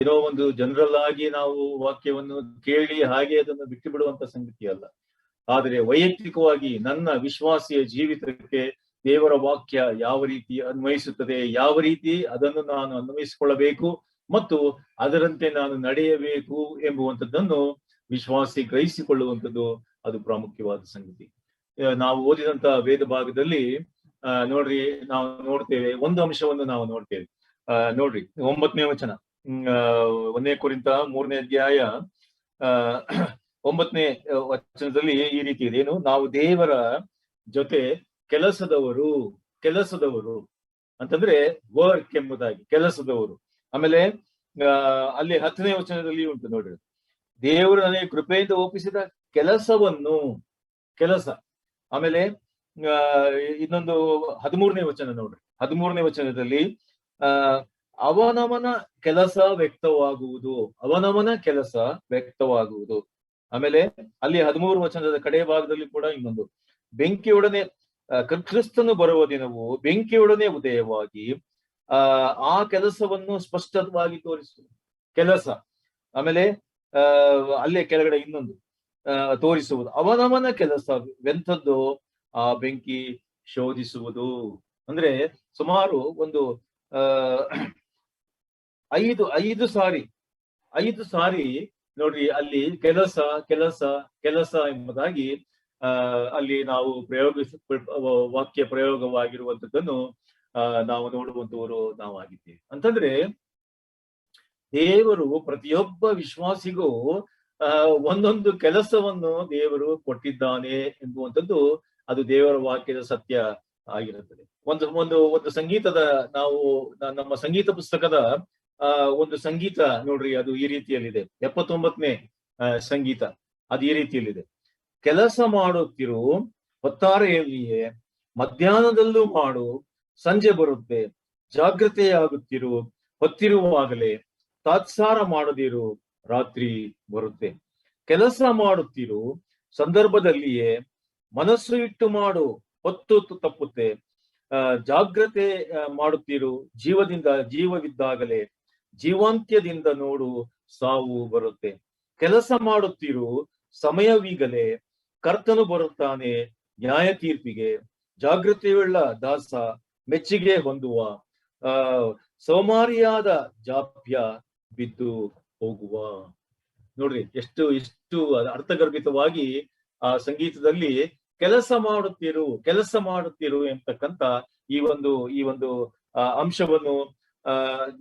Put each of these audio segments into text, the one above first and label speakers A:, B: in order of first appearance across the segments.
A: ಏನೋ ಒಂದು ಜನರಲ್ ಆಗಿ ನಾವು ವಾಕ್ಯವನ್ನು ಕೇಳಿ ಹಾಗೆ ಅದನ್ನು ಬಿಟ್ಟು ಬಿಡುವಂತ ಸಂಗತಿ ಅಲ್ಲ. ಆದರೆ ವೈಯಕ್ತಿಕವಾಗಿ ನನ್ನ ವಿಶ್ವಾಸಿಯ ಜೀವಿತಕ್ಕೆ ದೇವರ ವಾಕ್ಯ ಯಾವ ರೀತಿ ಅನ್ವಯಿಸುತ್ತದೆ, ಯಾವ ರೀತಿ ಅದನ್ನು ನಾನು ಅನ್ವಯಿಸಿಕೊಳ್ಳಬೇಕು ಮತ್ತು ಅದರಂತೆ ನಾನು ನಡೆಯಬೇಕು ಎಂಬುವಂಥದ್ದನ್ನು ವಿಶ್ವಾಸಿ ಗ್ರಹಿಸಿಕೊಳ್ಳುವಂಥದ್ದು ಅದು ಪ್ರಾಮುಖ್ಯವಾದ ಸಂಗತಿ. ನಾವು ಓದಿದಂತ ವೇದ ಭಾಗದಲ್ಲಿ ನೋಡ್ರಿ, ನಾವು ನೋಡ್ತೇವೆ ಒಂದು ಅಂಶವನ್ನು ನಾವು ನೋಡ್ತೇವೆ. ನೋಡ್ರಿ 9ನೇ ವಚನ, 1 ಕೊರಿಂಥ 3ನೇ ಅಧ್ಯಾಯ 9ನೇ ವಚನದಲ್ಲಿ ಈ ರೀತಿ ಇದೆ. ಏನು? ನಾವು ದೇವರ ಜೊತೆ ಕೆಲಸದವರು ಅಂತಂದ್ರೆ ವರ್ಕ್ ಎಂಬುದಾಗಿ, ಕೆಲಸದವರು. ಆಮೇಲೆ ಅಲ್ಲಿ 10ನೇ ವಚನದಲ್ಲಿ ಉಂಟು ನೋಡ್ರಿ, ದೇವರು ನನಗೆ ಕೃಪೆಯಿಂದ ಒಪ್ಪಿಸಿದ ಕೆಲಸ. ಆಮೇಲೆ ಇನ್ನೊಂದು 13ನೇ ವಚನ ನೋಡ್ರಿ, 13ನೇ ವಚನದಲ್ಲಿ ಅವನವನ ಕೆಲಸ ವ್ಯಕ್ತವಾಗುವುದು. ಆಮೇಲೆ ಅಲ್ಲಿ 13 ವಚನದ ಕಡೆ ಭಾಗದಲ್ಲಿ ಕೂಡ ಇನ್ನೊಂದು, ಬೆಂಕಿಯೊಡನೆ ಕ್ರಿಸ್ತನು ಬರುವ ದಿನವು ಬೆಂಕಿಯೊಡನೆ ಉದಯವಾಗಿ ಆ ಕೆಲಸವನ್ನು ಸ್ಪಷ್ಟವಾಗಿ ತೋರಿಸುವುದು ಕೆಲಸ. ಆಮೇಲೆ ಅಲ್ಲೇ ಕೆಳಗಡೆ ಇನ್ನೊಂದು ತೋರಿಸುವುದು, ಅವನವನ ಕೆಲಸವೆಂಥದ್ದು ಆ ಬೆಂಕಿ ಶೋಧಿಸುವುದು. ಅಂದ್ರೆ ಸುಮಾರು ಒಂದು 5 ಸಾರಿ ನೋಡ್ರಿ ಅಲ್ಲಿ ಕೆಲಸ ಎಂಬುದಾಗಿ ಅಲ್ಲಿ ನಾವು ವಾಕ್ಯ ಪ್ರಯೋಗವಾಗಿರುವಂತದ್ದನ್ನು ನಾವು ನೋಡುವಂತವರು ನಾವಾಗಿದ್ದೇವೆ. ಅಂತಂದ್ರೆ ದೇವರು ಪ್ರತಿಯೊಬ್ಬ ವಿಶ್ವಾಸಿಗೂ ಒಂದೊಂದು ಕೆಲಸವನ್ನು ದೇವರು ಕೊಟ್ಟಿದ್ದಾನೆ ಎಂಬುವಂಥದ್ದು ಅದು ದೇವರ ವಾಕ್ಯದ ಸತ್ಯ ಆಗಿರುತ್ತದೆ. ಒಂದು ಸಂಗೀತದ ನಮ್ಮ ಸಂಗೀತ ಪುಸ್ತಕದ ಒಂದು ಸಂಗೀತ ನೋಡ್ರಿ, ಅದು ಈ ರೀತಿಯಲ್ಲಿದೆ. 79ನೇ ಸಂಗೀತ ಅದು ಈ ರೀತಿಯಲ್ಲಿದೆ. ಕೆಲಸ ಮಾಡುತ್ತಿರು ಹೊತ್ತಾರೆಯಲ್ಲಿಯೇ, ಮಧ್ಯಾಹ್ನದಲ್ಲೂ ಮಾಡು, ಸಂಜೆ ಬರುತ್ತೆ, ಜಾಗೃತೆಯಾಗುತ್ತಿರು ಹೊತ್ತಿರುವಾಗಲೇ, ತಾತ್ಸಾರ ಮಾಡದಿರು, ರಾತ್ರಿ ಬರುತ್ತೆ. ಕೆಲಸ ಮಾಡುತ್ತಿರು ಸಂದರ್ಭದಲ್ಲಿಯೇ, ಮನಸ್ಸು ಇಟ್ಟು ಮಾಡು, ಹೊತ್ತು ತಪ್ಪುತ್ತೆ, ಜಾಗ್ರತೆ ಮಾಡುತ್ತಿರು, ಜೀವವಿದ್ದಾಗಲೇ, ಜೀವಾಂತ್ಯದಿಂದ ನೋಡು, ಸಾವು ಬರುತ್ತೆ. ಕೆಲಸ ಮಾಡುತ್ತಿರು ಸಮಯವೀಗಲೇ, ಕರ್ತನು ಬರುತ್ತಾನೆ ನ್ಯಾಯ ತೀರ್ಪಿಗೆ, ಜಾಗೃತೆಯುಳ್ಳ ದಾಸ ಮೆಚ್ಚುಗೆ ಹೊಂದುವ, ಸೋಮಾರಿಯಾದ ಜಾಪ್ಯ ಬಿದ್ದು ಹೋಗುವ. ನೋಡ್ರಿ ಎಷ್ಟು ಅರ್ಥಗರ್ಭಿತವಾಗಿ ಆ ಸಂಗೀತದಲ್ಲಿ ಕೆಲಸ ಮಾಡುತ್ತಿರು ಎಂಬತಕ್ಕಂತ ಈ ಒಂದು ಅಂಶವನ್ನು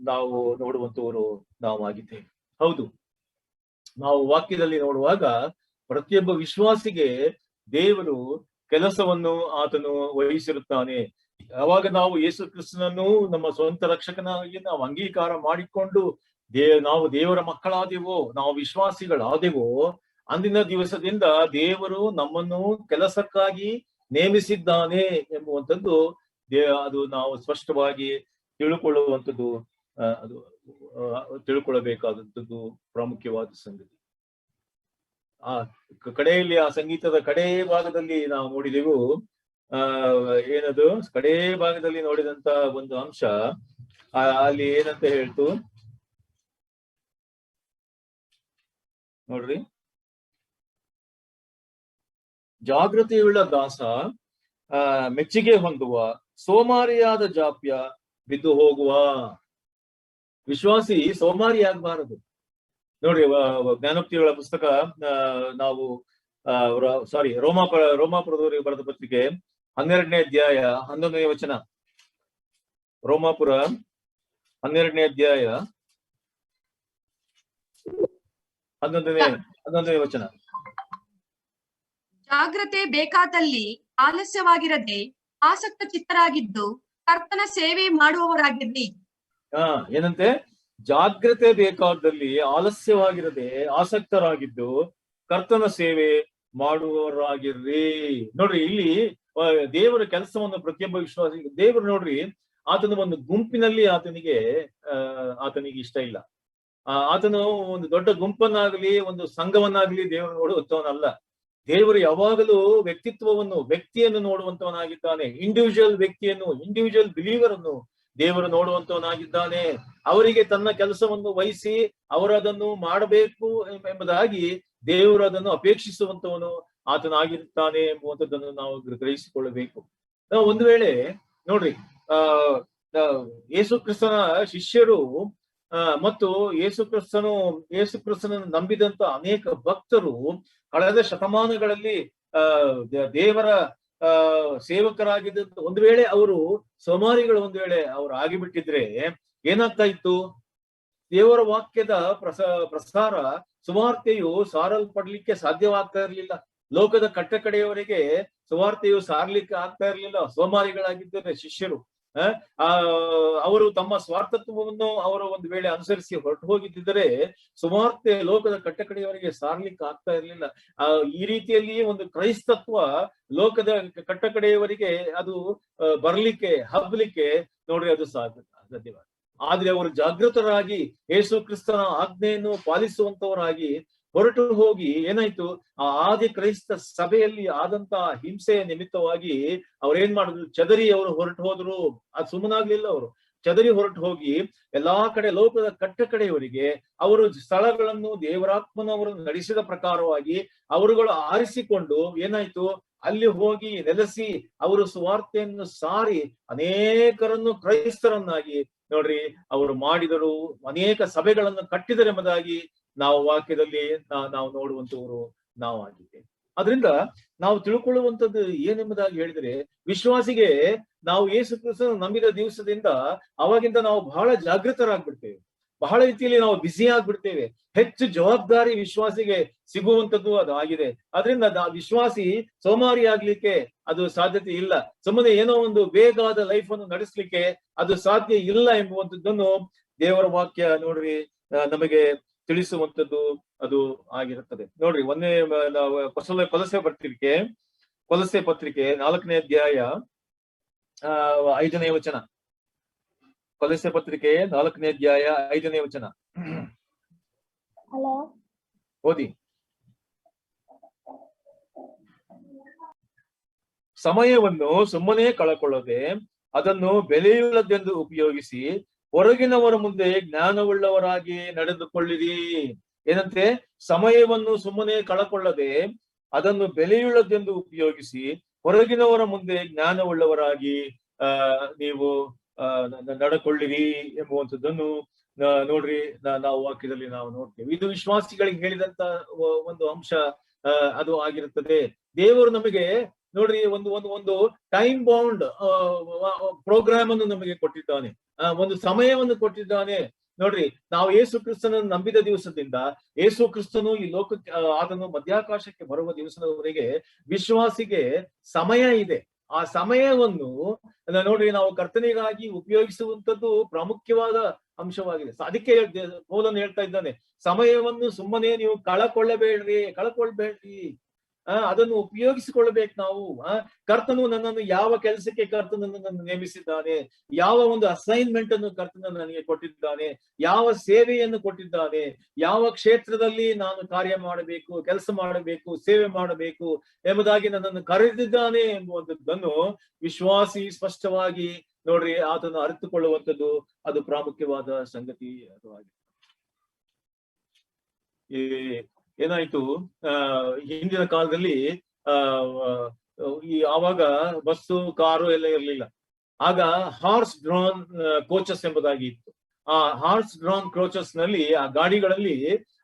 A: ನಾವು ನೋಡುವಂತವರು ನಾವಾಗಿದ್ದೇವೆ. ಹೌದು, ನಾವು ವಾಕ್ಯದಲ್ಲಿ ನೋಡುವಾಗ ಪ್ರತಿಯೊಬ್ಬ ವಿಶ್ವಾಸಿಗೆ ದೇವರು ಕೆಲಸವನ್ನು ಆತನು ವಹಿಸಿರುತ್ತಾನೆ. ಯಾವಾಗ ನಾವು ಯೇಸು ಕ್ರಿಸ್ತನನ್ನು ನಮ್ಮ ಸ್ವಂತ ರಕ್ಷಕನಾಗಿ ನಾವು ಅಂಗೀಕಾರ ಮಾಡಿಕೊಂಡು ನಾವು ದೇವರ ಮಕ್ಕಳಾದೆವೋ, ನಾವು ವಿಶ್ವಾಸಿಗಳಾದೆವೋ, ಅಂದಿನ ದಿವಸದಿಂದ ದೇವರು ನಮ್ಮನ್ನು ಕೆಲಸಕ್ಕಾಗಿ ನೇಮಿಸಿದ್ದಾನೆ ಎಂಬುವಂಥದ್ದು ಅದು ನಾವು ಸ್ಪಷ್ಟವಾಗಿ ತಿಳ್ಕೊಳ್ಳುವಂಥದ್ದು, ಅದು ತಿಳ್ಕೊಳ್ಳಬೇಕಾದಂಥದ್ದು ಪ್ರಾಮುಖ್ಯವಾದ ಸಂಗತಿ. ಕಡೆಯಲ್ಲಿ ಆ ಸಂಗೀತದ ಕಡೇ ಭಾಗದಲ್ಲಿ ನಾವು ನೋಡಿದೆವು. ಏನದು ಕಡೇ ಭಾಗದಲ್ಲಿ ನೋಡಿದಂತ ಒಂದು ಅಂಶ ಅಲ್ಲಿ ಏನಂತ ಹೇಳ್ತು ನೋಡ್ರಿ, ಜಾಗೃತಿಯುಳ್ಳ ದಾಸ ಮೆಚ್ಚುಗೆ ಹೊಂದುವ, ಸೋಮಾರಿಯಾದ ಜಾಪ್ಯ ಬಿದ್ದು ಹೋಗುವ. ವಿಶ್ವಾಸಿ ಸೋಮಾರಿ ಆಗಬಾರದು. ನೋಡ್ರಿ, ಜ್ಞಾನೋಕ್ತಿಗಳ ಪುಸ್ತಕ ನಾವು ರೋಮಾಪುರದವರಿಗೆ ಬರೆದ ಪತ್ರಿಕೆ 12ನೇ ಅಧ್ಯಾಯ 11ನೇ ವಚನ. ರೋಮಾಪುರ 12ನೇ ಅಧ್ಯಾಯ 11ನೇ ವಚನ.
B: ಜಾಗ್ರತೆ ಬೇಕಾದಲ್ಲಿ ಆಲಸ್ಯವಾಗಿರದೆ ಆಸಕ್ತ ಚಿತ್ತರಾಗಿದ್ದು ಕರ್ತನ ಸೇವೆ ಮಾಡುವವರಾಗಿರ್ಲಿ.
A: ಏನಂತೆ? ಜಾಗ್ರತೆ ಬೇಕಾದಲ್ಲಿ ಆಲಸ್ಯವಾಗಿರದೆ ಆಸಕ್ತರಾಗಿದ್ದು ಕರ್ತನ ಸೇವೆ ಮಾಡುವವರಾಗಿರ್ರಿ. ನೋಡ್ರಿ, ಇಲ್ಲಿ ದೇವರ ಕೆಲಸವನ್ನು ಪ್ರತಿಯೊಬ್ಬ ವಿಶ್ವಾಸಿ ದೇವರು ನೋಡ್ರಿ, ಆತನ ಒಂದು ಗುಂಪಿನಲ್ಲಿ ಆತನಿಗೆ ಇಷ್ಟ ಇಲ್ಲ. ಆತನು ಒಂದು ದೊಡ್ಡ ಗುಂಪನ್ನಾಗ್ಲಿ ಒಂದು ಸಂಘವನ್ನಾಗ್ಲಿ ದೇವರು ನೋಡುವಂತವನಲ್ಲ. ದೇವರು ಯಾವಾಗಲೂ ವ್ಯಕ್ತಿಯನ್ನು ನೋಡುವಂತವನಾಗಿದ್ದಾನೆ. ಇಂಡಿವಿಜುವಲ್ ಬಿಲೀವರ್ ಅನ್ನು ದೇವರು ನೋಡುವಂತವನಾಗಿದ್ದಾನೆ. ಅವರಿಗೆ ತನ್ನ ಕೆಲಸವನ್ನು ವಹಿಸಿ ಅವರು ಅದನ್ನು ಮಾಡಬೇಕು ಎಂಬುದಾಗಿ ದೇವರು ಅದನ್ನು ಅಪೇಕ್ಷಿಸುವಂತವನು ಆತನಾಗಿರುತ್ತಾನೆ ಎಂಬುವಂಥದ್ದನ್ನು ನಾವು ಗ್ರಹಿಸಿಕೊಳ್ಳಬೇಕು. ಒಂದು ವೇಳೆ ನೋಡ್ರಿ, ಯೇಸು ಕ್ರಿಸ್ತನ ಶಿಷ್ಯರು ಮತ್ತು ಯೇಸು ಕ್ರಿಸ್ತನನ್ನು ನಂಬಿದಂತ ಅನೇಕ ಭಕ್ತರು ಕಳೆದ ಶತಮಾನಗಳಲ್ಲಿ ದೇವರ ಸೇವಕರಾಗಿದ್ದ ಒಂದು ವೇಳೆ ಅವರು ಸೋಮಾರಿಗಳು ಒಂದು ವೇಳೆ ಅವರು ಆಗಿಬಿಟ್ಟಿದ್ರೆ ಏನಾಗ್ತಾ ಇತ್ತು? ದೇವರ ವಾಕ್ಯದ ಪ್ರಸಾರ ಸುವಾರ್ತೆಯು ಸಾರಲ್ಪಡ್ಲಿಕ್ಕೆ ಸಾಧ್ಯವಾಗ್ತಾ ಇರ್ಲಿಲ್ಲ. ಲೋಕದ ಕಟ್ಟಕಡೆಯವರೆಗೆ ಸುವಾರ್ತೆಯು ಸಾರ್ಲಿಕ್ಕೆ ಆಗ್ತಾ ಇರ್ಲಿಲ್ಲ. ಸೋಮಾರಿಗಳಾಗಿದ್ದಾರೆ ಶಿಷ್ಯರು. ಅವರು ತಮ್ಮ ಸ್ವಾರ್ಥತ್ವವನ್ನು ಅವರು ಒಂದು ವೇಳೆ ಅನುಸರಿಸಿ ಹೊರಟು ಹೋಗಿದ್ದರೆ ಸುವಾರ್ತೆ ಲೋಕದ ಕಟ್ಟಕಡೆಯವರೆಗೆ ಸಾರ್ಲಿಕ್ಕೆ ಆಗ್ತಾ ಇರ್ಲಿಲ್ಲ. ಈ ರೀತಿಯಲ್ಲಿ ಒಂದು ಕ್ರೈಸ್ತತ್ವ ಲೋಕದ ಕಟ್ಟಕಡೆಯವರೆಗೆ ಅದು ಬರ್ಲಿಕ್ಕೆ ಹಬ್ಬಲಿಕ್ಕೆ ನೋಡ್ರಿ ಅದು ಸಾಧ್ಯವಾದ. ಆದ್ರೆ ಅವರು ಜಾಗೃತರಾಗಿ ಯೇಸು ಕ್ರಿಸ್ತನ ಆಜ್ಞೆಯನ್ನು ಪಾಲಿಸುವಂತವರಾಗಿ ಹೊರಟು ಹೋಗಿ ಏನಾಯ್ತು, ಆ ಆದಿ ಕ್ರೈಸ್ತ ಸಭೆಯಲ್ಲಿ ಆದಂತಹ ಹಿಂಸೆಯ ನಿಮಿತ್ತವಾಗಿ ಅವ್ರೇನ್ ಮಾಡಿದ್ರು, ಚದರಿ ಅವರು ಹೊರಟು ಹೋದ್ರು. ಅದು ಸುಮ್ಮನಾಗ್ಲಿಲ್ಲ. ಅವರು ಚದರಿ ಹೊರಟು ಹೋಗಿ ಎಲ್ಲಾ ಕಡೆ ಲೋಕದ ಕಟ್ಟಕಡೆಯವರಿಗೆ ಅವರು ಸ್ಥಳಗಳನ್ನು ದೇವರಾತ್ಮನವರು ನಡೆಸಿದ ಪ್ರಕಾರವಾಗಿ ಅವರುಗಳು ಆರಿಸಿಕೊಂಡು ಏನಾಯ್ತು, ಅಲ್ಲಿ ಹೋಗಿ ನೆಲೆಸಿ ಅವರು ಸುವಾರ್ತೆಯನ್ನು ಸಾರಿ ಅನೇಕರನ್ನು ಕ್ರೈಸ್ತರನ್ನಾಗಿ ನೋಡ್ರಿ ಅವರು ಮಾಡಿದರು. ಅನೇಕ ಸಭೆಗಳನ್ನು ಕಟ್ಟಿದರೆಂಬುದಾಗಿ ನಾವು ವಾಕ್ಯದಲ್ಲಿ ನಾವು ನೋಡುವಂತವರು ನಾವು ಆಗಿದ್ದೇವೆ. ಅದರಿಂದ ನಾವು ತಿಳ್ಕೊಳ್ಳುವಂಥದ್ದು ಏನೆಂಬುದಾಗಿ ಹೇಳಿದ್ರೆ, ವಿಶ್ವಾಸಿಗೆ ನಾವು ಯೇಸು ಕ್ರಿಸ್ತನ ನಂಬಿದ ದಿವಸದಿಂದ ಅವಾಗಿಂದ ನಾವು ಬಹಳ ಜಾಗೃತರಾಗ್ಬಿಡ್ತೇವೆ. ಬಹಳ ರೀತಿಯಲ್ಲಿ ನಾವು ಬ್ಯುಸಿ ಆಗ್ಬಿಡ್ತೇವೆ. ಹೆಚ್ಚು ಜವಾಬ್ದಾರಿ ವಿಶ್ವಾಸಿಗೆ ಸಿಗುವಂಥದ್ದು ಅದು ಆಗಿದೆ. ಅದರಿಂದ ವಿಶ್ವಾಸಿ ಸೋಮಾರಿ ಆಗ್ಲಿಕ್ಕೆ ಅದು ಸಾಧ್ಯತೆ ಇಲ್ಲ. ಸುಮ್ಮನೆ ಏನೋ ಒಂದು ವೇಗವಾದ ಲೈಫ್ ಅನ್ನು ನಡೆಸಲಿಕ್ಕೆ ಅದು ಸಾಧ್ಯ ಇಲ್ಲ ಎಂಬುವಂಥದ್ದನ್ನು ದೇವರ ವಾಕ್ಯ ನೋಡ್ರಿ ನಮಗೆ ತಿಳಿಸುವಂಥದ್ದು ಅದು ಆಗಿರುತ್ತದೆ. ನೋಡ್ರಿ, ಕೊಲಸೆ ಪತ್ರಿಕೆ 4ನೇ ಅಧ್ಯಾಯ 5ನೇ ವಚನ. ಕೊಲಸೆ ಪತ್ರಿಕೆ 4ನೇ ಅಧ್ಯಾಯ 5ನೇ ವಚನ ಓದಿ. ಸಮಯವನ್ನು ಸುಮ್ಮನೆ ಕಳಕೊಳ್ಳದೆ ಅದನ್ನು ಬೆಲೆಯುಳ್ಳದೆಂದು ಉಪಯೋಗಿಸಿ ಹೊರಗಿನವರ ಮುಂದೆ ಜ್ಞಾನವುಳ್ಳವರಾಗಿ ನಡೆದುಕೊಳ್ಳಿರಿ. ಏನಂತೆ? ಸಮಯವನ್ನು ಸುಮ್ಮನೆ ಕಳಕೊಳ್ಳದೆ ಅದನ್ನು ಬೆಲೆಯುಳ್ಳದೆಂದು ಉಪಯೋಗಿಸಿ ಹೊರಗಿನವರ ಮುಂದೆ ಜ್ಞಾನವುಳ್ಳವರಾಗಿ ನೀವು ನಡ್ಕೊಳ್ಳಿರಿ ಎಂಬುವಂಥದ್ದನ್ನು ನೋಡ್ರಿ ನಾವು ವಾಕ್ಯದಲ್ಲಿ ನಾವು ನೋಡ್ತೇವೆ. ಇದು ವಿಶ್ವಾಸಿಗಳಿಗೆ ಹೇಳಿದಂತ ಒಂದು ಅಂಶ ಅದು ಆಗಿರುತ್ತದೆ. ದೇವರು ನಮಗೆ ನೋಡ್ರಿ ಒಂದು ಟೈಮ್ ಬೌಂಡ್ ಪ್ರೋಗ್ರಾಮ್ ಅನ್ನು ನಮಗೆ ಕೊಟ್ಟಿದ್ದಾನೆ, ಒಂದು ಸಮಯವನ್ನು ಕೊಟ್ಟಿದ್ದಾನೆ. ನೋಡ್ರಿ, ನಾವು ಯೇಸು ಕ್ರಿಸ್ತನನ್ನು ನಂಬಿದ ದಿವಸದಿಂದ ಯೇಸು ಕ್ರಿಸ್ತನು ಈ ಲೋಕಕ್ಕೆ ಆತನು ಮಧ್ಯಾಕಾಶಕ್ಕೆ ಬರುವ ದಿವಸದವರೆಗೆ ವಿಶ್ವಾಸಿಗೆ ಸಮಯ ಇದೆ. ಆ ಸಮಯವನ್ನು ನೋಡ್ರಿ ನಾವು ಕರ್ತನಿಗಾಗಿ ಉಪಯೋಗಿಸುವಂತದ್ದು ಪ್ರಾಮುಖ್ಯವಾದ ಅಂಶವಾಗಿದೆ. ಅದಕ್ಕೆ ಪೌಲನು ಹೇಳ್ತಾ ಇದ್ದಾನೆ, ಸಮಯವನ್ನು ಸುಮ್ಮನೆ ನೀವು ಕಳಕೊಳ್ಬೇಡ್ರಿ, ಅದನ್ನು ಉಪಯೋಗಿಸಿಕೊಳ್ಳಬೇಕು ನಾವು. ಕರ್ತನು ನನ್ನನ್ನು ಯಾವ ಕೆಲಸಕ್ಕೆ ಕರ್ತನು ನನ್ನನ್ನು ನೇಮಿಸಿದ್ದಾನೆ, ಯಾವ ಒಂದು ಅಸೈನ್ಮೆಂಟ್ ಅನ್ನು ಕರ್ತನು ನನಗೆ ಕೊಟ್ಟಿದ್ದಾನೆ, ಯಾವ ಸೇವೆಯನ್ನು ಕೊಟ್ಟಿದ್ದಾನೆ, ಯಾವ ಕ್ಷೇತ್ರದಲ್ಲಿ ನಾನು ಕಾರ್ಯ ಮಾಡಬೇಕು, ಕೆಲಸ ಮಾಡಬೇಕು, ಸೇವೆ ಮಾಡಬೇಕು ಎಂಬುದಾಗಿ ನನ್ನನ್ನು ಕರೆದಿದ್ದಾನೆ ಎಂಬುವಂಥದ್ದನ್ನು ವಿಶ್ವಾಸಿ ಸ್ಪಷ್ಟವಾಗಿ ನೋಡ್ರಿ ಆತನು ಅರಿತುಕೊಳ್ಳುವಂಥದ್ದು ಅದು ಪ್ರಾಮುಖ್ಯವಾದ ಸಂಗತಿ ಅದು ಆಗಿದೆ. ಏನಾಯ್ತು, ಹಿಂದಿನ ಕಾಲದಲ್ಲಿ ಆವಾಗ ಬಸ್ಸು ಕಾರು ಎಲ್ಲ ಇರ್ಲಿಲ್ಲ. ಆಗ ಹಾರ್ಸ್ ಡ್ರಾನ್ ಕೋಚಸ್ ಎಂಬುದಾಗಿ ಇತ್ತು. ಆ ಹಾರ್ಸ್ ಡ್ರಾನ್ ಕೋಚಸ್ ನಲ್ಲಿ ಆ ಗಾಡಿಗಳಲ್ಲಿ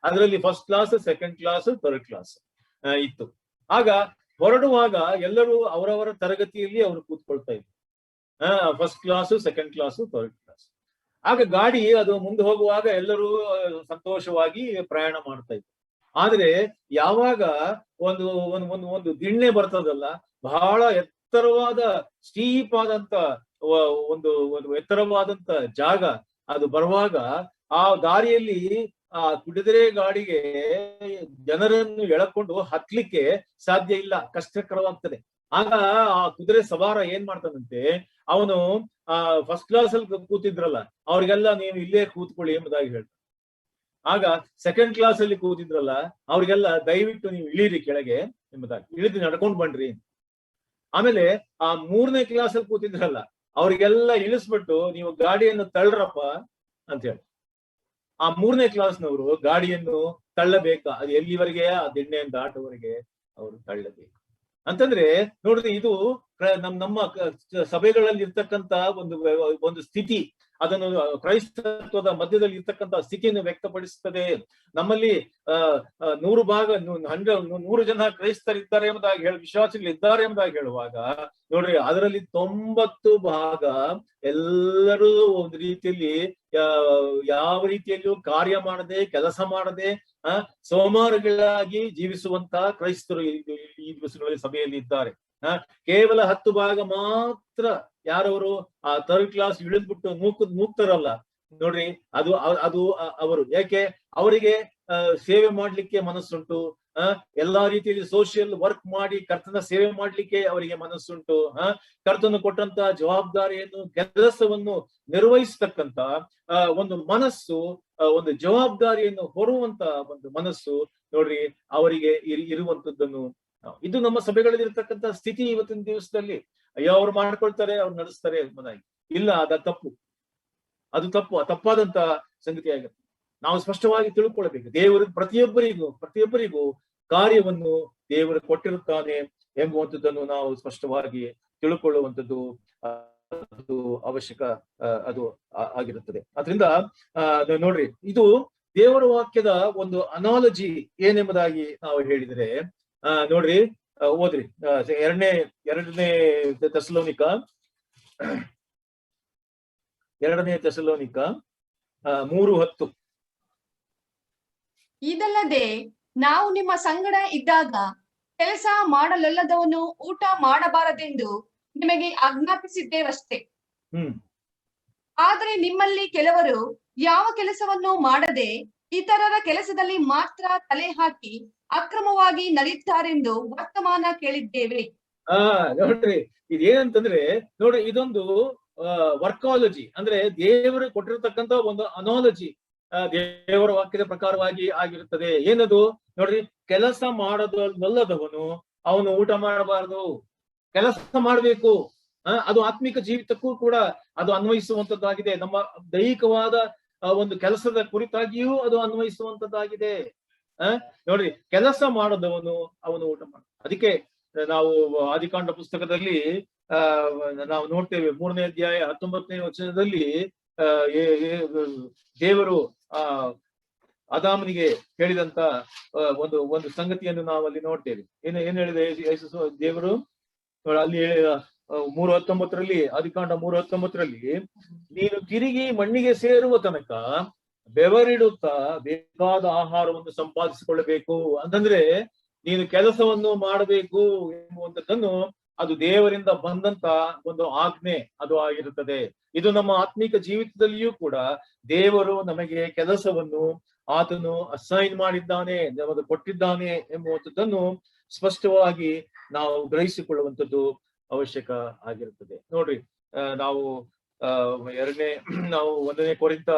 A: ಅದರಲ್ಲಿ first class, second class, third class ಇತ್ತು. ಆಗ ಹೊರಡುವಾಗ ಎಲ್ಲರೂ ಅವರವರ ತರಗತಿಯಲ್ಲಿ ಅವರು ಕೂತ್ಕೊಳ್ತಾ ಇದ್ರು. First class, second class, third class. ಆಗ ಗಾಡಿ ಅದು ಮುಂದೆ ಹೋಗುವಾಗ ಎಲ್ಲರೂ ಸಂತೋಷವಾಗಿ ಪ್ರಯಾಣ ಮಾಡ್ತಾ ಇದ್ರು. ಆದ್ರೆ ಯಾವಾಗ ಒಂದು ದಿಣ್ಣೆ ಬರ್ತದಲ್ಲ, ಬಹಳ ಎತ್ತರವಾದ ಸ್ಟೀಪ್ ಆದಂತ ಒಂದು ಎತ್ತರವಾದಂತ ಜಾಗ ಅದು ಬರುವಾಗ ಆ ದಾರಿಯಲ್ಲಿ ಆ ಕುಡಿದರೆ ಗಾಡಿಗೆ ಜನರನ್ನು ಎಳಕೊಂಡು ಹತ್ಲಿಕ್ಕೆ ಸಾಧ್ಯ ಇಲ್ಲ, ಕಷ್ಟಕರವಾಗ್ತದೆ. ಆಗ ಆ ಕುದುರೆ ಸವಾರ ಏನ್ ಮಾಡ್ತಾನಂತೆ, ಅವನು ಫಸ್ಟ್ ಕ್ಲಾಸ್ ಅಲ್ಲಿ ಕೂತಿದ್ರಲ್ಲ ಅವ್ರಿಗೆಲ್ಲ ನೀವು ಇಲ್ಲೇ ಕೂತ್ಕೊಳ್ಳಿ ಎಂಬುದಾಗಿ ಹೇಳ್ತಾನೆ. ಆಗ ಸೆಕೆಂಡ್ ಕ್ಲಾಸ್ ಅಲ್ಲಿ ಕೂತಿದ್ರಲ್ಲ ಅವ್ರಿಗೆಲ್ಲ ದಯವಿಟ್ಟು ನೀವು ಇಳೀರಿ ಕೆಳಗೆ ಎಂಬುದಾಗಿ, ಇಳಿದು ನಡ್ಕೊಂಡ್ ಬನ್ರಿ. ಆಮೇಲೆ ಆ 3ನೇ ಕ್ಲಾಸ್ ಅಲ್ಲಿ ಕೂತಿದ್ರಲ್ಲ ಅವ್ರಿಗೆಲ್ಲ ಇಳಿಸ್ಬಿಟ್ಟು ನೀವು ಗಾಡಿಯನ್ನು ತಳ್ಳ್ರಪ್ಪ ಅಂತ ಹೇಳಿ. ಆ 3ನೇ ಕ್ಲಾಸ್ನವರು ಗಾಡಿಯನ್ನು ತಳ್ಳಬೇಕಾ, ಅದು ಎಲ್ಲಿವರೆಗೆ ಆ ದಿಣ್ಣೆಯನ್ನು ದಾಟುವವರೆಗೆ ಅವರು ತಳ್ಳಬೇಕು ಅಂತಂದ್ರೆ ನೋಡ್ರಿ, ಇದು ನಮ್ಮ ಸಭೆಗಳಲ್ಲಿ ಇರ್ತಕ್ಕಂತ ಒಂದು ಸ್ಥಿತಿ, ಅದನ್ನು ಕ್ರೈಸ್ತತ್ವದ ಮಧ್ಯದಲ್ಲಿ ಇರ್ತಕ್ಕಂಥ ಸ್ಥಿತಿಯನ್ನು ವ್ಯಕ್ತಪಡಿಸುತ್ತದೆ. ನಮ್ಮಲ್ಲಿ 100 ಜನ ಕ್ರೈಸ್ತರಿದ್ದಾರೆ ಎಂಬುದಾಗಿ ವಿಶ್ವಾಸಿಗಳಿದ್ದಾರೆ ಎಂಬುದಾಗಿ ಹೇಳುವಾಗ ನೋಡ್ರಿ, ಅದರಲ್ಲಿ 90 ಭಾಗ ಎಲ್ಲರೂ ಒಂದು ರೀತಿಯಲ್ಲಿ ಯಾವ ರೀತಿಯಲ್ಲಿಯೂ ಕಾರ್ಯ ಮಾಡದೆ, ಕೆಲಸ ಮಾಡದೆ, ಸೋಮಾರಿಗಳಾಗಿ ಜೀವಿಸುವಂತ ಕ್ರೈಸ್ತರು ಈ ದಿವಸಗಳಲ್ಲಿ ಸಭೆಯಲ್ಲಿ ಇದ್ದಾರೆ. ಕೇವಲ 10 ಭಾಗ ಮಾತ್ರ ಯಾರವರು ಆ 3rd ಕ್ಲಾಸ್ ಇಳಿದ್ಬಿಟ್ಟು ನೂಕ್ತಾರಲ್ಲ ನೋಡ್ರಿ, ಅದು ಅವರು. ಯಾಕೆ? ಅವರಿಗೆ ಸೇವೆ ಮಾಡ್ಲಿಕ್ಕೆ ಮನಸ್ಸುಂಟು, ಎಲ್ಲಾ ರೀತಿಯಲ್ಲಿ ಸೋಷಿಯಲ್ ವರ್ಕ್ ಮಾಡಿ ಕರ್ತನ ಸೇವೆ ಮಾಡ್ಲಿಕ್ಕೆ ಅವರಿಗೆ ಮನಸ್ಸುಂಟು, ಕರ್ತನು ಕೊಟ್ಟಂತ ಜವಾಬ್ದಾರಿಯನ್ನು, ಕೆಲಸವನ್ನು ನಿರ್ವಹಿಸ್ತಕ್ಕಂತ ಒಂದು ಮನಸ್ಸು, ಒಂದು ಜವಾಬ್ದಾರಿಯನ್ನು ಹೊರುವಂತ ಒಂದು ಮನಸ್ಸು ನೋಡ್ರಿ ಅವರಿಗೆ ಇರುವಂತದ್ದನ್ನು, ಇದು ನಮ್ಮ ಸಭೆಗಳಲ್ಲಿ ಇರ್ತಕ್ಕಂಥ ಸ್ಥಿತಿ ಇವತ್ತಿನ ದಿವಸದಲ್ಲಿ. ಅಯ್ಯೋ ಅವ್ರು ಮಾಡ್ಕೊಳ್ತಾರೆ, ಅವ್ರು ನಡೆಸ್ತಾರೆ ಎಂಬುದಾಗಿ ಇಲ್ಲ, ಅದು ತಪ್ಪಾದಂತ ಸಂಗತಿ ಆಗಿರುತ್ತೆ. ನಾವು ಸ್ಪಷ್ಟವಾಗಿ ತಿಳ್ಕೊಳ್ಬೇಕು, ದೇವರು ಪ್ರತಿಯೊಬ್ಬರಿಗೂ ಕಾರ್ಯವನ್ನು ದೇವರು ಕೊಟ್ಟಿರುತ್ತಾನೆ ಎಂಬುವಂಥದ್ದನ್ನು ನಾವು ಸ್ಪಷ್ಟವಾಗಿ ತಿಳ್ಕೊಳ್ಳುವಂಥದ್ದು ಅದು ಅವಶ್ಯಕ ಅದು ಆಗಿರುತ್ತದೆ. ಅದರಿಂದ ನೋಡ್ರಿ, ಇದು ದೇವರ ವಾಕ್ಯದ ಒಂದು ಅನಾಲಜಿ ಏನೆಂಬುದಾಗಿ ನಾವು ಹೇಳಿದರೆ ನೋಡ್ರಿ, ಓದ್ರಿ ಎರಡನೇ ಥೆಸಲೋನಿಕ 3:10.
B: ಇದಲ್ಲದೆ ನಾವು ನಿಮ್ಮ ಸಂಗಡ ಇದ್ದಾಗ ಕೆಲಸ ಮಾಡಲೊಲ್ಲದವನು ಊಟ ಮಾಡಬಾರದೆಂದು ನಿಮಗೆ ಆಜ್ಞಾಪಿಸಿದ್ದೇವಷ್ಟೇ. ಆದರೆ ನಿಮ್ಮಲ್ಲಿ ಕೆಲವರು ಯಾವ ಕೆಲಸವನ್ನು ಮಾಡದೆ ಇತರರ ಕೆಲಸದಲ್ಲಿ ಮಾತ್ರ ತಲೆ ಹಾಕಿ ಅಕ್ರಮವಾಗಿ ನಡೆಯುತ್ತಾರೆಂದು ವರ್ತಮಾನ ಕೇಳಿದ್ದೇವೆ.
A: ನೋಡ್ರಿ, ಇದೇನಂತಂದ್ರೆ ನೋಡ್ರಿ, ಇದೊಂದು ವರ್ಕಾಲಜಿ, ಅಂದ್ರೆ ದೇವರು ಕೊಟ್ಟಿರತಕ್ಕಂತ ಒಂದು ಅನಾಲಜಿ ದೇವರ ವಾಕ್ಯದ ಪ್ರಕಾರವಾಗಿ ಆಗಿರುತ್ತದೆ. ಏನದು ನೋಡ್ರಿ, ಕೆಲಸ ಮಾಡದಲ್ಲದವನು ಅವನು ಊಟ ಮಾಡಬಾರದು, ಕೆಲಸ ಮಾಡಬೇಕು. ಅದು ಆತ್ಮಿಕ ಜೀವಿತಕ್ಕೂ ಕೂಡ ಅದು ಅನ್ವಯಿಸುವಂತದ್ದಾಗಿದೆ. ನಮ್ಮ ದೈಹಿಕವಾದ ಒಂದು ಕೆಲಸದ ಕುರಿತಾಗಿಯೂ ಅದು ಅನ್ವಯಿಸುವಂತದ್ದಾಗಿದೆ. ನೋಡ್ರಿ, ಕೆಲಸ ಮಾಡದವನು ಅವನು ಊಟ ಮಾಡ. ಅದಕ್ಕೆ ನಾವು ಆದಿಕಾಂಡ ಪುಸ್ತಕದಲ್ಲಿ ನಾವು ನೋಡ್ತೇವೆ, 3ನೇ ಅಧ್ಯಾಯ 19ನೇ ವಚನದಲ್ಲಿ ದೇವರು ಆದಾಮನಿಗೆ ಹೇಳಿದಂತ ಒಂದು ಸಂಗತಿಯನ್ನು ನಾವು ಅಲ್ಲಿ ನೋಡ್ತೇವೆ. ಏನ್ ಹೇಳಿದೆ ದೇವರು ಅಲ್ಲಿ 3:19ರಲ್ಲಿ, ಆದಿಕಾಂಡ 3:19ರಲ್ಲಿ, ನೀನು ತಿರುಗಿ ಮಣ್ಣಿಗೆ ಸೇರುವ ತನಕ ಬೆವರಿಡುತ್ತಾ ಬೇಕಾದ ಆಹಾರವನ್ನು ಸಂಪಾದಿಸಿಕೊಳ್ಳಬೇಕು. ಅಂತಂದ್ರೆ ನೀನು ಕೆಲಸವನ್ನು ಮಾಡಬೇಕು ಎಂಬುವಂಥದ್ದನ್ನು ಅದು ದೇವರಿಂದ ಬಂದಂತ ಒಂದು ಆಜ್ಞೆ ಅದು ಆಗಿರುತ್ತದೆ. ಇದು ನಮ್ಮ ಆತ್ಮಿಕ ಜೀವಿತದಲ್ಲಿಯೂ ಕೂಡ ದೇವರು ನಮಗೆ ಕೆಲಸವನ್ನು ಆತನು ಅಸೈನ್ ಮಾಡಿದ್ದಾನೆ, ನಮಗೆ ಕೊಟ್ಟಿದ್ದಾನೆ ಎಂಬುವಂಥದ್ದನ್ನು ಸ್ಪಷ್ಟವಾಗಿ ನಾವು ಗ್ರಹಿಸಿಕೊಳ್ಳುವಂಥದ್ದು ಅವಶ್ಯಕ ಆಗಿರುತ್ತದೆ. ನೋಡ್ರಿ, ನಾವು 1ನೇ ಕೊರಿಂಥ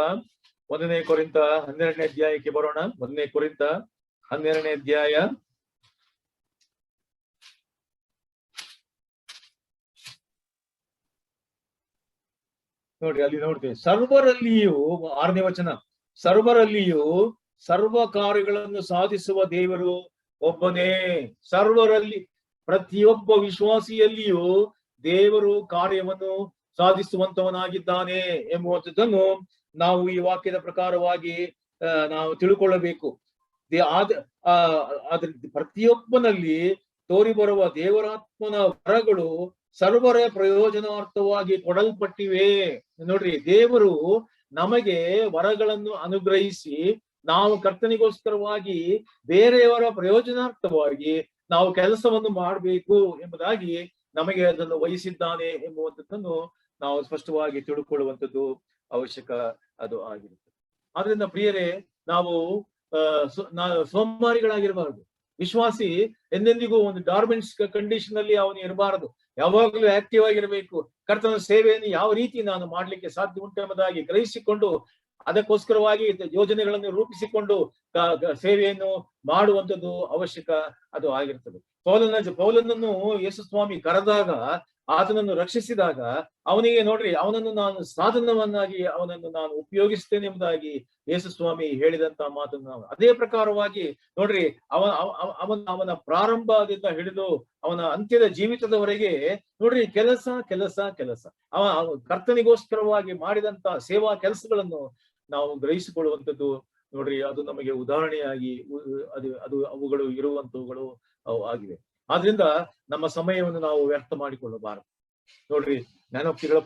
A: 12ನೇ ಅಧ್ಯಾಯಕ್ಕೆ ಬರೋಣ. 1ನೇ ಕೊರಿಂಥ 12ನೇ ಅಧ್ಯಾಯ ನೋಡ್ರಿ, ಅಲ್ಲಿ ನೋಡ್ತೇವೆ, ಸರ್ವರಲ್ಲಿಯೂ 6ನೇ ವಚನ, ಸರ್ವರಲ್ಲಿಯೂ ಸರ್ವ ಕಾರ್ಯಗಳನ್ನು ಸಾಧಿಸುವ ದೇವರು ಒಬ್ಬನೇ. ಸರ್ವರಲ್ಲಿ, ಪ್ರತಿಯೊಬ್ಬ ವಿಶ್ವಾಸಿಯಲ್ಲಿಯೂ ದೇವರು ಕಾರ್ಯವನ್ನು ಸಾಧಿಸುವಂತವನಾಗಿದ್ದಾನೆ ಎಂಬುವಂಥದ್ದನ್ನು ನಾವು ಈ ವಾಕ್ಯದ ಪ್ರಕಾರವಾಗಿ ನಾವು ತಿಳ್ಕೊಳ್ಳಬೇಕು. ಅದ್ರ ಪ್ರತಿಯೊಬ್ಬನಲ್ಲಿ ತೋರಿ ಬರುವ ದೇವರಾತ್ಮನ ವರಗಳು ಸರ್ವರ ಪ್ರಯೋಜನಾರ್ಥವಾಗಿ ಕೊಡಲ್ಪಟ್ಟಿವೆ. ನೋಡ್ರಿ, ದೇವರು ನಮಗೆ ವರಗಳನ್ನು ಅನುಗ್ರಹಿಸಿ ನಾವು ಕರ್ತನಿಗೋಸ್ಕರವಾಗಿ ಬೇರೆಯವರ ಪ್ರಯೋಜನಾರ್ಥವಾಗಿ ನಾವು ಕೆಲಸವನ್ನು ಮಾಡಬೇಕು ಎಂಬುದಾಗಿ ನಮಗೆ ಅದನ್ನು ವಹಿಸಿದ್ದಾನೆ ಎಂಬುವಂಥದ್ದನ್ನು ನಾವು ಸ್ಪಷ್ಟವಾಗಿ ತಿಳ್ಕೊಳ್ಳುವಂಥದ್ದು ಅವಶ್ಯಕ ಅದು ಆಗಿರುತ್ತದೆ. ಆದ್ರಿಂದ ಪ್ರಿಯರೇ, ನಾವು ಸೋಮಾರಿಗಳಾಗಿರಬಾರದು. ವಿಶ್ವಾಸಿ ಎಂದೆಂದಿಗೂ ಒಂದು ಡಾರ್ಮೆಂಟ್ಸ್ ಕಂಡೀಷನ್ ಅಲ್ಲಿ ಅವನು ಇರಬಾರದು. ಯಾವಾಗಲೂ ಆಕ್ಟಿವ್ ಆಗಿರಬೇಕು. ಕರ್ತನ ಸೇವೆಯನ್ನು ಯಾವ ರೀತಿ ನಾನು ಮಾಡ್ಲಿಕ್ಕೆ ಸಾಧ್ಯ ಉಂಟು ಎಂಬುದಾಗಿ ಗ್ರಹಿಸಿಕೊಂಡು ಅದಕ್ಕೋಸ್ಕರವಾಗಿ ಯೋಜನೆಗಳನ್ನು ರೂಪಿಸಿಕೊಂಡು ಸೇವೆಯನ್ನು ಮಾಡುವಂಥದ್ದು ಅವಶ್ಯಕ ಅದು ಆಗಿರ್ತದೆ. ಪೌಲನನ್ನು ಯೇಸು ಸ್ವಾಮಿ ಕರೆದಾಗ ಆತನನ್ನು ರಕ್ಷಿಸಿದಾಗ ಅವನಿಗೆ ನೋಡ್ರಿ, ಅವನನ್ನು ನಾನು ಸಾಧನವನ್ನಾಗಿ ಅವನನ್ನು ನಾನು ಉಪಯೋಗಿಸ್ತೇನೆ ಎಂಬುದಾಗಿ ಯೇಸು ಸ್ವಾಮಿ ಹೇಳಿದಂತ ಮಾತನ್ನು ನಾವು ಅದೇ ಪ್ರಕಾರವಾಗಿ ನೋಡ್ರಿ, ಅವನ ಪ್ರಾರಂಭದಿಂದ ಹಿಡಿದು ಅವನ ಅಂತ್ಯದ ಜೀವಿತದವರೆಗೆ ನೋಡ್ರಿ, ಕೆಲಸ ಕೆಲಸ ಕೆಲಸ. ಕರ್ತನಿಗೋಸ್ಕರವಾಗಿ ಮಾಡಿದಂತ ಸೇವಾ ಕೆಲಸಗಳನ್ನು ನಾವು ಗ್ರಹಿಸಿಕೊಳ್ಳುವಂಥದ್ದು ನೋಡ್ರಿ, ಅದು ನಮಗೆ ಉದಾಹರಣೆಯಾಗಿ ಅವುಗಳು ಇರುವಂತವುಗಳು ಅವು ಆಗಿವೆ. ಆದ್ರಿಂದ ನಮ್ಮ ಸಮಯವನ್ನು ನಾವು ವ್ಯರ್ಥ ಮಾಡಿಕೊಳ್ಳಬಾರದು. ನೋಡ್ರಿ, ಜ್ಞಾನೋಕ್ತಿಗಳ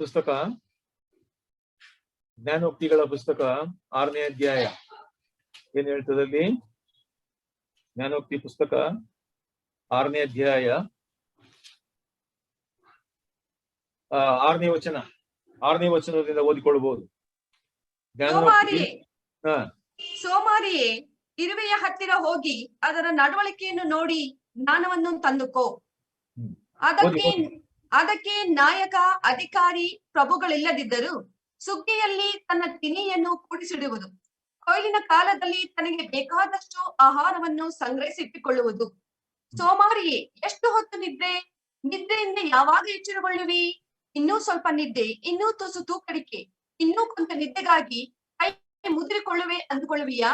A: ಪುಸ್ತಕ 6ನೇ ಅಧ್ಯಾಯ ಏನ್ ಹೇಳ್ತದಲ್ಲಿ? ಜ್ಞಾನೋಕ್ತಿ ಪುಸ್ತಕ 6ನೇ ಅಧ್ಯಾಯ 6ನೇ ವಚನದಿಂದ ಓದಿಕೊಳ್ಳಬಹುದು.
B: ಸೋಮಾರಿಯೇ, ಇರುವೆಯ ಹತ್ತಿರ ಹೋಗಿ ಅದರ ನಡವಳಿಕೆಯನ್ನು ನೋಡಿ ಜ್ಞಾನವನ್ನು ತಂದುಕೋ. ಅದಕ್ಕೆ ನಾಯಕ, ಅಧಿಕಾರಿ, ಪ್ರಭುಗಳಿಲ್ಲದಿದ್ದರೂ ಸುಗ್ಗಿಯಲ್ಲಿ ತನ್ನ ತಿನಿಯನ್ನು ಕೂಡಿಸಿಡುವುದು, ಕೊಯ್ಲಿನ ಕಾಲದಲ್ಲಿ ತನಗೆ ಬೇಕಾದಷ್ಟು ಆಹಾರವನ್ನು ಸಂಗ್ರಹಿಸಿಟ್ಟುಕೊಳ್ಳುವುದು. ಸೋಮಾರಿಯೇ, ಎಷ್ಟು ಹೊತ್ತು ನಿದ್ರೆಯಿಂದ ಯಾವಾಗ ಎಚ್ಚರಗೊಳ್ಳುವಿ? ಇನ್ನೂ ಸ್ವಲ್ಪ ನಿದ್ದೆ, ಇನ್ನೂ ತುಸು ತೂಕಡಿಕೆ, ಇನ್ನೂ ಕೊಂತ ನಿದ್ದೆಗಾಗಿ ಕೈ ಮುದ್ರಿಕೊಳ್ಳುವೆ ಅಂದುಕೊಳ್ಳುವಿಯಾ?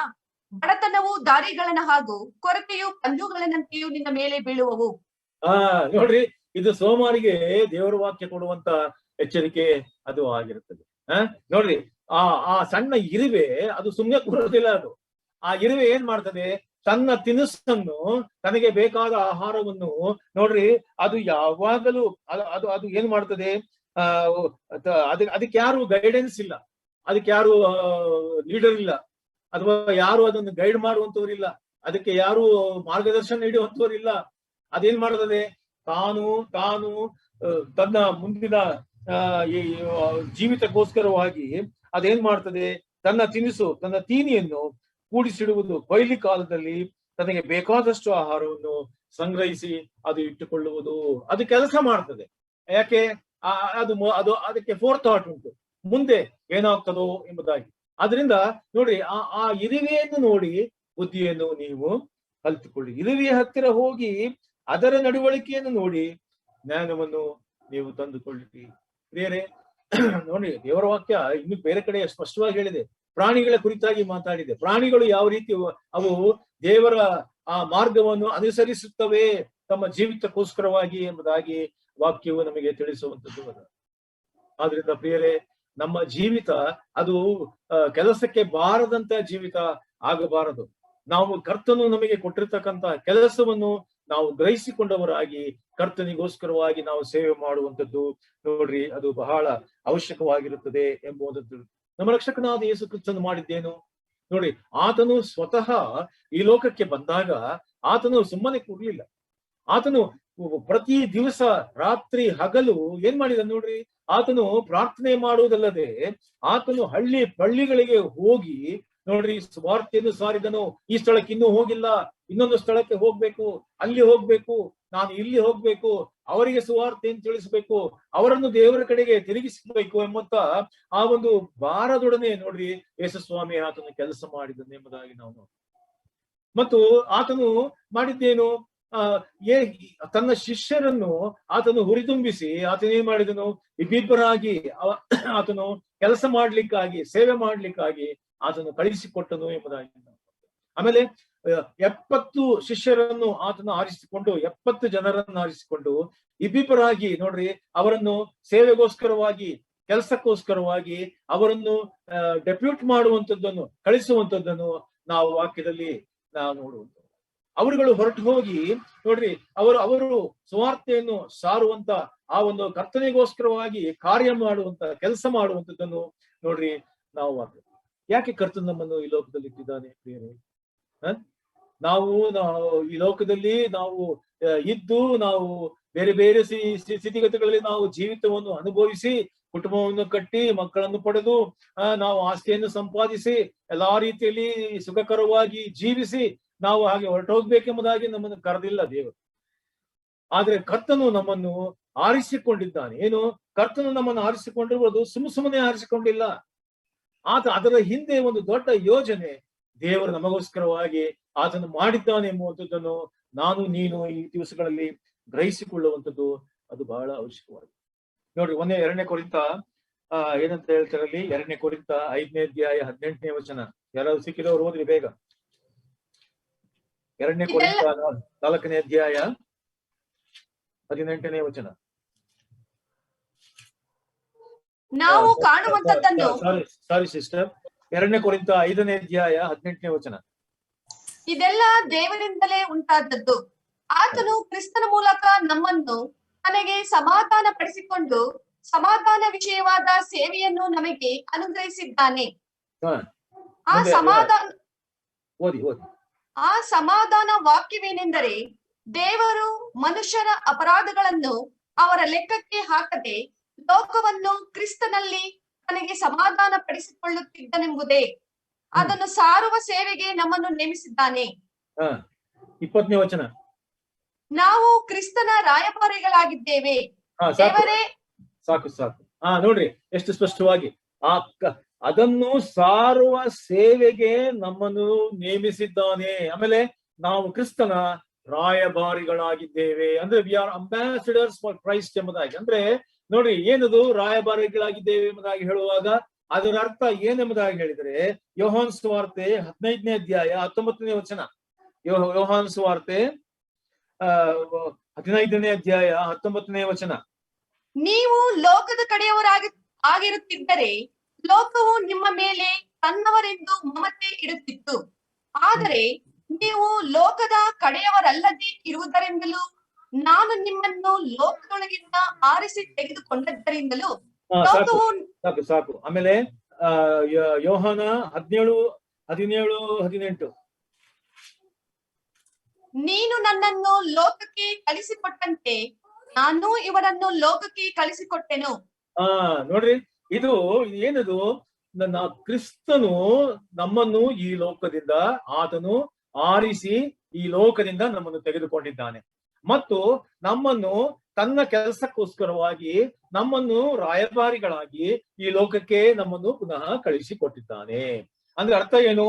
B: ಬಡತನವು ದಾರಿಗಳನ್ನ ಹಾಗೂ ಕೊರತೆಯು ಪಂಜುಗಳನ್ನಂತೆಯೂ ನಿನ್ನ ಮೇಲೆ ಬೀಳುವವು.
A: ನೋಡ್ರಿ, ಇದು ಸೋಮಾರಿಗೆ ದೇವರ ವಾಕ್ಯ ಕೊಡುವಂತ ಎಚ್ಚರಿಕೆ ಅದು ಆಗಿರುತ್ತದೆ. ನೋಡ್ರಿ, ಆ ಸಣ್ಣ ಇರುವೆ ಅದು ಸುಮ್ಮನೆ ಕೂರೋದಿಲ್ಲ. ಆ ಇರುವೆ ಏನ್ ಮಾಡ್ತದೆ? ತನ್ನ ತಿನಿಸನ್ನು, ತನಗೆ ಬೇಕಾದ ಆಹಾರವನ್ನು ನೋಡ್ರಿ, ಅದು ಯಾವಾಗಲೂ ಅದು ಏನ್ ಮಾಡ್ತದೆ? ಅದಕ್ಕೆ ಯಾರು ಗೈಡೆನ್ಸ್ ಇಲ್ಲ, ಅದಕ್ಕೆ ಯಾರು ಲೀಡರ್ ಇಲ್ಲ, ಅಥವಾ ಯಾರು ಅದನ್ನು ಗೈಡ್ ಮಾಡುವಂತವ್ರಿಲ್ಲ, ಅದಕ್ಕೆ ಯಾರು ಮಾರ್ಗದರ್ಶನ ನೀಡುವಂತವ್ರಿಲ್ಲ. ಅದೇನ್ ಮಾಡ್ತದೆ? ತಾನು ತನ್ನ ಮುಂದಿನ ಈ ಜೀವಿತಕ್ಕೋಸ್ಕರವಾಗಿ ಅದೇನ್ ಮಾಡ್ತದೆ? ತನ್ನ ತೀನಿಯನ್ನು ಕೂಡಿಸಿಡುವುದು, ಕೊಯ್ಲಿ ಕಾಲದಲ್ಲಿ ತನಗೆ ಬೇಕಾದಷ್ಟು ಆಹಾರವನ್ನು ಸಂಗ್ರಹಿಸಿ ಅದು ಇಟ್ಟುಕೊಳ್ಳುವುದು, ಅದು ಕೆಲಸ ಮಾಡ್ತದೆ. ಯಾಕೆ? ಅದಕ್ಕೆ ಫೋರ್ ಥಾಟ್ ಉಂಟು, ಮುಂದೆ ಏನಾಗ್ತದೋ ಎಂಬುದಾಗಿ. ಆದ್ರಿಂದ ನೋಡ್ರಿ, ಆ ಇರುವೆಯನ್ನು ನೋಡಿ ಬುದ್ಧಿಯನ್ನು ನೀವು ಕಲಿತುಕೊಳ್ಳಿ. ಇರುವೆಯ ಹತ್ತಿರ ಹೋಗಿ ಅದರ ನಡವಳಿಕೆಯನ್ನು ನೋಡಿ ಜ್ಞಾನವನ್ನು ನೀವು ತಂದುಕೊಳ್ಳಿ. ಬೇರೆ ನೋಡಿ, ದೇವರ ವಾಕ್ಯ ಇನ್ನು ಬೇರೆ ಕಡೆ ಸ್ಪಷ್ಟವಾಗಿ ಹೇಳಿದೆ. ಪ್ರಾಣಿಗಳ ಕುರಿತಾಗಿ ಮಾತಾಡಿದೆ. ಪ್ರಾಣಿಗಳು ಯಾವ ರೀತಿ ಅವು ದೇವರ ಆ ಮಾರ್ಗವನ್ನು ಅನುಸರಿಸುತ್ತವೆ ತಮ್ಮ ಜೀವಿತಕ್ಕೋಸ್ಕರವಾಗಿ ಎಂಬುದಾಗಿ ವಾಕ್ಯವು ನಮಗೆ ತಿಳಿಸುವಂಥದ್ದು ಅದ. ಆದ್ರಿಂದ ಪ್ರಿಯರೇ, ನಮ್ಮ ಜೀವಿತ ಅದು ಕೆಲಸಕ್ಕೆ ಬಾರದಂತ ಜೀವಿತ ಆಗಬಾರದು. ನಾವು ಕರ್ತನು ನಮಗೆ ಕೊಟ್ಟಿರ್ತಕ್ಕಂತ ಕೆಲಸವನ್ನು ನಾವು ಗ್ರಹಿಸಿಕೊಂಡವರಾಗಿ ಕರ್ತನಿಗೋಸ್ಕರವಾಗಿ ನಾವು ಸೇವೆ ಮಾಡುವಂಥದ್ದು ನೋಡ್ರಿ, ಅದು ಬಹಳ ಅವಶ್ಯಕವಾಗಿರುತ್ತದೆ ಎಂಬುದನ್ನು ನಮ್ಮ ರಕ್ಷಕನಾದ ಯೇಸು ಕ್ರಿಸ್ತನು ಮಾಡಿದ್ದೇನು ನೋಡ್ರಿ. ಆತನು ಸ್ವತಃ ಈ ಲೋಕಕ್ಕೆ ಬಂದಾಗ ಆತನು ಸುಮ್ಮನೆ ಕೂರ್ಲಿಲ್ಲ. ಆತನು ಪ್ರತಿ ದಿವಸ ರಾತ್ರಿ ಹಗಲು ಏನ್ ಮಾಡಿದ ನೋಡ್ರಿ, ಆತನು ಪ್ರಾರ್ಥನೆ ಮಾಡುವುದಲ್ಲದೆ ಆತನು ಹಳ್ಳಿಗಳಿಗೆ ಹೋಗಿ ನೋಡ್ರಿ ಸುವಾರ್ತೆಯನ್ನು ಸಾರಿದನು. ಈ ಸ್ಥಳಕ್ಕೆ ಇನ್ನೂ ಹೋಗಿಲ್ಲ, ಇನ್ನೊಂದು ಸ್ಥಳಕ್ಕೆ ಹೋಗ್ಬೇಕು, ಅಲ್ಲಿ ಹೋಗ್ಬೇಕು, ನಾನು ಇಲ್ಲಿ ಹೋಗ್ಬೇಕು, ಅವರಿಗೆ ಸುವಾರ್ತೆಯನ್ನು ತಿಳಿಸ್ಬೇಕು, ಅವರನ್ನು ದೇವರ ಕಡೆಗೆ ತಿರುಗಿಸಬೇಕು ಎಂಬಂತ ಆ ಒಂದು ಭಾರದೊಡನೆ ನೋಡ್ರಿ ಯೇಸುಸ್ವಾಮಿ ಆತನು ಕೆಲಸ ಮಾಡಿದನು ಎಂಬುದಾಗಿ ನಾವು ನೋಡ್ತೀವಿ. ಮತ್ತು ಆತನು ಮಾಡಿದ್ದೇನು? ತನ್ನ ಶಿಷ್ಯರನ್ನು ಆತನು ಹುರಿದುಂಬಿಸಿ ಆತನೇನ್ ಮಾಡಿದನು? ಇಬ್ಬಿಬ್ಬರಾಗಿ ಆತನು ಕೆಲಸ ಮಾಡ್ಲಿಕ್ಕಾಗಿ, ಸೇವೆ ಮಾಡ್ಲಿಕ್ಕಾಗಿ ಆತನು ಕಳಿಸಿಕೊಟ್ಟನು ಎಂಬುದಾಗಿ. ಆಮೇಲೆ 70 ಶಿಷ್ಯರನ್ನು ಆತನು ಆರಿಸಿಕೊಂಡು, 70 ಜನರನ್ನು ಆರಿಸಿಕೊಂಡು ಇಬ್ಬಿಬ್ಬರಾಗಿ ನೋಡ್ರಿ ಅವರನ್ನು ಸೇವೆಗೋಸ್ಕರವಾಗಿ, ಕೆಲಸಕ್ಕೋಸ್ಕರವಾಗಿ ಅವರನ್ನು ಡೆಪ್ಯೂಟ್ ಮಾಡುವಂಥದ್ದನ್ನು, ಕಳಿಸುವಂಥದ್ದನ್ನು ನಾವು ವಾಕ್ಯದಲ್ಲಿ ನಾವು ನೋಡುವಂಥದ್ದು. ಅವರುಗಳು ಹೊರಟು ಹೋಗಿ ನೋಡ್ರಿ ಅವರು ಸುವಾರ್ತೆಯನ್ನು ಸಾರುವಂತ ಆ ಒಂದು ಕರ್ತನಿಗೋಸ್ಕರವಾಗಿ ಕಾರ್ಯ ಮಾಡುವಂತ, ಕೆಲಸ ಮಾಡುವಂಥದ್ದನ್ನು ನೋಡ್ರಿ ನಾವು ಮಾಡ್ತೇವೆ. ಯಾಕೆ ಕರ್ತನ ನಮ್ಮನ್ನು ಈ ಲೋಕದಲ್ಲಿ ಇಟ್ಟಿದ್ದಾನೆ ಪ್ರಿಯರೇ? ನಾವು ಈ ಲೋಕದಲ್ಲಿ ನಾವು ಇದ್ದು ನಾವು ಬೇರೆ ಬೇರೆ ಸ್ಥಿತಿಗತಿಗಳಲ್ಲಿ ನಾವು ಜೀವಿತವನ್ನು ಅನುಭವಿಸಿ, ಕುಟುಂಬವನ್ನು ಕಟ್ಟಿ, ಮಕ್ಕಳನ್ನು ಪಡೆದು ನಾವು ಆಸ್ತಿಯನ್ನು ಸಂಪಾದಿಸಿ ಎಲ್ಲಾ ರೀತಿಯಲ್ಲಿ ಸುಖಕರವಾಗಿ ಜೀವಿಸಿ ನಾವು ಹಾಗೆ ಹೊರಟೋಗ್ಬೇಕೆಂಬುದಾಗಿ ನಮ್ಮನ್ನು ಕರೆದಿಲ್ಲ ದೇವರು. ಆದ್ರೆ ಕರ್ತನು ನಮ್ಮನ್ನು ಆರಿಸಿಕೊಂಡಿದ್ದಾನೆ. ಏನು? ಕರ್ತನು ನಮ್ಮನ್ನು ಆರಿಸಿಕೊಂಡಿರುವುದು ಸುಮ್ಮನೆ ಆರಿಸಿಕೊಂಡಿಲ್ಲ. ಅದರ ಹಿಂದೆ ಒಂದು ದೊಡ್ಡ ಯೋಜನೆ ದೇವರು ನಮಗೋಸ್ಕರವಾಗಿ ಆತನು ಮಾಡಿದ್ದಾನೆ ಎಂಬುವಂಥದ್ದನ್ನು ನಾನು ನೀನು ಈ ದಿವಸಗಳಲ್ಲಿ ಗ್ರಹಿಸಿಕೊಳ್ಳುವಂಥದ್ದು ಅದು ಬಹಳ ಅವಶ್ಯಕವಾಗಿದೆ. ನೋಡ್ರಿ 2 ಕೊರಿಂಥ ಏನಂತ ಹೇಳ್ತಾರೆ ಅಲ್ಲಿ, 2 ಕೊರಿಂಥ 5ನೇ ಅಧ್ಯಾಯ 18ನೇ ವಚನ. ಯಾರಾದ್ರು ಸಿಕ್ಕಿದವ್ರು ಓದ್ರಿ ಬೇಗ. 2 ಕೊರಿಂಥ 4ನೇ ಅಧ್ಯಾಯ 18ನೇ ವಚನ.
B: ನಾವು ಕಾಣುವಂತದ್ದನ್ನು
A: ಸಾರಿ ಸಿಸ್ಟರ್, 2 ಕೊರಿಂಥ 5ನೇ ಅಧ್ಯಾಯ 18ನೇ ವಚನ.
B: ಇದೆಲ್ಲ ದೇವರಿಂದಲೇ ಉಂಟಾದದ್ದು. ಆತನು ಕ್ರಿಸ್ತನ ಮೂಲಕ ನಮ್ಮನ್ನು ತನಗೆ ಸಮಾಧಾನ ಪಡಿಸಿಕೊಂಡು ಸಮಾಧಾನ ವಿಷಯವಾದ ಸೇವೆಯನ್ನು ನಮಗೆ ಅನುಗ್ರಹಿಸಿದ್ದಾನೆ. ಆ ಸಮಾಧಾನ ವಾಕ್ಯವೇನೆಂದರೆ, ದೇವರು ಮನುಷ್ಯರ ಅಪರಾಧಗಳನ್ನು ಅವರ ಲೆಕ್ಕಕ್ಕೆ ಹಾಕದೆ ಲೋಕವನ್ನು ಕ್ರಿಸ್ತನಲ್ಲಿ ತನಗೆ ಸಮಾಧಾನ ಪಡಿಸಿಕೊಳ್ಳುತ್ತಿದ್ದನೆಂಬುದೇ. ಅದನ್ನು ಸಾರುವ ಸೇವೆಗೆ ನಮ್ಮನ್ನು ನೇಮಿಸಿದ್ದಾನೆ.
A: 20ನೇ ವಚನ.
B: ನಾವು ಕ್ರಿಸ್ತನ ರಾಯಭಾರಿಗಳಾಗಿದ್ದೇವೆ.
A: ಸಾಕು. ನೋಡ್ರಿ ಎಷ್ಟು ಸ್ಪಷ್ಟವಾಗಿ ಅದನ್ನು ಸಾರುವ ಸೇವೆಗೆ ನಮ್ಮನ್ನು ನೇಮಿಸಿದ್ದಾನೆ. ಆಮೇಲೆ ನಾವು ಕ್ರಿಸ್ತನ ರಾಯಭಾರಿಗಳಾಗಿದ್ದೇವೆ. ಅಂದ್ರೆ we are ambassadors for Christ ಎಂಬುದಾಗಿ. ಅಂದ್ರೆ ನೋಡ್ರಿ ಏನದು ರಾಯಭಾರಿಗಳಾಗಿದ್ದೇವೆ ಎಂಬುದಾಗಿ ಹೇಳುವಾಗ ಅದರ ಅರ್ಥ ಏನೆಂಬುದಾಗಿ ಹೇಳಿದರೆ, ಯೋಹಾನ್ ಸುವಾರ್ತೆ 15ನೇ ಅಧ್ಯಾಯ 19ನೇ ವಚನ. ಯೋಹಾನ್ ಸುವಾರ್ತೆ 15ನೇ ಅಧ್ಯಾಯ 19ನೇ ವಚನ.
B: ನೀವು ಲೋಕದ ಆಗಿರುತ್ತಿದ್ದರೆ ಲೋಕವು ನಿಮ್ಮ ಮೇಲೆ ತನ್ನವರೆಂದು ಮಮತೆ ಇಡುತ್ತಿತ್ತು. ಆದರೆ ನೀವು ಲೋಕದ ಕಡೆಯವರಲ್ಲದೆ ಇರುವುದರಿಂದಲೂ ನಾನು ನಿಮ್ಮನ್ನು ಲೋಕದೊಳಗಿಂದ ಆರಿಸಿ ತೆಗೆದುಕೊಂಡದ್ದರಿಂದಲೂ ಲೋಕವು
A: ಸಾಕು. ಆಮೇಲೆ ಯೋಹಾನ 17:17-18.
B: ನೀನು ನನ್ನನ್ನು ಲೋಕಕ್ಕೆ ಕಳಿಸಿಕೊಟ್ಟಂತೆ ನಾನು ಇವರನ್ನು ಲೋಕಕ್ಕೆ ಕಳಿಸಿಕೊಟ್ಟೆನು.
A: ನೋಡ್ರಿ ಇದು ಏನದು, ನನ್ನ ಕ್ರಿಸ್ತನು ನಮ್ಮನ್ನು ಈ ಲೋಕದಿಂದ ಆತನು ಆರಿಸಿ ಈ ಲೋಕದಿಂದ ನಮ್ಮನ್ನು ತೆಗೆದುಕೊಂಡಿದ್ದಾನೆ ಮತ್ತು ನಮ್ಮನ್ನು ತನ್ನ ಕೆಲಸಕ್ಕೋಸ್ಕರವಾಗಿ ನಮ್ಮನ್ನು ರಾಯಭಾರಿಗಳಾಗಿ ಈ ಲೋಕಕ್ಕೆ ನಮ್ಮನ್ನು ಪುನಃ ಕಳಿಸಿಕೊಟ್ಟಿದ್ದಾನೆ. ಅಂದ್ರೆ ಅರ್ಥ ಏನು?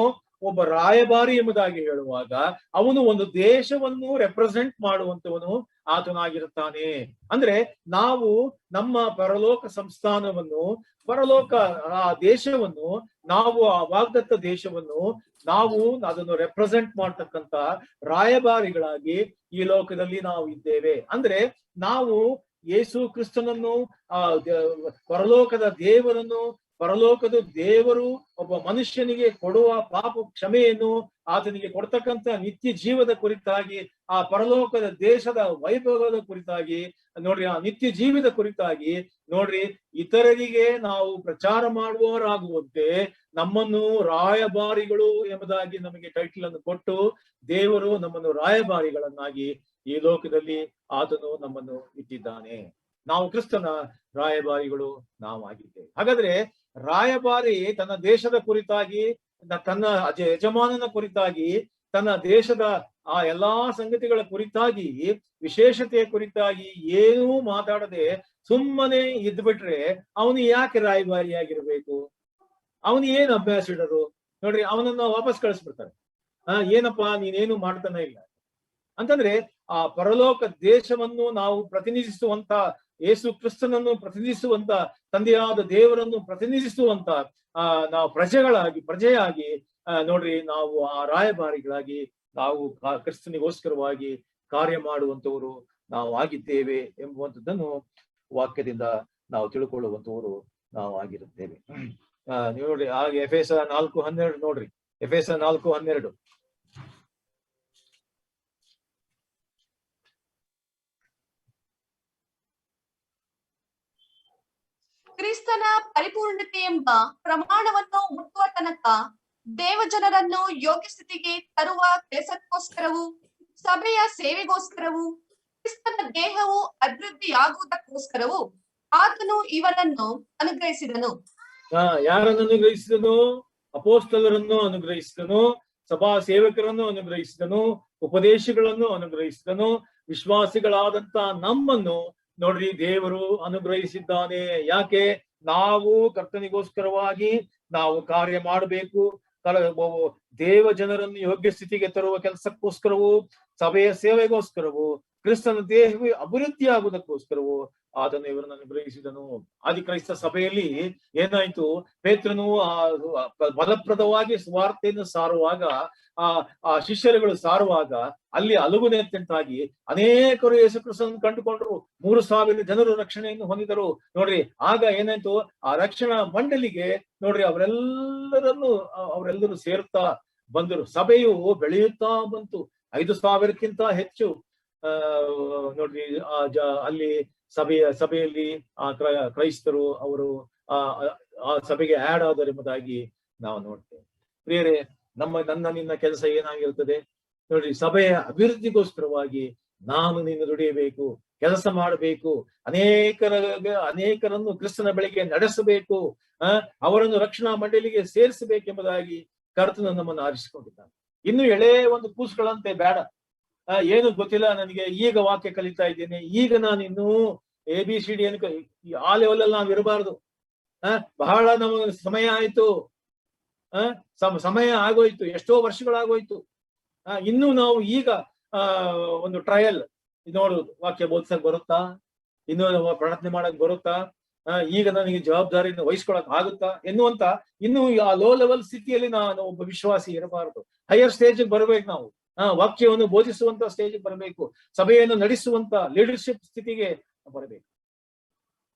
A: ಒಬ್ಬ ರಾಯಭಾರಿ ಎಂಬುದಾಗಿ ಹೇಳುವಾಗ ಅವನು ಒಂದು ದೇಶವನ್ನು ರೆಪ್ರೆಸೆಂಟ್ ಮಾಡುವಂತವನು ಆತನಾಗಿರುತ್ತಾನೆ. ಅಂದ್ರೆ ನಾವು ನಮ್ಮ ಪರಲೋಕ ಸಂಸ್ಥಾನವನ್ನು, ಪರಲೋಕ ಆ ದೇಶವನ್ನು, ನಾವು ಆ ವಾಗ್ದತ್ತ ದೇಶವನ್ನು ನಾವು ಅದನ್ನು ರೆಪ್ರೆಸೆಂಟ್ ಮಾಡ್ತಕ್ಕಂತ ರಾಯಭಾರಿಗಳಾಗಿ ಈ ಲೋಕದಲ್ಲಿ ನಾವು ಇದ್ದೇವೆ. ಅಂದ್ರೆ ನಾವು ಯೇಸು ಕ್ರಿಸ್ತನನ್ನು, ಪರಲೋಕದ ದೇವರನ್ನು, ಪರಲೋಕದ ದೇವರು ಒಬ್ಬ ಮನುಷ್ಯನಿಗೆ ಕೊಡುವ ಪಾಪ ಕ್ಷಮೆಯನ್ನು, ಆತನಿಗೆ ಕೊಡ್ತಕ್ಕಂಥ ನಿತ್ಯ ಜೀವದ ಕುರಿತಾಗಿ, ಆ ಪರಲೋಕದ ದೇಶದ ವೈಭವದ ಕುರಿತಾಗಿ ನೋಡ್ರಿ, ಆ ನಿತ್ಯ ಜೀವದ ಕುರಿತಾಗಿ ನೋಡ್ರಿ, ಇತರರಿಗೆ ನಾವು ಪ್ರಚಾರ ಮಾಡುವವರಾಗುವಂತೆ ನಮ್ಮನ್ನು ರಾಯಭಾರಿಗಳು ಎಂಬುದಾಗಿ ನಮಗೆ ಟೈಟಲ್ ಅನ್ನು ಕೊಟ್ಟು ದೇವರು ನಮ್ಮನ್ನು ರಾಯಭಾರಿಗಳನ್ನಾಗಿ ಈ ಲೋಕದಲ್ಲಿ ಆತನು ನಮ್ಮನ್ನು ಇಟ್ಟಿದ್ದಾನೆ. ನಾವು ಕ್ರಿಸ್ತನ ರಾಯಭಾರಿಗಳು ನಾವು ಆಗಿದ್ದೇವೆ. ಹಾಗಾದ್ರೆ ರಾಯಭಾರಿ ತನ್ನ ದೇಶದ ಕುರಿತಾಗಿ, ತನ್ನ ಯಜಮಾನನ ಕುರಿತಾಗಿ, ತನ್ನ ದೇಶದ ಆ ಎಲ್ಲಾ ಸಂಗತಿಗಳ ಕುರಿತಾಗಿ, ವಿಶೇಷತೆಯ ಕುರಿತಾಗಿ ಏನೂ ಮಾತಾಡದೆ ಸುಮ್ಮನೆ ಇದ್ಬಿಟ್ರೆ ಅವನು ಯಾಕೆ ರಾಯಭಾರಿಯಾಗಿರ್ಬೇಕು? ಅವನು ಏನು ಅಂಬಾಸಿಡರು? ನೋಡ್ರಿ, ಅವನನ್ನ ವಾಪಸ್ ಕಳಿಸ್ಬಿಡ್ತಾರೆ. ಏನಪ್ಪಾ ನೀನೇನು ಮಾಡ್ತಾನೆ ಇಲ್ಲ ಅಂತಂದ್ರೆ, ಆ ಪರಲೋಕ ದೇಶವನ್ನು ನಾವು ಪ್ರತಿನಿಧಿಸುವಂತ, ಯೇಸು ಕ್ರಿಸ್ತನನ್ನು ಪ್ರತಿನಿಧಿಸುವಂತ, ತಂದೆಯಾದ ದೇವರನ್ನು ಪ್ರತಿನಿಧಿಸುವಂತ ನಾವು ಪ್ರಜೆಯಾಗಿ ನೋಡ್ರಿ, ನಾವು ಆ ರಾಯಭಾರಿಗಳಾಗಿ ನಾವು ಕ್ರಿಸ್ತನಿಗೋಸ್ಕರವಾಗಿ ಕಾರ್ಯ ಮಾಡುವಂತವರು ನಾವು ಆಗಿದ್ದೇವೆ ಎಂಬುವಂಥದ್ದನ್ನು ವಾಕ್ಯದಿಂದ ನಾವು ತಿಳ್ಕೊಳ್ಳುವಂತವರು ನಾವು ಆಗಿರುತ್ತೇವೆ. ನೋಡ್ರಿ, ಹಾಗೆ ಎಫೆಸ 4:12 ನೋಡ್ರಿ, ಎಫೆಸ 4:12.
B: ಕ್ರಿಸ್ತನ ಪರಿಪೂರ್ಣತೆ ಎಂಬ ಪ್ರಮಾಣವನ್ನು ಮುಟ್ಟುವ ತನಕ ದೇವಜನರನ್ನು ಯೋಗ್ಯ ಸ್ಥಿತಿಗೆ ತರುವ ಕೆಲಸಕ್ಕೋಸ್ಕರವೂ ಸಭೆಯ ಸೇವೆಗೋಸ್ಕರವೂ ಕ್ರಿಸ್ತನ ದೇಹವು ಅಭಿವೃದ್ಧಿಯಾಗುವುದಕ್ಕೋಸ್ಕರವೂ ಆತನು ಇವರನ್ನು ಅನುಗ್ರಹಿಸಿದನು.
A: ಯಾರನ್ನು ಅನುಗ್ರಹಿಸಿದನು? ಅಪೋಸ್ತಲರನ್ನು ಅನುಗ್ರಹಿಸಿದನು, ಸಭಾ ಸೇವಕರನ್ನು ಅನುಗ್ರಹಿಸಿದನು, ಉಪದೇಶಗಳನ್ನು ಅನುಗ್ರಹಿಸಿದನು, ವಿಶ್ವಾಸಿಗಳಾದಂತ ನಮ್ಮನ್ನು ನೋಡ್ರಿ ದೇವರು ಅನುಗ್ರಹಿಸಿದ್ದಾನೆ. ಯಾಕೆ? ನಾವು ಕರ್ತನಿಗೋಸ್ಕರವಾಗಿ ನಾವು ಕಾರ್ಯ ಮಾಡಬೇಕು, ದೇವ ಜನರನ್ನು ಯೋಗ್ಯ ಸ್ಥಿತಿಗೆ ತರುವ ಕೆಲಸಕ್ಕೋಸ್ಕರವೂ ಸಭೆಯ ಸೇವೆಗೋಸ್ಕರವೂ ಕ್ರಿಸ್ತನ ದೇಹವೇ ಅಭಿವೃದ್ಧಿ ಆಗುವುದಕ್ಕೋಸ್ಕರವೂ ಆತನು ಇವರನ್ನು ಅನುಗ್ರಹಿಸಿದನು. ಆದಿಕ್ರೈಸ್ತ ಸಭೆಯಲ್ಲಿ ಏನಾಯ್ತು, ಪೇತ್ರನು ಫಲಪ್ರದವಾಗಿ ಸುವಾರ್ತೆಯನ್ನು ಸಾರುವಾಗ, ಆ ಶಿಷ್ಯರುಗಳು ಸಾರುವಾಗ ಅಲ್ಲಿ ಅಲುಗುನೆತ್ತಂತಾಗಿ ಅನೇಕರು ಯೇಸು ಕ್ರಿಸ್ತನನ್ನು ಕಂಡುಕೊಂಡ್ರು. 3,000 ಜನರು ರಕ್ಷಣೆಯನ್ನು ಹೊಂದಿದರು. ನೋಡ್ರಿ, ಆಗ ಏನಾಯ್ತು, ಆ ರಕ್ಷಣಾ ಮಂಡಳಿಗೆ ನೋಡ್ರಿ ಅವರೆಲ್ಲರೂ ಸೇರ್ತಾ ಬಂದರು. ಸಭೆಯು ಬೆಳೆಯುತ್ತಾ ಬಂತು. 5,000ಕ್ಕಿಂತ ಹೆಚ್ಚು ನೋಡ್ರಿ ಅಲ್ಲಿ ಸಭೆಯಲ್ಲಿ ಕ್ರೈಸ್ತರು ಅವರು ಆ ಸಭೆಗೆ ಆಡ್ ಆದರು ಎಂಬುದಾಗಿ ನಾವು ನೋಡ್ತೇವೆ. ಪ್ರಿಯರೇ, ನಿನ್ನ ಕೆಲಸ ಏನಾಗಿರುತ್ತದೆ ನೋಡ್ರಿ, ಸಭೆಯ ಅಭಿವೃದ್ಧಿಗೋಸ್ಕರವಾಗಿ ನಾನು ನೀನು ದುಡಿಯಬೇಕು, ಕೆಲಸ ಮಾಡಬೇಕು, ಅನೇಕರನ್ನು ಕ್ರಿಸ್ತನ ಬಳಿಗೆ ನಡೆಸಬೇಕು, ಅವರನ್ನು ರಕ್ಷಣಾ ಮಂಡಳಿಗೆ ಸೇರಿಸಬೇಕೆಂಬುದಾಗಿ ಕರ್ತನು ನಮ್ಮನ್ನು ಆರಿಸಿಕೊಂಡಿದ್ದಾನೆ. ಇನ್ನು ಎಳೆ ಒಂದು ಕೂಸುಗಳಂತೆ ಬೇಡ, ಏನು ಗೊತ್ತಿಲ್ಲ ನನಗೆ, ಈಗ ವಾಕ್ಯ ಕಲಿತಾ ಇದ್ದೇನೆ, ಈಗ ನಾನು ಇನ್ನೂ ABCD ಆ ಲೆವೆಲ್ ಅಲ್ಲಿ ನಾವು ಇರಬಾರ್ದು. ಬಹಳ ನಮಗೆ ಸಮಯ ಆಯ್ತು, ಸಮಯ ಆಗೋಯ್ತು, ಎಷ್ಟೋ ವರ್ಷಗಳಾಗೋಯ್ತು. ಇನ್ನು ನಾವು ಈಗ ಒಂದು ಟ್ರಯಲ್ ನೋಡುದು, ವಾಕ್ಯ ಬೋಧಿಸಕ್ ಬರುತ್ತಾ, ಇನ್ನು ಪ್ರಾರ್ಥನೆ ಮಾಡಕ್ ಬರುತ್ತಾ, ಈಗ ನನಗೆ ಜವಾಬ್ದಾರಿಯನ್ನು ವಹಿಸ್ಕೊಳಕ್ ಆಗುತ್ತಾ ಎನ್ನುವಂತ ಇನ್ನು ಆ ಲೋ ಲೆವೆಲ್ ಸ್ಥಿತಿಯಲ್ಲಿ ನಾನು ಒಬ್ಬ ವಿಶ್ವಾಸಿ ಇರಬಾರದು. ಹೈಯರ್ ಸ್ಟೇಜ್ ಬರ್ಬೇಕು ನಾವು. ವಾಕ್ಯವನ್ನು ಬೋಧಿಸುವಂತ ಸ್ಟೇಜ್ ಬರಬೇಕು, ಸಭೆಯನ್ನು ನಡೆಸುವಂತ ಲೀಡರ್ಶಿಪ್ ಸ್ಥಿತಿಗೆ ಬರಬೇಕು.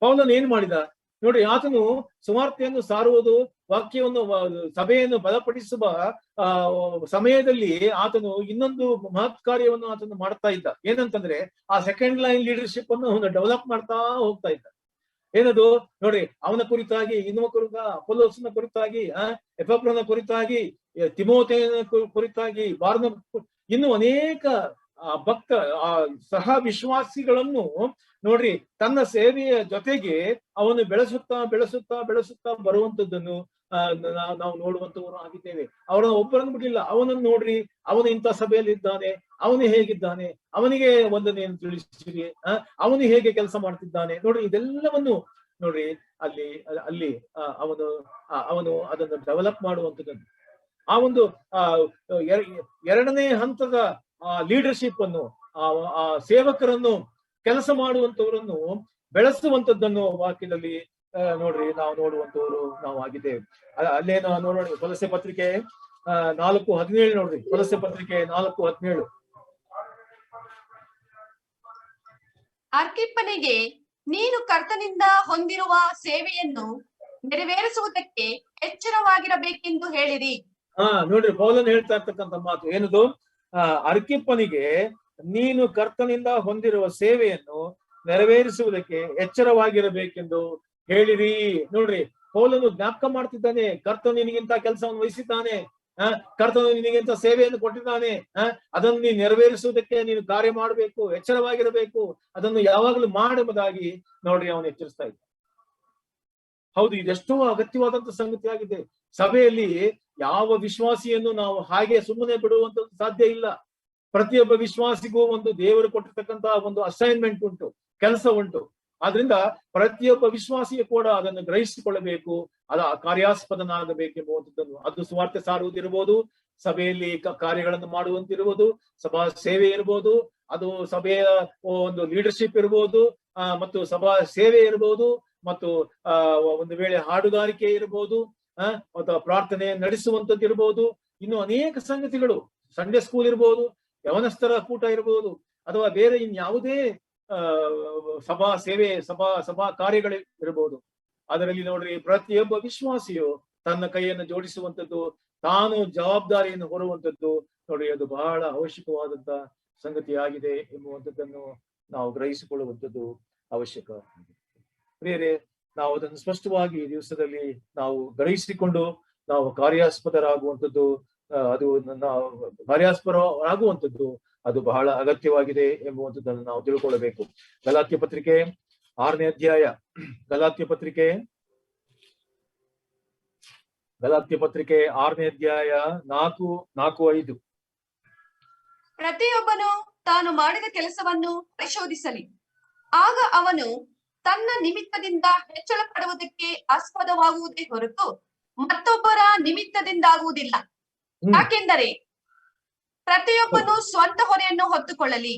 A: ಪೌಲನು ಏನ್ ಮಾಡಿದ ನೋಡಿ, ಆತನು ಸುವಾರ್ತೆಯನ್ನು ಸಾರುವುದು, ವಾಕ್ಯವನ್ನು ಸಭೆಯನ್ನು ಬಲಪಡಿಸುವ ಸಮಯದಲ್ಲಿ ಆತನು ಇನ್ನೊಂದು ಮಹತ್ ಕಾರ್ಯವನ್ನು ಆತನು ಮಾಡ್ತಾ ಇದ್ದ. ಏನಂತಂದ್ರೆ, ಆ ಸೆಕೆಂಡ್ ಲೈನ್ ಲೀಡರ್ಶಿಪ್ ಅನ್ನು ಡೆವಲಪ್ ಮಾಡ್ತಾ ಹೋಗ್ತಾ ಇದ್ದ. ಏನದು ನೋಡಿ, ಅವನ ಕುರಿತಾಗಿ, ಇನ್ನೊಬ್ಬ ಕುರಿತ ಅಪೊಲ್ಲೋಸನ ಕುರಿತಾಗಿ, ಎಪಫ್ರನ ಕುರಿತಾಗಿ, ತಿಮೋಥೆಯನ ಕುರಿತಾಗಿ, ಇನ್ನು ಅನೇಕ ಸಹ ವಿಶ್ವಾಸಿಗಳನ್ನು ನೋಡ್ರಿ ತನ್ನ ಸೇವೆಯ ಜೊತೆಗೆ ಅವನು ಬೆಳೆಸುತ್ತಾ ಬರುವಂತದ್ದನ್ನು ನಾವು ನೋಡುವಂತವರು ಆಗಿದ್ದೇವೆ. ಅವರನ್ನು ಒಬ್ಬರನ್ನು ಬಿಡಲಿಲ್ಲ. ಅವನನ್ನು ನೋಡ್ರಿ, ಅವನು ಇಂಥ ಸಭೆಯಲ್ಲಿ ಇದ್ದಾನೆ, ಅವನು ಹೇಗಿದ್ದಾನೆ, ಅವನಿಗೆ ಒಂದನ್ನೇನು ತಿಳಿಸಿರಿ, ಅವನು ಹೇಗೆ ಕೆಲಸ ಮಾಡ್ತಿದ್ದಾನೆ ನೋಡ್ರಿ, ಇದೆಲ್ಲವನ್ನು ನೋಡ್ರಿ ಅಲ್ಲಿ ಅವನು ಅದನ್ನು ಡೆವಲಪ್ ಮಾಡುವಂಥದ್ದನ್ನು, ಆ ಒಂದು ಎರಡನೇ ಹಂತದ ಲೀಡರ್ಶಿಪ್ ಅನ್ನು, ಆ ಸೇವಕರನ್ನು, ಕೆಲಸ ಮಾಡುವಂತವರನ್ನು ಬೆಳೆಸುವಂತದ್ದನ್ನು ವಾಕ್ಯದಲ್ಲಿ ನೋಡ್ರಿ ನಾವು ನೋಡುವಂತವರು ನಾವು ಆಗಿದ್ದೇವೆ. ಅಲ್ಲೇನೋ ನೋಡೋಣ, ಕೊಲೊಸ್ಸೆ ಪತ್ರಿಕೆ 4:17 ನೋಡ್ರಿ, ಕೊಲೊಸ್ಸೆ ಪತ್ರಿಕೆ 4:17.
B: ಅರ್ಕಿಪ್ಪನಿಗೆ ನೀನು ಕರ್ತನಿಂದ ಹೊಂದಿರುವ ಸೇವೆಯನ್ನು ನೆರವೇರಿಸುವುದಕ್ಕೆ ಎಚ್ಚರವಾಗಿರಬೇಕೆಂದು ಹೇಳಿರಿ.
A: ನೋಡ್ರಿ, ಪೌಲನು ಹೇಳ್ತಾ ಇರ್ತಕ್ಕಂಥ ಮಾತು ಏನದು, ಅರ್ಕಿಪ್ಪನಿಗೆ ನೀನು ಕರ್ತನಿಂದ ಹೊಂದಿರುವ ಸೇವೆಯನ್ನು ನೆರವೇರಿಸುವುದಕ್ಕೆ ಎಚ್ಚರವಾಗಿರಬೇಕೆಂದು ಹೇಳಿರಿ. ನೋಡ್ರಿ, ಪೌಲನು ಜ್ಞಾಪಕ ಮಾಡ್ತಿದ್ದಾನೆ, ಕರ್ತನು ನಿನಗಿಂತ ಕೆಲಸವನ್ನು ವಹಿಸಿದ್ದಾನೆ, ಕರ್ತನು ನಿನಗಿಂತ ಸೇವೆಯನ್ನು ಕೊಟ್ಟಿದ್ದಾನೆ, ಅದನ್ನು ನೀನು ನೆರವೇರಿಸುವುದಕ್ಕೆ ನೀನು ಕಾರ್ಯ ಮಾಡಬೇಕು, ಎಚ್ಚರವಾಗಿರಬೇಕು, ಅದನ್ನು ಯಾವಾಗಲೂ ಮಾಡುವುದಾಗಿ ನೋಡ್ರಿ ಅವನು ಎಚ್ಚರಿಸ್ತಾ ಇದ್ದ. ಹೌದು, ಇದೆಷ್ಟೋ ಅಗತ್ಯವಾದಂತ ಸಂಗತಿ ಆಗಿದೆ. ಸಭೆಯಲ್ಲಿ ಯಾವ ವಿಶ್ವಾಸಿಯನ್ನು ನಾವು ಹಾಗೆ ಸುಮ್ಮನೆ ಬಿಡುವಂತದ್ದು ಸಾಧ್ಯ ಇಲ್ಲ. ಪ್ರತಿಯೊಬ್ಬ ವಿಶ್ವಾಸಿಗೂ ಒಂದು ದೇವರು ಕೊಟ್ಟಿರ್ತಕ್ಕಂತಹ ಒಂದು ಅಸೈನ್ಮೆಂಟ್ ಉಂಟು, ಕೆಲಸ ಉಂಟು. ಆದ್ರಿಂದ ಪ್ರತಿಯೊಬ್ಬ ವಿಶ್ವಾಸಿಯು ಕೂಡ ಅದನ್ನು ಗ್ರಹಿಸಿಕೊಳ್ಳಬೇಕು, ಕಾರ್ಯಾಸ್ಪದನಾಗಬೇಕೆಂಬುವಂಥದ್ದನ್ನು. ಅದು ಸುವಾರ್ತೆ ಸಾರುವುದಿರ್ಬೋದು, ಸಭೆಯಲ್ಲಿ ಕಾರ್ಯಗಳನ್ನು ಮಾಡುವಂತಿರ್ಬೋದು, ಸಭಾ ಸೇವೆ ಇರ್ಬೋದು, ಅದು ಸಭೆಯ ಒಂದು ಲೀಡರ್ಶಿಪ್ ಇರ್ಬೋದು, ಮತ್ತು ಸಭಾ ಸೇವೆ ಇರ್ಬೋದು, ಮತ್ತು ಒಂದು ವೇಳೆ ಹಾಡುಗಾರಿಕೆ ಇರ್ಬೋದು, ಅಥವಾ ಪ್ರಾರ್ಥನೆ ನಡೆಸುವಂಥದ್ದು ಇರ್ಬೋದು, ಇನ್ನು ಅನೇಕ ಸಂಗತಿಗಳು, ಸಂಡೇ ಸ್ಕೂಲ್ ಇರ್ಬೋದು, ಯವನಸ್ಥರ ಕೂಟ ಇರ್ಬೋದು, ಅಥವಾ ಬೇರೆ ಇನ್ಯಾವುದೇ ಸಭಾ ಸೇವೆ, ಸಭಾ ಕಾರ್ಯಗಳು ಇರ್ಬೋದು. ಅದರಲ್ಲಿ ನೋಡ್ರಿ, ಪ್ರತಿಯೊಬ್ಬ ವಿಶ್ವಾಸಿಯು ತನ್ನ ಕೈಯನ್ನು ಜೋಡಿಸುವಂಥದ್ದು, ತಾನು ಜವಾಬ್ದಾರಿಯನ್ನು ಹೊರುವಂಥದ್ದು ನೋಡಿ, ಅದು ಬಹಳ ಅವಶ್ಯಕವಾದಂತ ಸಂಗತಿಯಾಗಿದೆ ಎಂಬುವಂಥದ್ದನ್ನು ನಾವು ಗ್ರಹಿಸಿಕೊಳ್ಳುವಂಥದ್ದು ಅವಶ್ಯಕ. ಪ್ರಿಯರೇ, ನಾವು ಅದನ್ನು ಸ್ಪಷ್ಟವಾಗಿ ಈ ದಿವಸದಲ್ಲಿ ನಾವು ಗ್ರಹಿಸಿಕೊಂಡು ನಾವು ಕಾರ್ಯಾಸ್ಪದರಾಗುವಂಥದ್ದು, ಕಾರ್ಯಾಸ್ಪದರಾಗುವಂಥದ್ದು ಅದು ಬಹಳ ಅಗತ್ಯವಾಗಿದೆ ಎಂಬುವಂಥದ್ದನ್ನು ನಾವು ತಿಳ್ಕೊಳ್ಳಬೇಕು. ಗಲಾತ್ಯ ಪತ್ರಿಕೆ 6ನೇ ಅಧ್ಯಾಯ, ಗಲಾತ್ಯ ಪತ್ರಿಕೆ 6ನೇ ಅಧ್ಯಾಯ 4-5.
B: ಪ್ರತಿಯೊಬ್ಬನು ತಾನು ಮಾಡಿದ ಕೆಲಸವನ್ನು ಪರಿಶೋಧಿಸಲಿ, ಆಗ ಅವನು ತನ್ನ ನಿಮಿತ್ತದಿಂದ ಹೆಚ್ಚಳ ಪಡುವುದಕ್ಕೆ ಆಸ್ಪದವಾಗುವುದೇ ಹೊರತು ಮತ್ತೊಬ್ಬರ ನಿಮಿತ್ತದಿಂದಾಗುವುದಿಲ್ಲ. ಯಾಕೆಂದರೆ ಪ್ರತಿಯೊಬ್ಬನು ಸ್ವಂತ ಹೊರೆಯನ್ನು ಹೊತ್ತುಕೊಳ್ಳಲಿ.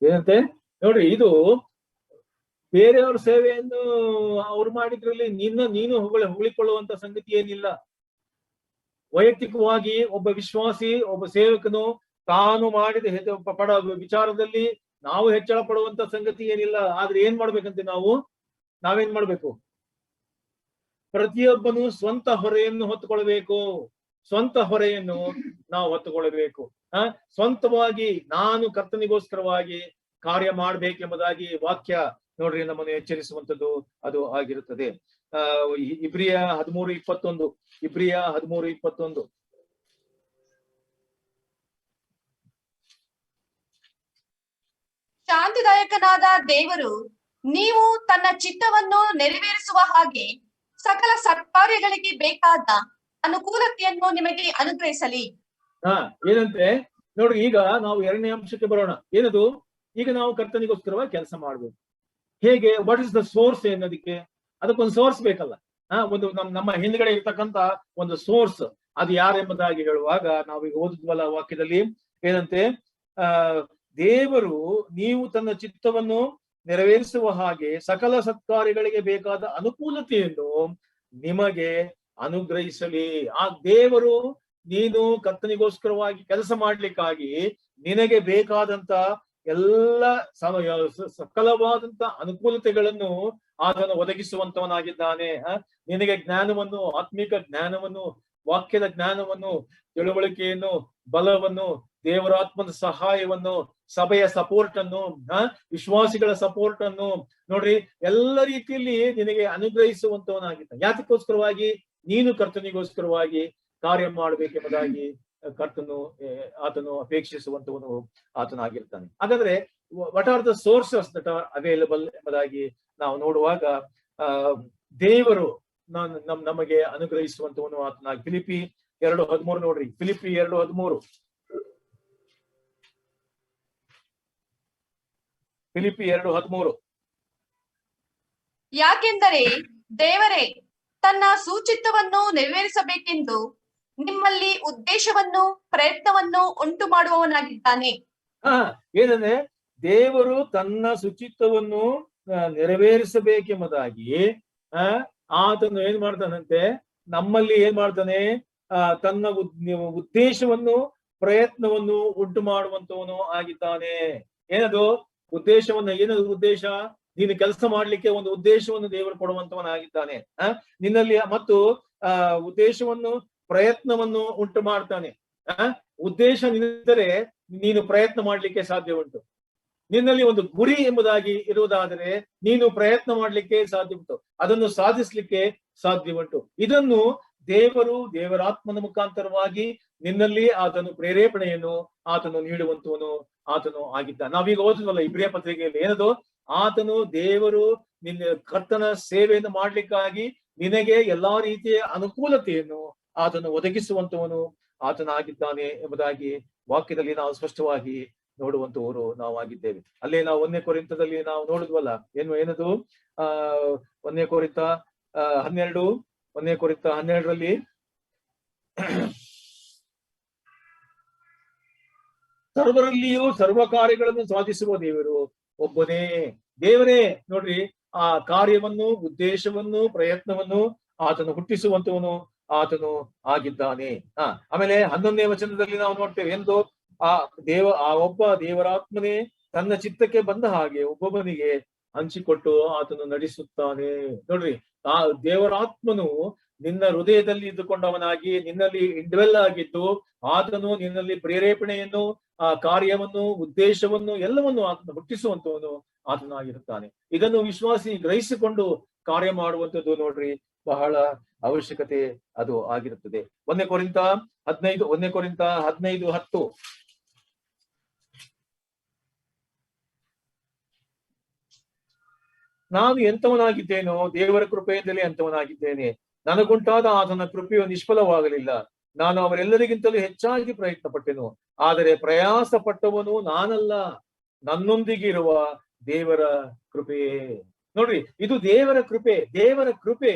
A: ಏನಂತೆ ನೋಡ್ರಿ, ಇದು ಬೇರೆಯವ್ರ ಸೇವೆಯನ್ನು ಅವ್ರು ಮಾಡಿದ್ರಲ್ಲಿ ನೀನು ಹೊಗಳಿಕೊಳ್ಳುವಂತ ಸಂಗತಿ ಏನಿಲ್ಲ. ವೈಯಕ್ತಿಕವಾಗಿ ಒಬ್ಬ ವಿಶ್ವಾಸಿ, ಒಬ್ಬ ಸೇವಕನು ತಾನು ಮಾಡಿದ ವಿಚಾರದಲ್ಲಿ ನಾವು ಹೆಚ್ಚಳ ಪಡುವಂತ ಸಂಗತಿ ಏನಿಲ್ಲ. ಆದ್ರೆ ಏನ್ ಮಾಡ್ಬೇಕಂತೆ ನಾವೇನ್ ಮಾಡ್ಬೇಕು? ಪ್ರತಿಯೊಬ್ಬನು ಸ್ವಂತ ಹೊರೆಯನ್ನು ಹೊತ್ತುಕೊಳ್ಬೇಕು. ಸ್ವಂತ ಹೊರೆಯನ್ನು ನಾವು ಹೊತ್ತುಕೊಳ್ಬೇಕು. ಸ್ವಂತವಾಗಿ ನಾನು ಕರ್ತನಿಗೋಸ್ಕರವಾಗಿ ಕಾರ್ಯ ಮಾಡ್ಬೇಕೆಂಬುದಾಗಿ ವಾಕ್ಯ ನೋಡ್ರಿ ನಮ್ಮನ್ನು ಎಚ್ಚರಿಸುವಂತದ್ದು ಅದು ಆಗಿರುತ್ತದೆ. ಇಬ್ರಿಯ 13:21. ಇಬ್ರಿಯ 13:21.
B: ಶಾಂತಿದಾಯಕನಾದ ದೇವರು ನೀವು ತನ್ನ ಚಿತ್ತವನ್ನು ನೆರವೇರಿಸುವ ಹಾಗೆ ಸಕಲ ಸತ್ಕಾರ್ಯಗಳಿಗೆ ಬೇಕಾದ ಅನುಕೂಲತೆಯನ್ನು ನಿಮಗೆ ಅನುಗ್ರಹಿಸಲಿ.
A: ಏನಂತೆ ನೋಡ್ರಿ, ಈಗ ನಾವು ಎರಡನೇ ಅಂಶಕ್ಕೆ ಬರೋಣ. ಏನದು? ಈಗ ನಾವು ಕರ್ತನಿಗೋಸ್ಕರವಾಗಿ ಕೆಲಸ ಮಾಡ್ಬೇಕು. ಹೇಗೆ? ವಾಟ್ ಇಸ್ ದ ಸೋರ್ಸ್ ಅನ್ನೋದಕ್ಕೆ? ಅದಕ್ಕೊಂದು ಸೋರ್ಸ್ ಬೇಕಲ್ಲ. ಒಂದು ನಮ್ಮ ಹಿಂದ್ಗಡೆ ಇರ್ತಕ್ಕಂತ ಒಂದು ಸೋರ್ಸ್, ಅದು ಯಾರೆಂಬುದಾಗಿ ಹೇಳುವಾಗ ನಾವೀಗ ಓದಿದ್ವಲ್ಲ ವಾಕ್ಯದಲ್ಲಿ, ಏನಂತೆ? ದೇವರು ನೀವು ತನ್ನ ಚಿತ್ತವನ್ನು ನೆರವೇರಿಸುವ ಹಾಗೆ ಸಕಲ ಸತ್ಕಾರ್ಯಗಳಿಗೆ ಬೇಕಾದ ಅನುಕೂಲತೆಯನ್ನು ನಿಮಗೆ ಅನುಗ್ರಹಿಸಲಿ. ಆ ದೇವರು ನೀನು ಕರ್ತನಿಗೋಸ್ಕರವಾಗಿ ಕೆಲಸ ಮಾಡ್ಲಿಕ್ಕಾಗಿ ನಿನಗೆ ಬೇಕಾದಂತ ಎಲ್ಲ ಸಕಲವಾದಂತ ಅನುಕೂಲತೆಗಳನ್ನು ಆತನು ಒದಗಿಸುವಂತವನಾಗಿದ್ದಾನೆ. ನಿನಗೆ ಜ್ಞಾನವನ್ನು, ಆತ್ಮಿಕ ಜ್ಞಾನವನ್ನು, ವಾಕ್ಯದ ಜ್ಞಾನವನ್ನು, ತಿಳುವಳಿಕೆಯನ್ನು, ಬಲವನ್ನು, ದೇವರಾತ್ಮನ ಸಹಾಯವನ್ನು, ಸಭೆಯ ಸಪೋರ್ಟ್ ಅನ್ನು, ವಿಶ್ವಾಸಿಗಳ ಸಪೋರ್ಟ್ ಅನ್ನು ನೋಡ್ರಿ ಎಲ್ಲ ರೀತಿಯಲ್ಲಿ ನಿನಗೆ ಅನುಗ್ರಹಿಸುವಂತವನಾಗಿದ್ದಾನೆ. ಯಾತಕ್ಕೋಸ್ಕರವಾಗಿ? ನೀನು ಕರ್ತನಿಗೋಸ್ಕರವಾಗಿ ಕಾರ್ಯ ಮಾಡ್ಬೇಕೆಂಬುದಾಗಿ ಆತನು ಅಪೇಕ್ಷಿಸುವಂತವನು ಆತನಾಗಿರ್ತಾನೆ. ಹಾಗಾದ್ರೆ what are the sources that are available ಎಂಬುದಾಗಿ ನಾವು ನೋಡುವಾಗ ದೇವರು ನಮಗೆ ಅನುಗ್ರಹಿಸುವಂತವನು ಆತನಾಗಿ. ಫಿಲಿಪ್ಪಿ 2:13 ನೋಡ್ರಿ. ಫಿಲಿಪ್ಪಿ 2:13. ಫಿಲಿಪ್ಪಿ 2:13.
B: ಯಾಕೆಂದರೆ ದೇವರೇ ತನ್ನ ಸೂಚಿತ್ತವನ್ನು ನೆರವೇರಿಸಬೇಕೆಂದು ನಿಮ್ಮಲ್ಲಿ ಉದ್ದೇಶವನ್ನು, ಪ್ರಯತ್ನವನ್ನು ಉಂಟು ಮಾಡುವವನಾಗಿದ್ದಾನೆ.
A: ಏನಂದ್ರೆ ದೇವರು ತನ್ನ ಸುಚಿತ್ತವನ್ನು ನೆರವೇರಿಸಬೇಕೆಂಬುದಾಗಿ ಆತನು ಏನ್ ಮಾಡ್ತಾನಂತೆ? ನಮ್ಮಲ್ಲಿ ಏನ್ ಮಾಡ್ತಾನೆ? ತನ್ನ ಉದ್ದೇಶವನ್ನು, ಪ್ರಯತ್ನವನ್ನು ಉಂಟು ಮಾಡುವಂತವನು ಆಗಿದ್ದಾನೆ. ಏನದು ಏನದು ಉದ್ದೇಶ? ನೀನು ಕೆಲಸ ಮಾಡ್ಲಿಕ್ಕೆ ಒಂದು ಉದ್ದೇಶವನ್ನು ದೇವರು ಕೊಡುವಂತವನಾಗಿದ್ದಾನೆ. ನಿನ್ನಲ್ಲಿ ಮತ್ತು ಉದ್ದೇಶವನ್ನು, ಪ್ರಯತ್ನವನ್ನು ಉಂಟು ಮಾಡ್ತಾನೆ. ಉದ್ದೇಶ ನಿನ್ನಿದ್ದರೆ ನೀನು ಪ್ರಯತ್ನ ಮಾಡ್ಲಿಕ್ಕೆ ಸಾಧ್ಯ ಉಂಟು. ನಿನ್ನಲ್ಲಿ ಒಂದು ಗುರಿ ಎಂಬುದಾಗಿ ಇರುವುದಾದರೆ ನೀನು ಪ್ರಯತ್ನ ಮಾಡ್ಲಿಕ್ಕೆ ಸಾಧ್ಯ ಉಂಟು, ಅದನ್ನು ಸಾಧಿಸ್ಲಿಕ್ಕೆ ಸಾಧ್ಯ ಉಂಟು. ಇದನ್ನು ದೇವರಾತ್ಮನ ಮುಖಾಂತರವಾಗಿ ನಿನ್ನಲ್ಲಿ ಆತನು ಪ್ರೇರೇಪಣೆಯನ್ನು ಆತನು ನೀಡುವಂತವನು ಆತನು ಆಗಿದ್ದಾನೆ. ನಾವೀಗ ಓದಿದ್ವಲ್ಲ ಇಬ್ರಿಯ ಪತ್ರಿಕೆಯಲ್ಲಿ, ಏನದು? ಆತನು ದೇವರು ನಿನ್ನ ಕರ್ತನ ಸೇವೆಯನ್ನು ಮಾಡ್ಲಿಕ್ಕಾಗಿ ನಿನಗೆ ಎಲ್ಲಾ ರೀತಿಯ ಅನುಕೂಲತೆಯನ್ನು ಆತನು ಒದಗಿಸುವಂತವನು ಆತನಾಗಿದ್ದಾನೆ ಎಂಬುದಾಗಿ ವಾಕ್ಯದಲ್ಲಿ ನಾವು ಸ್ಪಷ್ಟವಾಗಿ ನೋಡುವಂತವರು ನಾವು ಆಗಿದ್ದೇವೆ. ಅಲ್ಲೇ ನಾವು 1ನೇ ಕೊರಿಂಥದಲ್ಲಿ ನಾವು ನೋಡಿದ್ವಲ್ಲ, ಏನದು? 1ನೇ ಕೊರಿಂಥ 12ರಲ್ಲಿ ಸರ್ವರಲ್ಲಿಯೂ ಸರ್ವ ಕಾರ್ಯಗಳನ್ನು ಸಾಧಿಸುವ ದೇವರು ಒಬ್ಬನೇ. ದೇವರೇ ನೋಡ್ರಿ ಆ ಕಾರ್ಯವನ್ನು, ಉದ್ದೇಶವನ್ನು, ಪ್ರಯತ್ನವನ್ನು ಆತನು ಹುಟ್ಟಿಸುವಂತವನು ಆತನು ಆಗಿದ್ದಾನೆ. ಆಮೇಲೆ 11ನೇ ವಚನದಲ್ಲಿ ನಾವು ನೋಡ್ತೇವೆ, ಎಂದು ಆ ಒಬ್ಬ ದೇವರಾತ್ಮನೇ ತನ್ನ ಚಿತ್ತಕ್ಕೆ ಬಂದ ಹಾಗೆ ಒಬ್ಬೊಬ್ಬನಿಗೆ ಹಂಚಿಕೊಟ್ಟು ಆತನು ನಡೆಸುತ್ತಾನೆ. ನೋಡ್ರಿ, ಆ ದೇವರಾತ್ಮನು ನಿನ್ನ ಹೃದಯದಲ್ಲಿ ಇದ್ದುಕೊಂಡವನಾಗಿ ನಿನ್ನಲ್ಲಿ ಇಂಡ್ವೆಲ್ ಆಗಿದ್ದು ಆತನು ನಿನ್ನಲ್ಲಿ ಪ್ರೇರೇಪಣೆಯನ್ನು, ಆ ಕಾರ್ಯವನ್ನು, ಉದ್ದೇಶವನ್ನು ಎಲ್ಲವನ್ನು ಆತನು ಹುಟ್ಟಿಸುವಂತವನು ಆತನಾಗಿರುತ್ತಾನೆ. ಇದನ್ನು ವಿಶ್ವಾಸಿ ಗ್ರಹಿಸಿಕೊಂಡು ಕಾರ್ಯ ಮಾಡುವಂಥದ್ದು ನೋಡ್ರಿ ಬಹಳ ಅವಶ್ಯಕತೆ ಅದು ಆಗಿರುತ್ತದೆ. 1ನೇ ಕೊರಿಂಥ 15:10. ನಾನು ಎಂತವನಾಗಿದ್ದೇನೋ ದೇವರ ಕೃಪೆಯಿಂದಲೇ ಅಂತವನಾಗಿದ್ದೇನೆ. ನನಗುಂಟಾದ ಆತನ ಕೃಪೆಯು ನಿಷ್ಫಲವಾಗಲಿಲ್ಲ. ನಾನು ಅವರೆಲ್ಲರಿಗಿಂತಲೂ ಹೆಚ್ಚಾಗಿ ಪ್ರಯತ್ನ ಪಟ್ಟೆನು, ಆದರೆ ಪ್ರಯಾಸ ಪಟ್ಟವನು ನಾನಲ್ಲ, ನನ್ನೊಂದಿಗಿರುವ ದೇವರ ಕೃಪೆಯೇ. ನೋಡ್ರಿ, ಇದು ದೇವರ ಕೃಪೆ. ದೇವರ ಕೃಪೆ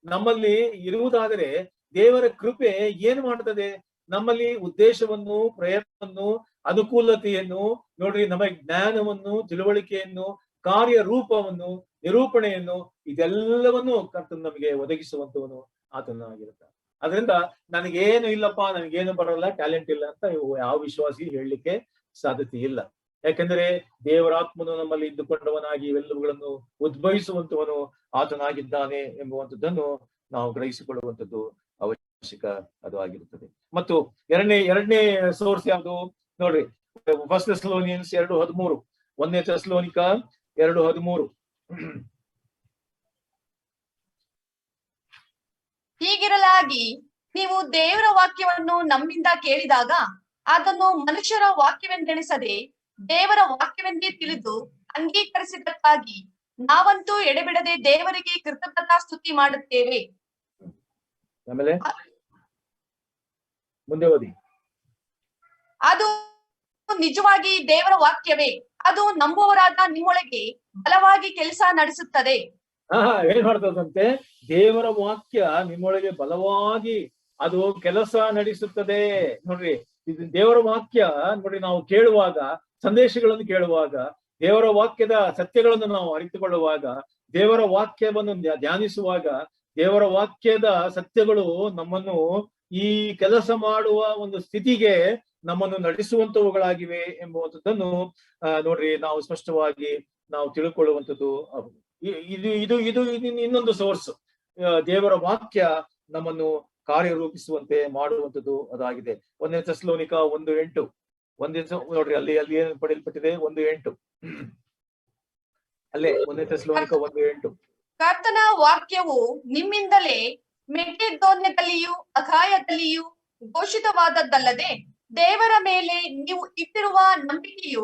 A: ನಮ್ಮಲ್ಲಿ ಇರುವುದಾದರೆ ದೇವರ ಕೃಪೆ ಏನ್ ಮಾಡ್ತದೆ? ನಮ್ಮಲ್ಲಿ ಉದ್ದೇಶವನ್ನು, ಪ್ರಯತ್ನವನ್ನು, ಅನುಕೂಲತೆಯನ್ನು ನೋಡ್ರಿ, ನಮಗೆ ಜ್ಞಾನವನ್ನು, ತಿಳುವಳಿಕೆಯನ್ನು, ಕಾರ್ಯರೂಪವನ್ನು, ನಿರೂಪಣೆಯನ್ನು, ಇದೆಲ್ಲವನ್ನು ಕರ್ತನು ನಮಗೆ ಒದಗಿಸುವಂತವನು ಆತನಾಗಿರುತ್ತಾನೆ. ಅದರಿಂದ ನನಗೇನು ಇಲ್ಲಪ್ಪ, ನನಗೇನು ಬರಲ್ಲ, ಟ್ಯಾಲೆಂಟ್ ಇಲ್ಲ ಅಂತ ಯಾವ ವಿಶ್ವಾಸಿ ಹೇಳಲಿಕ್ಕೆ ಸಾಧ್ಯತೆ ಇಲ್ಲ. ಯಾಕೆಂದ್ರೆ ದೇವರಾತ್ಮನು ನಮ್ಮಲ್ಲಿ ಇದ್ದುಕೊಂಡವನಾಗಿ ಇವೆಲ್ಲವುಗಳನ್ನು ಉದ್ಭವಿಸುವಂತವನು ಆತನಾಗಿದ್ದಾನೆ ಎಂಬುವಂಥದ್ದನ್ನು ನಾವು ಗ್ರಹಿಸಿಕೊಳ್ಳುವಂಥದ್ದು ಅವಶ್ಯಕ ಅದು ಆಗಿರುತ್ತದೆ. ಮತ್ತು ಎರಡನೇ ಸೋರ್ಸ್ ಯಾವುದು ನೋಡ್ರಿ, ಫಸ್ಟ್ ಥೆಸಲೋನಿಯನ್ಸ್ 2:13, 1ನೇ ಥೆಸಲೋನಿಕ 2:13.
B: ಹೀಗಿರಲಾಗಿ ನೀವು ದೇವರ ವಾಕ್ಯವನ್ನು ನಮ್ಮಿಂದ ಕೇಳಿದಾಗ ಅದನ್ನು ಮನುಷ್ಯರ ವಾಕ್ಯವೆಂದೆಣಿಸದೆ ದೇವರ ವಾಕ್ಯವೆಂದೇ ತಿಳಿದು ಅಂಗೀಕರಿಸಿದ್ದಕ್ಕಾಗಿ ನಾವಂತೂ ಎಡೆಬಿಡದೆ ದೇವರಿಗೆ ಕೃತಜ್ಞತಾ ಸ್ತುತಿ ಮಾಡುತ್ತೇವೆ.
A: ಆಮೇಲೆ ಮುಂದೆ ಓದಿ.
B: ಅದು ನಿಜವಾಗಿ ದೇವರ ವಾಕ್ಯವೇ, ಅದು ನಂಬುವವರಾದ ನಿಮ್ಮೊಳಗೆ ಬಲವಾಗಿ ಕೆಲಸ ನಡೆಸುತ್ತದೆ.
A: ಏನ್ ಮಾಡ್ತದಂತೆ? ದೇವರ ವಾಕ್ಯ ನಿಮ್ಮೊಳಗೆ ಬಲವಾಗಿ ಅದು ಕೆಲಸ ನಡೆಸುತ್ತದೆ. ನೋಡ್ರಿ, ಇದು ದೇವರ ವಾಕ್ಯ. ನೋಡ್ರಿ, ನಾವು ಕೇಳುವಾಗ, ಸಂದೇಶಗಳನ್ನು ಕೇಳುವಾಗ, ದೇವರ ವಾಕ್ಯದ ಸತ್ಯಗಳನ್ನು ನಾವು ಅರಿತುಕೊಳ್ಳುವಾಗ, ದೇವರ ವಾಕ್ಯವನ್ನು ಧ್ಯಾನಿಸುವಾಗ, ದೇವರ ವಾಕ್ಯದ ಸತ್ಯಗಳು ನಮ್ಮನ್ನು ಈ ಕೆಲಸ ಮಾಡುವ ಒಂದು ಸ್ಥಿತಿಗೆ ನಮ್ಮನ್ನು ನಡೆಸುವಂತವುಗಳಾಗಿವೆ ಎಂಬುವಂಥದ್ದನ್ನು ನೋಡ್ರಿ, ನಾವು ಸ್ಪಷ್ಟವಾಗಿ ನಾವು ತಿಳ್ಕೊಳ್ಳುವಂಥದ್ದು. ಇದು ಇದು ಇದು ಇನ್ನೊಂದು ಸೋರ್ಸ್. ದೇವರ ವಾಕ್ಯ ನಮ್ಮನ್ನು ಕಾರ್ಯರೂಪಿಸುವಂತೆ ಮಾಡುವಂಥದ್ದು ಅದಾಗಿದೆ. 1ನೇ ಥೆಸಲೋನಿಕ 1:8. ನೋಡ್ರಿ, ಅಲ್ಲಿ ಏನ್ ಪಡೆಯಲ್ಪಟ್ಟಿದೆ? 1:8 ಅಲ್ಲೇ 1ನೇ ಥೆಸಲೋನಿಕ 1:8.
B: ಕರ್ತನ ವಾಕ್ಯವು ನಿಮ್ಮಿಂದಲೇ ಮೆಕೆದೋನ್ಯದಲ್ಲಿಯೂ ಅಖಾಯದಲ್ಲಿಯೂ ಘೋಷಿತವಾದದ್ದಲ್ಲದೆ ದೇವರ ಮೇಲೆ ನೀವು ಇಟ್ಟಿರುವ ನಂಬಿಕೆಯು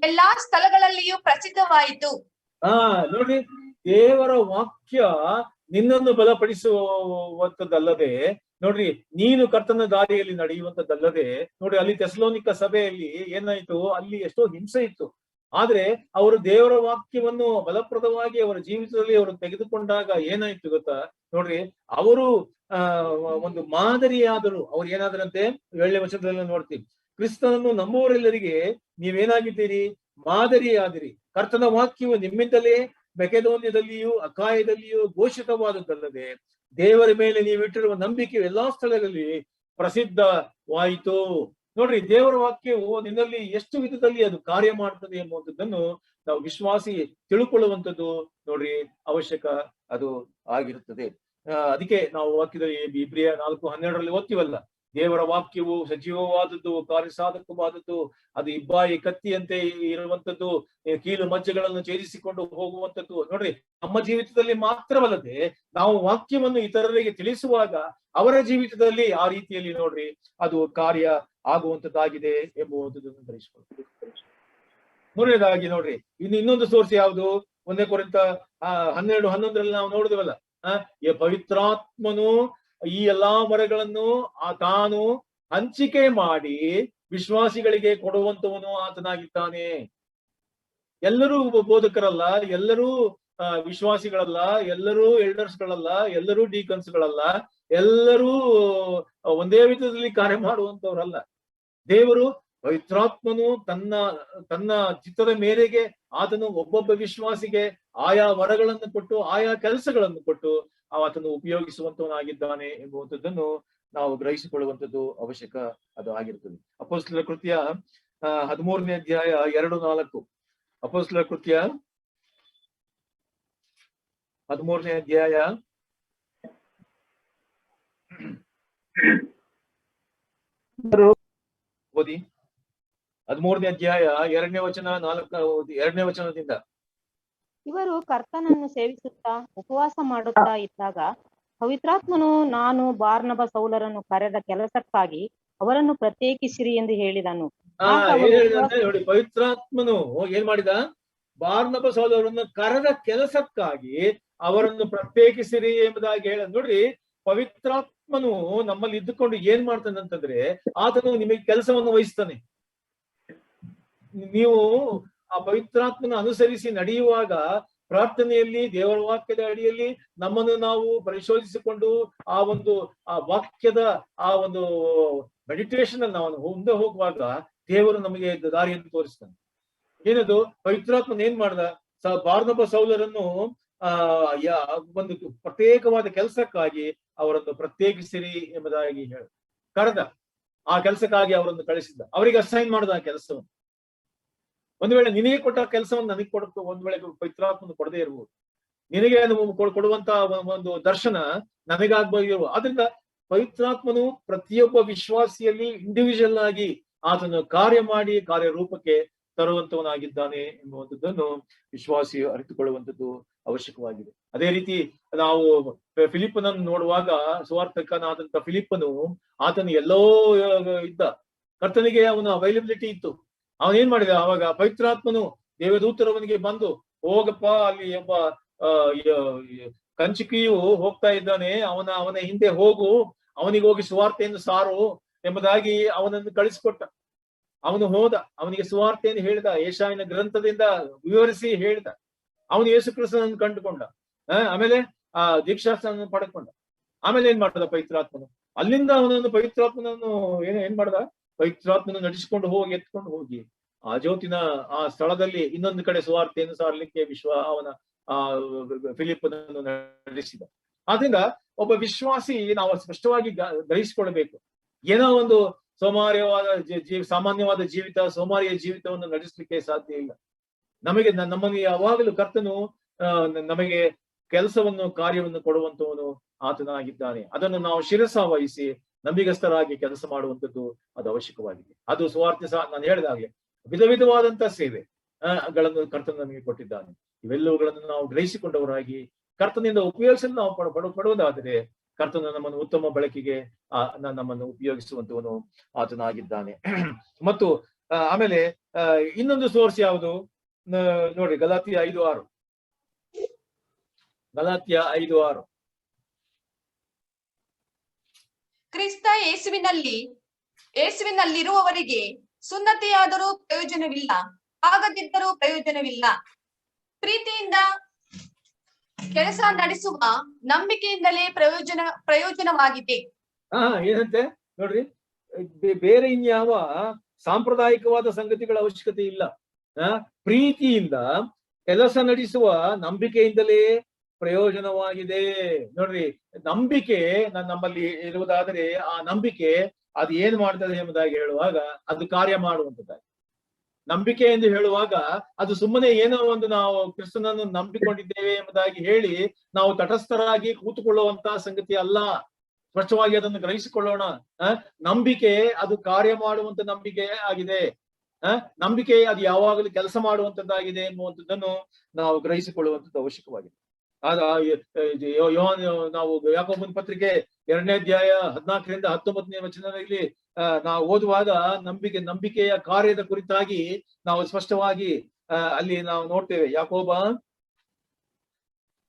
B: ಎಲ್ಲಾ ಸ್ಥಳಗಳಲ್ಲಿಯೂ ಪ್ರಸಿದ್ಧವಾಯಿತು.
A: ನೋಡ್ರಿ, ದೇವರ ವಾಕ್ಯ ನಿನ್ನನ್ನು ಬಲಪಡಿಸುವಂತದ್ದಲ್ಲದೆ, ನೋಡ್ರಿ, ನೀನು ಕರ್ತನ ದಾರಿಯಲ್ಲಿ ನಡೆಯುವಂತದ್ದಲ್ಲದೆ, ನೋಡ್ರಿ, ಅಲ್ಲಿ ಥೆಸಲೋನಿಕ ಸಭೆಯಲ್ಲಿ ಏನಾಯ್ತು? ಅಲ್ಲಿ ಎಷ್ಟೋ ಹಿಂಸೆ ಇತ್ತು. ಆದ್ರೆ ಅವರು ದೇವರ ವಾಕ್ಯವನ್ನು ಬಲಪ್ರದವಾಗಿ ಅವರ ಜೀವಿತದಲ್ಲಿ ಅವರು ತೆಗೆದುಕೊಂಡಾಗ ಏನಾಯ್ತು ಗೊತ್ತಾ? ನೋಡ್ರಿ, ಅವರು ಒಂದು ಮಾದರಿಯಾದರು. ಅವ್ರು ಏನಾದ್ರಂತೆ? 7ನೇ ವಚನದಲ್ಲಿ ನೋಡ್ತೀವಿ, ಕ್ರಿಸ್ತನನ್ನು ನಂಬುವರೆಲ್ಲರಿಗೆ ನೀವೇನಾಗಿದ್ದೀರಿ? ಮಾದರಿಯಾದಿರಿ. ಕರ್ತನ ವಾಕ್ಯವು ನಿಮ್ಮಿಂದಲೇ ಮೆಕೆದೋನ್ಯದಲ್ಲಿಯೂ ಅಖಾಯದಲ್ಲಿಯೂ ಘೋಷಿತವಾದದ್ದಲ್ಲದೆ ದೇವರ ಮೇಲೆ ನೀವಿಟ್ಟಿರುವ ನಂಬಿಕೆಯು ಎಲ್ಲಾ ಸ್ಥಳಗಳಲ್ಲಿ ಪ್ರಸಿದ್ಧವಾಯಿತು. ನೋಡ್ರಿ, ದೇವರ ವಾಕ್ಯವು ನಿನ್ನಲ್ಲಿ ಎಷ್ಟು ವಿಧದಲ್ಲಿ ಅದು ಕಾರ್ಯ ಮಾಡ್ತದೆ ಎಂಬುವಂಥದ್ದನ್ನು ನಾವು ವಿಶ್ವಾಸಿ ತಿಳ್ಕೊಳ್ಳುವಂಥದ್ದು ನೋಡ್ರಿ ಅವಶ್ಯಕ ಅದು ಆಗಿರುತ್ತದೆ. ಅದಕ್ಕೆ ನಾವು ವಾಕ್ಯದಲ್ಲಿ ಇಬ್ರಿಯ 4:12 ಓದ್ತೀವಲ್ಲ, ದೇವರ ವಾಕ್ಯವು ಸಜೀವವಾದದ್ದು, ಕಾರ್ಯಸಾಧಕವಾದದ್ದು, ಅದು ಇಬ್ಬಾಯಿ ಕತ್ತಿಯಂತೆ ಇರುವಂತದ್ದು, ಕೀಲು ಮಜ್ಜೆಗಳನ್ನು ಛೇದಿಸಿಕೊಂಡು ಹೋಗುವಂಥದ್ದು. ನೋಡ್ರಿ, ನಮ್ಮ ಜೀವಿತದಲ್ಲಿ ಮಾತ್ರವಲ್ಲದೆ ನಾವು ವಾಕ್ಯವನ್ನು ಇತರರಿಗೆ ತಿಳಿಸುವಾಗ ಅವರ ಜೀವಿತದಲ್ಲಿ ಆ ರೀತಿಯಲ್ಲಿ ನೋಡ್ರಿ ಅದು ಕಾರ್ಯ ಆಗುವಂತದ್ದಾಗಿದೆ ಎಂಬುವಂಥದ್ದನ್ನು ಗ್ರಹಿಸಿಕೊಳ್ಳಿ. ಮೂರನೇದಾಗಿ ನೋಡ್ರಿ, ಇನ್ನೊಂದು ಸೋರ್ಸ್ ಯಾವುದು? 1ನೇ ಕೊರಿಂಥ 12:11 ನಾವು ನೋಡಿದವಲ್ಲ, ಪವಿತ್ರಾತ್ಮನು ಈ ಎಲ್ಲಾ ವರಗಳನ್ನು ತಾನು ಹಂಚಿಕೆ ಮಾಡಿ ವಿಶ್ವಾಸಿಗಳಿಗೆ ಕೊಡುವಂತವನು ಆತನಾಗಿದ್ದಾನೆ. ಎಲ್ಲರೂ ಬೋಧಕರಲ್ಲ, ಎಲ್ಲರೂ ವಿಶ್ವಾಸಿಗಳಲ್ಲ, ಎಲ್ಲರೂ ಎಲ್ಡರ್ಸ್ಗಳಲ್ಲ, ಎಲ್ಲರೂ ಡೀಕನ್ಸ್ಗಳಲ್ಲ, ಎಲ್ಲರೂ ಒಂದೇ ವಿಧದಲ್ಲಿ ಕಾರ್ಯ ಮಾಡುವಂತವ್ರಲ್ಲ. ದೇವರು ಪವಿತ್ರಾತ್ಮನು ತನ್ನ ಚಿತ್ತದ ಮೇರೆಗೆ ಆತನು ಒಬ್ಬೊಬ್ಬ ವಿಶ್ವಾಸಿಗೆ ಆಯಾ ವರಗಳನ್ನು ಕೊಟ್ಟು, ಆಯಾ ಕೆಲಸಗಳನ್ನು ಕೊಟ್ಟು ಆತನು ಉಪಯೋಗಿಸುವಂತವನಾಗಿದ್ದಾನೆ ಎಂಬುವಂಥದ್ದನ್ನು ನಾವು ಗ್ರಹಿಸಿಕೊಳ್ಳುವಂಥದ್ದು ಅವಶ್ಯಕ ಅದು ಆಗಿರುತ್ತದೆ. ಅಪೊಸ್ತಲರ ಕೃತ್ಯ 13ನೇ ಅಧ್ಯಾಯ 2:4. ಅಪೊಸ್ತಲರ ಕೃತ್ಯ 13ನೇ ಅಧ್ಯಾಯ ಓದಿ. 13ನೇ ಅಧ್ಯಾಯ 2ನೇ ವಚನ 2ನೇ ವಚನದಿಂದ.
C: ಇವರು ಕರ್ತನನ್ನು ಸೇವಿಸುತ್ತಾ ಉಪವಾಸ ಮಾಡುತ್ತಾ ಇದ್ದಾಗ ಪವಿತ್ರಾತ್ಮನು ನಾನು ಬಾರ್ನಬ ಸೌಲರನ್ನು ಕರೆದ ಕೆಲಸಕ್ಕಾಗಿ ಅವರನ್ನು ಪ್ರತ್ಯೇಕಿಸಿರಿ ಎಂದು ಹೇಳಿದನು.
A: ನೋಡಿ, ಪವಿತ್ರಾತ್ಮನು ಏನ್ ಮಾಡಿದ? ಬಾರ್ನಬ ಸೌಲರನ್ನು ಕರೆದ ಕೆಲಸಕ್ಕಾಗಿ ಅವರನ್ನು ಪ್ರತ್ಯೇಕಿಸಿರಿ ಎಂಬುದಾಗಿ ಹೇಳ. ನೋಡ್ರಿ, ಪವಿತ್ರಾತ್ಮನು ನಮ್ಮಲ್ಲಿ ಇದ್ದುಕೊಂಡು ಏನ್ ಮಾಡ್ತಾನೆ ಅಂತಂದ್ರೆ, ಆತನು ನಿಮಗೆ ಕೆಲಸವನ್ನು ವಹಿಸ್ತಾನೆ. ನೀವು ಆ ಪವಿತ್ರಾತ್ಮನ ಅನುಸರಿಸಿ ನಡೆಯುವಾಗ, ಪ್ರಾರ್ಥನೆಯಲ್ಲಿ, ದೇವರ ವಾಕ್ಯದ ಅಡಿಯಲ್ಲಿ ನಮ್ಮನ್ನು ನಾವು ಪರಿಶೋಧಿಸಿಕೊಂಡು ಆ ವಾಕ್ಯದ ಆ ಒಂದು ಮೆಡಿಟೇಷನ್ ಅಲ್ಲಿ ನಾವು ಮುಂದೆ ಹೋಗುವಾಗ ದೇವರು ನಮಗೆ ದಾರಿಯನ್ನು ತೋರಿಸ್ತಾನೆ. ಏನದು? ಪವಿತ್ರಾತ್ಮನ ಏನ್ ಮಾಡ್ದ? ಬಾರ್ನಬ ಸೌಲರನ್ನು ಒಂದು ಪ್ರತ್ಯೇಕವಾದ ಕೆಲಸಕ್ಕಾಗಿ ಅವರನ್ನು ಪ್ರತ್ಯೇಕಿಸಿರಿ ಎಂಬುದಾಗಿ ಕರೆದ. ಆ ಕೆಲಸಕ್ಕಾಗಿ ಅವರನ್ನು ಕಳಿಸಿದ್ದ, ಅವರಿಗೆ ಅಸೈನ್ ಮಾಡಿದ ಆ ಕೆಲಸವನ್ನು. ಒಂದು ವೇಳೆ ನಿನಗೆ ಕೊಟ್ಟ ಕೆಲಸವನ್ನು ನನಗೆ ಕೊಡಕ್ಕೆ ಒಂದ್ ವೇಳೆ ಪವಿತ್ರಾತ್ಮನ ಕೊಡದೇ ಇರ್ಬೋದು. ನಿನಗೆ ಕೊಡುವಂತ ಒಂದು ದರ್ಶನ ನನಗಾಗ್ಬೋದು. ಆದ್ರಿಂದ ಪವಿತ್ರಾತ್ಮನು ಪ್ರತಿಯೊಬ್ಬ ವಿಶ್ವಾಸಿಯಲ್ಲಿ ಇಂಡಿವಿಜುವಲ್ ಆಗಿ ಆತನು ಕಾರ್ಯ ಮಾಡಿ ಕಾರ್ಯರೂಪಕ್ಕೆ ತರುವಂತವನಾಗಿದ್ದಾನೆ ಎಂಬುವಂಥದ್ದನ್ನು ವಿಶ್ವಾಸಿಯು ಅರಿತುಕೊಳ್ಳುವಂಥದ್ದು ಅವಶ್ಯಕವಾಗಿದೆ. ಅದೇ ರೀತಿ ನಾವು ಫಿಲಿಪ್ಪನನ್ನು ನೋಡುವಾಗ, ಸುವಾರ್ತಕನಾದಂತ ಫಿಲಿಪ್ಪನು ಆತನು ಎಲ್ಲೋ ಇದ್ದ, ಕರ್ತನಿಗೆ ಅವನ ಅವೈಲಬಿಲಿಟಿ ಇತ್ತು. ಅವನೇನ್ ಮಾಡಿದ? ಅವಾಗ ಪವಿತ್ರಾತ್ಮನು ದೇವದೂತರವನಿಗೆ ಬಂದು, ಹೋಗಪ್ಪ, ಅಲ್ಲಿ ಒಬ್ಬ ಕಂಚುಕಿಯು ಹೋಗ್ತಾ ಇದ್ದಾನೆ, ಅವನ ಹಿಂದೆ ಹೋಗು, ಅವನಿಗೆ ಹೋಗಿ ಸುವಾರ್ತೆಯನ್ನು ಸಾರು ಎಂಬುದಾಗಿ ಅವನನ್ನು ಕಳಿಸಿಕೊಟ್ಟ. ಅವನು ಹೋದ, ಅವನಿಗೆ ಸುವಾರ್ತೆಯನ್ನು ಹೇಳಿದ, ಯೆಶಾಯನ ಗ್ರಂಥದಿಂದ ವಿವರಿಸಿ ಹೇಳಿದ. ಅವನು ಯೇಸು ಕ್ರಿಸ್ತನನ್ನು ಕಂಡುಕೊಂಡ. ಆಮೇಲೆ ಆ ದೀಕ್ಷಾಸ್ತ್ರವನ್ನು ಪಡೆದುಕೊಂಡ. ಆಮೇಲೆ ಏನ್ ಮಾಡ್ದ ಪವಿತ್ರಾತ್ಮನು? ಅಲ್ಲಿಂದ ಅವನನ್ನು ಪವಿತ್ರಾತ್ಮನನ್ನು ಏನ್ ಮಾಡ್ದ? ಪವಿತ್ರಾತ್ಮನ ನಡೆಸಿಕೊಂಡು ಹೋಗಿ, ಎತ್ಕೊಂಡು ಹೋಗಿ ಆ ಜ್ಯೋತಿನ ಆ ಸ್ಥಳದಲ್ಲಿ ಇನ್ನೊಂದು ಕಡೆ ಸುವಾರ್ತೆಯನ್ನು ಸಾರಲಿಕ್ಕೆ ಅವನ ಫಿಲಿಪ್ಪನನ್ನು ನಡೆಸಿದ. ಆದ್ರಿಂದ ಒಬ್ಬ ವಿಶ್ವಾಸಿ ನಾವು ಸ್ಪಷ್ಟವಾಗಿ ಗ್ರಹಿಸಿಕೊಳ್ಬೇಕು. ಏನೋ ಒಂದು ಸಾಮಾನ್ಯವಾದ ಜೀವಿತ, ಸೋಮಾರಿಯ ಜೀವಿತವನ್ನು ನಡೆಸಲಿಕ್ಕೆ ಸಾಧ್ಯ ಇಲ್ಲ. ನಮ್ಮನ್ನು ಯಾವಾಗಲೂ ಕರ್ತನು ನಮಗೆ ಕೆಲಸವನ್ನು, ಕಾರ್ಯವನ್ನು ಕೊಡುವಂತವನು ಆತನಾಗಿದ್ದಾನೆ. ಅದನ್ನು ನಾವು ಶಿರಸ ವಹಿಸಿ ನಂಬಿಗಸ್ತರಾಗಿ ಕೆಲಸ ಮಾಡುವಂಥದ್ದು ಅದು ಅವಶ್ಯಕವಾಗಿದೆ. ಅದು ಸುವಾರ್ತೆ ನಾನು ಹೇಳಿದಾಗಲೇ ವಿಧ ವಿಧವಾದಂತ ಸೇವೆ ಗಳನ್ನು ಕರ್ತನು ನಮಗೆ ಕೊಟ್ಟಿದ್ದಾನೆ. ಇವೆಲ್ಲವುಗಳನ್ನು ನಾವು ಗ್ರಹಿಸಿಕೊಂಡವರಾಗಿ ಕರ್ತನಿಂದ ಉಪಯೋಗಿಸಲು ನಾವು ಪಡುವುದಾದರೆ ಕರ್ತನು ನಮ್ಮನ್ನು ಉತ್ತಮ ಬಳಕೆಗೆ ನಮ್ಮನ್ನು ಉಪಯೋಗಿಸುವಂತವನು ಆತನಾಗಿದ್ದಾನೆ. ಮತ್ತು ಆಮೇಲೆ ಇನ್ನೊಂದು ಸೋರ್ಸ್ ಯಾವುದು ನೋಡಿ, ಗಲಾತ್ಯ 5:6. ಗಲಾತ್ಯ 5:6.
B: ಕ್ರಿಸ್ತ ಯೇಸುವಿನಲ್ಲಿರುವವರಿಗೆ ಸುನ್ನತಿಯಾದರೂ ಪ್ರಯೋಜನವಿಲ್ಲ, ಆಗದಿದ್ದರೂ ಪ್ರಯೋಜನವಿಲ್ಲ. ಪ್ರೀತಿಯಿಂದ ಕೆಲಸ ನಡೆಸುವ ನಂಬಿಕೆಯಿಂದಲೇ ಪ್ರಯೋಜನವಾಗಿದೆ.
A: ಏನಂತೆ ನೋಡ್ರಿ, ಬೇರೆ ಇನ್ಯಾವ ಸಾಂಪ್ರದಾಯಿಕವಾದ ಸಂಗತಿಗಳ ಅವಶ್ಯಕತೆ ಇಲ್ಲ. ಪ್ರೀತಿಯಿಂದ ಕೆಲಸ ನಡೆಸುವ ನಂಬಿಕೆಯಿಂದಲೇ ಪ್ರಯೋಜನವಾಗಿದೆ. ನೋಡ್ರಿ, ನಂಬಿಕೆ ನಮ್ಮಲ್ಲಿ ಇರುವುದಾದರೆ ಆ ನಂಬಿಕೆ ಅದು ಏನ್ ಮಾಡ್ತದೆ ಎಂಬುದಾಗಿ ಹೇಳುವಾಗ ಅದು ಕಾರ್ಯ ಮಾಡುವಂತದ್ದಾಗಿ. ನಂಬಿಕೆ ಎಂದು ಹೇಳುವಾಗ ಅದು ಸುಮ್ಮನೆ ಏನೋ ಒಂದು ನಾವು ಕ್ರಿಸ್ತನನ್ನು ನಂಬಿಕೊಂಡಿದ್ದೇವೆ ಎಂಬುದಾಗಿ ಹೇಳಿ ನಾವು ತಟಸ್ಥರಾಗಿ ಕೂತುಕೊಳ್ಳುವಂತಹ ಸಂಗತಿ ಅಲ್ಲ. ಸ್ಪಷ್ಟವಾಗಿ ಅದನ್ನು ಗ್ರಹಿಸಿಕೊಳ್ಳೋಣ. ನಂಬಿಕೆ ಅದು ಕಾರ್ಯ ಮಾಡುವಂತ ನಂಬಿಕೆ ಆಗಿದೆ. ನಂಬಿಕೆ ಅದು ಯಾವಾಗಲೂ ಕೆಲಸ ಮಾಡುವಂತದ್ದಾಗಿದೆ ಎಂಬುವಂಥದ್ದನ್ನು ನಾವು ಗ್ರಹಿಸಿಕೊಳ್ಳುವಂಥದ್ದು ಅವಶ್ಯಕವಾಗಿದೆ. ನಾವು ಯಾಕೋಬನ ಪತ್ರಿಕೆ 2ನೇ ಅಧ್ಯಾಯ 14ರಿಂದ 19ನೇ ವಚನದಲ್ಲಿ ನಾವು ಓದುವಾಗ ನಂಬಿಕೆಯ ಕಾರ್ಯದ ಕುರಿತಾಗಿ ನಾವು ಸ್ಪಷ್ಟವಾಗಿ ಅಲ್ಲಿ ನಾವು ನೋಡ್ತೇವೆ.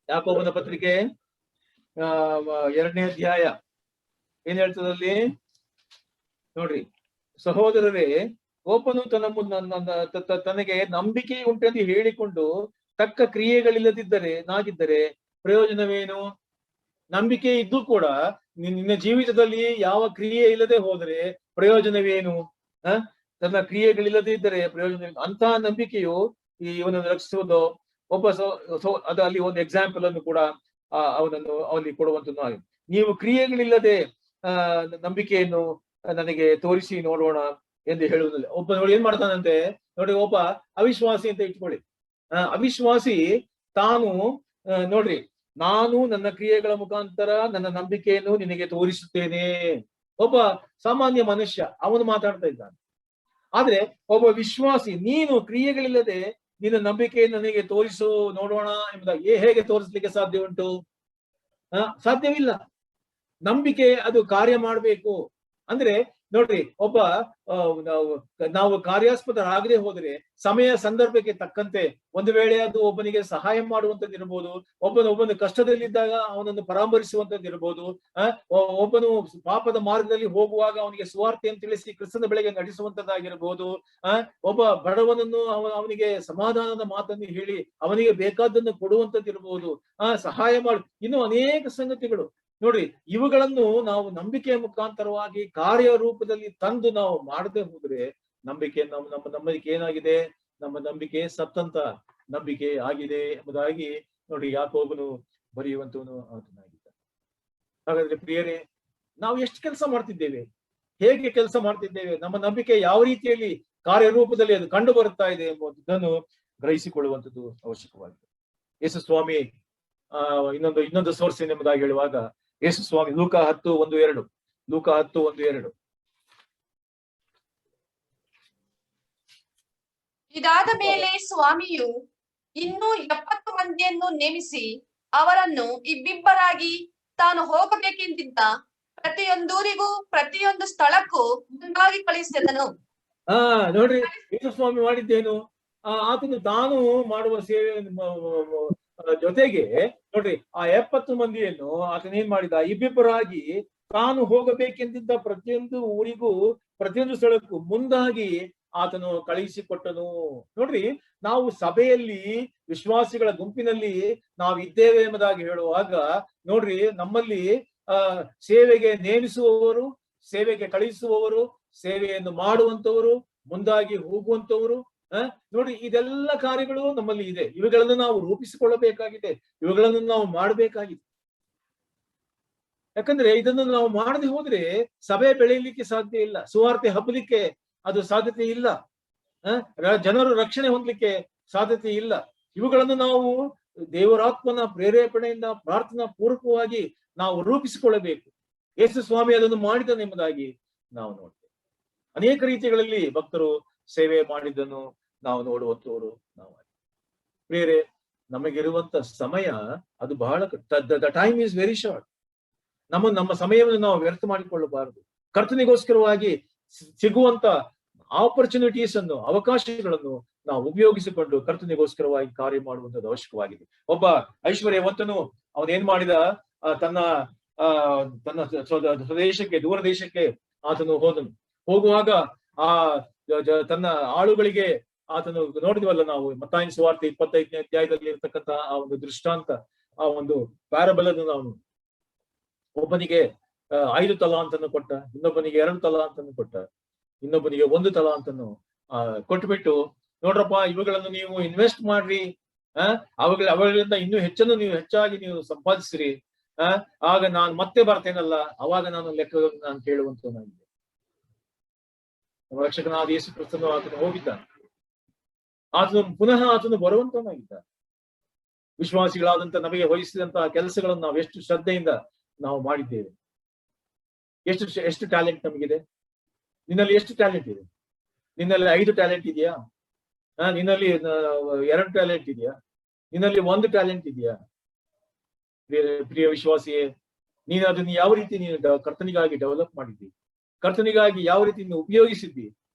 A: ಯಾಕೋಬನ ಪತ್ರಿಕೆ 2ನೇ ಅಧ್ಯಾಯ ಏನ್ ಹೇಳ್ತದಲ್ಲಿ ನೋಡ್ರಿ, ಸಹೋದರರೇ, ಒಬ್ಬನು ತನಗೆ ನಂಬಿಕೆ ಉಂಟೆಂದು ಹೇಳಿಕೊಂಡು ತಕ್ಕ ಕ್ರಿಯೆಗಳಿಲ್ಲದಿದ್ದರೆ ಪ್ರಯೋಜನವೇನು? ನಂಬಿಕೆ ಇದ್ದು ಕೂಡ ನಿನ್ನ ಜೀವಿತದಲ್ಲಿ ಯಾವ ಕ್ರಿಯೆ ಇಲ್ಲದೆ ಹೋದರೆ ಪ್ರಯೋಜನವೇನು? ತನ್ನ ಕ್ರಿಯೆಗಳಿಲ್ಲದೆ ಇದ್ದರೆ ಪ್ರಯೋಜನ. ಅಂತಹ ನಂಬಿಕೆಯು ಇವನನ್ನು ರಕ್ಷಿಸುವುದು. ಅದು ಅಲ್ಲಿ ಒಂದು ಎಕ್ಸಾಂಪಲ್ ಅನ್ನು ಕೂಡ ಅವನನ್ನು ಅಲ್ಲಿ ಕೊಡುವಂತದ್ದು ಆಗಿದೆ. ನೀವು ಕ್ರಿಯೆಗಳಿಲ್ಲದೆ ನಂಬಿಕೆಯನ್ನು ನನಗೆ ತೋರಿಸಿ ನೋಡೋಣ ಎಂದು ಹೇಳುವುದಿಲ್ಲ. ಒಬ್ಬ ನೋಡಿ ಏನ್ ಮಾಡ್ತಾನಂತೆ ನೋಡಿ, ಒಬ್ಬ ಅವಿಶ್ವಾಸಿ ಅಂತ ಇಟ್ಕೊಳ್ಳಿ. ಅವಿಶ್ವಾಸಿ ತಾನು ನೋಡ್ರಿ, ನಾನು ನನ್ನ ಕ್ರಿಯೆಗಳ ಮುಖಾಂತರ ನನ್ನ ನಂಬಿಕೆಯನ್ನು ನಿನಗೆ ತೋರಿಸುತ್ತೇನೆ. ಒಬ್ಬ ಸಾಮಾನ್ಯ ಮನುಷ್ಯ ಅವನು ಮಾತಾಡ್ತಾ ಇದ್ದಾನೆ. ಆದ್ರೆ ಒಬ್ಬ ವಿಶ್ವಾಸಿ, ನೀನು ಕ್ರಿಯೆಗಳಿಲ್ಲದೆ ನಿನ್ನ ನಂಬಿಕೆಯನ್ನು ನನಗೆ ತೋರಿಸು ನೋಡೋಣ ಎಂಬುದಾಗಿ ಹೇಗೆ ತೋರಿಸ್ಲಿಕ್ಕೆ ಸಾಧ್ಯ ಉಂಟು? ಸಾಧ್ಯವಿಲ್ಲ. ನಂಬಿಕೆ ಅದು ಕಾರ್ಯ ಮಾಡ್ಬೇಕು. ಅಂದ್ರೆ ನೋಡ್ರಿ, ಒಬ್ಬ ನಾವು ಕಾರ್ಯಾಸ್ಪದರಾಗದೆ ಹೋದ್ರೆ ಸಮಯ ಸಂದರ್ಭಕ್ಕೆ ತಕ್ಕಂತೆ ಒಂದು ವೇಳೆ ಅದು ಒಬ್ಬನಿಗೆ ಸಹಾಯ ಮಾಡುವಂತದ್ದು ಇರ್ಬೋದು, ಒಬ್ಬನು ಕಷ್ಟದಲ್ಲಿದ್ದಾಗ ಅವನನ್ನು ಪರಾಮರಿಸುವಂತದ್ದು ಇರ್ಬೋದು, ಒಬ್ಬನು ಪಾಪದ ಮಾರ್ಗದಲ್ಲಿ ಹೋಗುವಾಗ ಅವನಿಗೆ ಸುವಾರ್ತೆಯನ್ನು ತಿಳಿಸಿ ಕ್ರಿಸ್ತನ ಬೆಳೆಗೆ ನಡೆಸುವಂತದ್ದಾಗಿರ್ಬೋದು, ಒಬ್ಬ ಬಡವನನ್ನು ಅವನಿಗೆ ಸಮಾಧಾನದ ಮಾತನ್ನು ಹೇಳಿ ಅವನಿಗೆ ಬೇಕಾದನ್ನು ಕೊಡುವಂತದ್ದು ಇರ್ಬೋದು, ಸಹಾಯ ಮಾಡು, ಇನ್ನು ಅನೇಕ ಸಂಗತಿಗಳು. ನೋಡ್ರಿ, ಇವುಗಳನ್ನು ನಾವು ನಂಬಿಕೆಯ ಮುಖಾಂತರವಾಗಿ ಕಾರ್ಯರೂಪದಲ್ಲಿ ತಂದು ನಾವು ಮಾಡದೆ ಹೋದ್ರೆ ನಂಬಿಕೆ ನಮ್ಮ ನಂಬಿಕೆ ಏನಾಗಿದೆ? ನಮ್ಮ ನಂಬಿಕೆ ಸತ್ತಂತ ನಂಬಿಕೆ ಆಗಿದೆ ಎಂಬುದಾಗಿ ನೋಡಿ ಯಾಕೋಬನು ಬರೆಯುವಂತವನು ಆತನಾಗಿದ್ದ. ಹಾಗಾದ್ರೆ ಪ್ರಿಯರೇ, ನಾವು ಎಷ್ಟು ಕೆಲಸ ಮಾಡ್ತಿದ್ದೇವೆ, ಹೇಗೆ ಕೆಲಸ ಮಾಡ್ತಿದ್ದೇವೆ, ನಮ್ಮ ನಂಬಿಕೆ ಯಾವ ರೀತಿಯಲ್ಲಿ ಕಾರ್ಯರೂಪದಲ್ಲಿ ಅದು ಕಂಡು ಬರುತ್ತಾ ಇದೆ ಎಂಬುದನ್ನು ಗ್ರಹಿಸಿಕೊಳ್ಳುವಂಥದ್ದು ಅವಶ್ಯಕವಾಗಿದೆ. ಯೇಸು ಸ್ವಾಮಿ ಇನ್ನೊಂದು ಸೋರ್ಸ್ ಎಂಬುದಾಗಿ ಹೇಳುವಾಗ ಯೇಸು ಸ್ವಾಮಿ ಲೂಕ 10:1-2 ಲೂಕ 10:1-2
B: ಇದಾದ ಮೇಲೆ ಸ್ವಾಮಿಯು ಇನ್ನೂ 70 ಮಂದಿಯನ್ನು ನೇಮಿಸಿ ಅವರನ್ನು ಇಬ್ಬಿಬ್ಬರಾಗಿ ತಾನು ಹೋಗಬೇಕೆಂದಿದ್ದ ಪ್ರತಿಯೊಂದೂರಿಗೂ ಪ್ರತಿಯೊಂದು ಸ್ಥಳಕ್ಕೂ ಮುಂದಾಗಿ ಕಳಿಸಿದನು.
A: ನೋಡ್ರಿ, ಯೇಸು ಸ್ವಾಮಿ ಮಾಡಿದ್ದೇನು? ಆತನು ತಾನು ಮಾಡುವ ಸೇವೆ ಜೊತೆಗೆ ನೋಡ್ರಿ, ಆ 70 ಮಂದಿಯನ್ನು ಆತನ ಏನ್ ಮಾಡಿದ? ಇಬ್ಬಿಬ್ಬರಾಗಿ ತಾನು ಹೋಗಬೇಕೆಂದಿದ್ದ ಪ್ರತಿಯೊಂದು ಊರಿಗೂ ಪ್ರತಿಯೊಂದು ಸ್ಥಳಕ್ಕೂ ಮುಂದಾಗಿ ಆತನು ಕಳುಹಿಸಿಕೊಟ್ಟನು. ನೋಡ್ರಿ, ನಾವು ಸಭೆಯಲ್ಲಿ ವಿಶ್ವಾಸಿಗಳ ಗುಂಪಿನಲ್ಲಿ ನಾವು ಇದ್ದೇವೆ ಎಂಬುದಾಗಿ ಹೇಳುವಾಗ ನೋಡ್ರಿ, ನಮ್ಮಲ್ಲಿ ಸೇವೆಗೆ ನೇಮಿಸುವವರು, ಸೇವೆಗೆ ಕಳುಹಿಸುವವರು, ಸೇವೆಯನ್ನು ಮಾಡುವಂತವರು, ಮುಂದಾಗಿ ಹೋಗುವಂತವರು, ನೋಡಿ ಇದೆಲ್ಲ ಕಾರ್ಯಗಳು ನಮ್ಮಲ್ಲಿ ಇದೆ. ಇವುಗಳನ್ನು ನಾವು ರೂಪಿಸಿಕೊಳ್ಳಬೇಕಾಗಿದೆ, ಇವುಗಳನ್ನು ನಾವು ಮಾಡಬೇಕಾಗಿದೆ. ಯಾಕಂದ್ರೆ ಇದನ್ನು ನಾವು ಮಾಡದೆ ಹೋದ್ರೆ ಸಭೆ ಬೆಳೆಯಲಿಕ್ಕೆ ಸಾಧ್ಯ ಇಲ್ಲ, ಸುವಾರ್ತೆ ಹಬ್ಬಲಿಕ್ಕೆ ಅದು ಸಾಧ್ಯತೆ ಇಲ್ಲ, ಜನರು ರಕ್ಷಣೆ ಹೊಂದಲಿಕ್ಕೆ ಸಾಧ್ಯತೆ ಇಲ್ಲ. ಇವುಗಳನ್ನು ನಾವು ದೇವರಾತ್ಮನ ಪ್ರೇರೇಪಣೆಯಿಂದ ಪ್ರಾರ್ಥನಾ ಪೂರ್ವಕವಾಗಿ ನಾವು ರೂಪಿಸಿಕೊಳ್ಳಬೇಕು. ಯೇಸು ಸ್ವಾಮಿ ಅದನ್ನು ಮಾಡಿದನೆಂಬುದಾಗಿ ನಾವು ನೋಡ್ತೇವೆ. ಅನೇಕ ರೀತಿಗಳಲ್ಲಿ ಭಕ್ತರು ಸೇವೆ ಮಾಡಿದ್ದನ್ನು ನಾವು ನೋಡುವಂತವರು ನಾವು. ಬೇರೆ ನಮಗಿರುವಂತ ಸಮಯ ಅದು ಬಹಳ the time is very short. ನಮ್ಮ ಸಮಯವನ್ನು ನಾವು ವ್ಯರ್ಥ ಮಾಡಿಕೊಳ್ಳಬಾರದು. ಕರ್ತನಿಗೋಸ್ಕರವಾಗಿ ಸಿಗುವಂತ ಆಪರ್ಚುನಿಟೀಸ್ ಅನ್ನು, ಅವಕಾಶಗಳನ್ನು ನಾವು ಉಪಯೋಗಿಸಿಕೊಂಡು ಕರ್ತನಿಗೋಸ್ಕರವಾಗಿ ಕಾರ್ಯ ಮಾಡುವಂಥದ್ದು ಅವಶ್ಯಕವಾಗಿದೆ. ಒಬ್ಬ ಐಶ್ವರ್ಯವಂತನು ಅವನೇನ್ ಮಾಡಿದ? ತನ್ನ ಸ್ವದೇಶಕ್ಕೆ, ದೂರ ದೇಶಕ್ಕೆ ಆತನು ಹೋದನು. ಹೋಗುವಾಗ ತನ್ನ ಆಳುಗಳಿಗೆ ಆತನು ನೋಡಿದ್ವಲ್ಲ ನಾವು ಮತ್ತಾಯನ ಸುವಾರ್ತೆ 25ನೇ ಅಧ್ಯಾಯದಲ್ಲಿ ಇರ್ತಕ್ಕಂಥ ಆ ಒಂದು ದೃಷ್ಟಾಂತ, ಆ ಒಂದು ಪ್ಯಾರಬಲ್ ಅನ್ನು ನಾವು ಒಬ್ಬನಿಗೆ 5 ತಲಾಂತನ್ನು ಕೊಟ್ಟ, ಇನ್ನೊಬ್ಬನಿಗೆ 2 ತಲಾಂತನ್ನು ಕೊಟ್ಟ, ಇನ್ನೊಬ್ಬನಿಗೆ 1 ತಲಾಂತನ್ನು ಕೊಟ್ಬಿಟ್ಟು, ನೋಡ್ರಪ್ಪ ಇವುಗಳನ್ನು ನೀವು ಇನ್ವೆಸ್ಟ್ ಮಾಡ್ರಿ, ಅವುಗಳಿಂದ ಇನ್ನೂ ಹೆಚ್ಚನ್ನು ನೀವು ಹೆಚ್ಚಾಗಿ ನೀವು ಸಂಪಾದಿಸ್ರಿ, ಆಗ ನಾನು ಮತ್ತೆ ಬರ್ತೇನಲ್ಲ, ಅವಾಗ ನಾನು ಲೆಕ್ಕವನ್ನು ನಾನು ಕೇಳುವಂತವನಾಗಿದೆ. ನಮ್ಮ ರಕ್ಷಕನಾದ ಯೇಸು ಕ್ರಿಸ್ತನು ಆತನು ಹೋಗಿದ್ದಾನೆ, ಆತನು ಬರುವಂತವನಾಗಿದ್ದ. ವಿಶ್ವಾಸಿಗಳಾದಂತ ನಮಗೆ ವಹಿಸಿದಂತಹ ಕೆಲಸಗಳನ್ನು ನಾವು ಎಷ್ಟು ಶ್ರದ್ಧೆಯಿಂದ ನಾವು ಮಾಡಿದ್ದೇವೆ. ಎಷ್ಟು ಟ್ಯಾಲೆಂಟ್ ನಮಗಿದೆ? ನಿನ್ನಲ್ಲಿ ಎಷ್ಟು ಟ್ಯಾಲೆಂಟ್ ಇದೆ? ನಿನ್ನಲ್ಲಿ 5 ಟ್ಯಾಲೆಂಟ್ ಇದೆಯಾ? ನಿನ್ನಲ್ಲಿ 2 ಟ್ಯಾಲೆಂಟ್ ಇದೆಯಾ? ನಿನ್ನಲ್ಲಿ 1 ಟ್ಯಾಲೆಂಟ್ ಇದೆಯಾ? ಪ್ರಿಯ ವಿಶ್ವಾಸಿಯೇ, ನೀನು ಅದನ್ನು ಯಾವ ರೀತಿ ನೀನು ಕರ್ತನಿಗಾಗಿ ಡೆವಲಪ್ ಮಾಡಿದ್ದಿ? ಕರ್ತನಿಗಾಗಿ ಯಾವ ರೀತಿ ನೀನು ಉಪಯೋಗಿಸಿದ್ದಿ?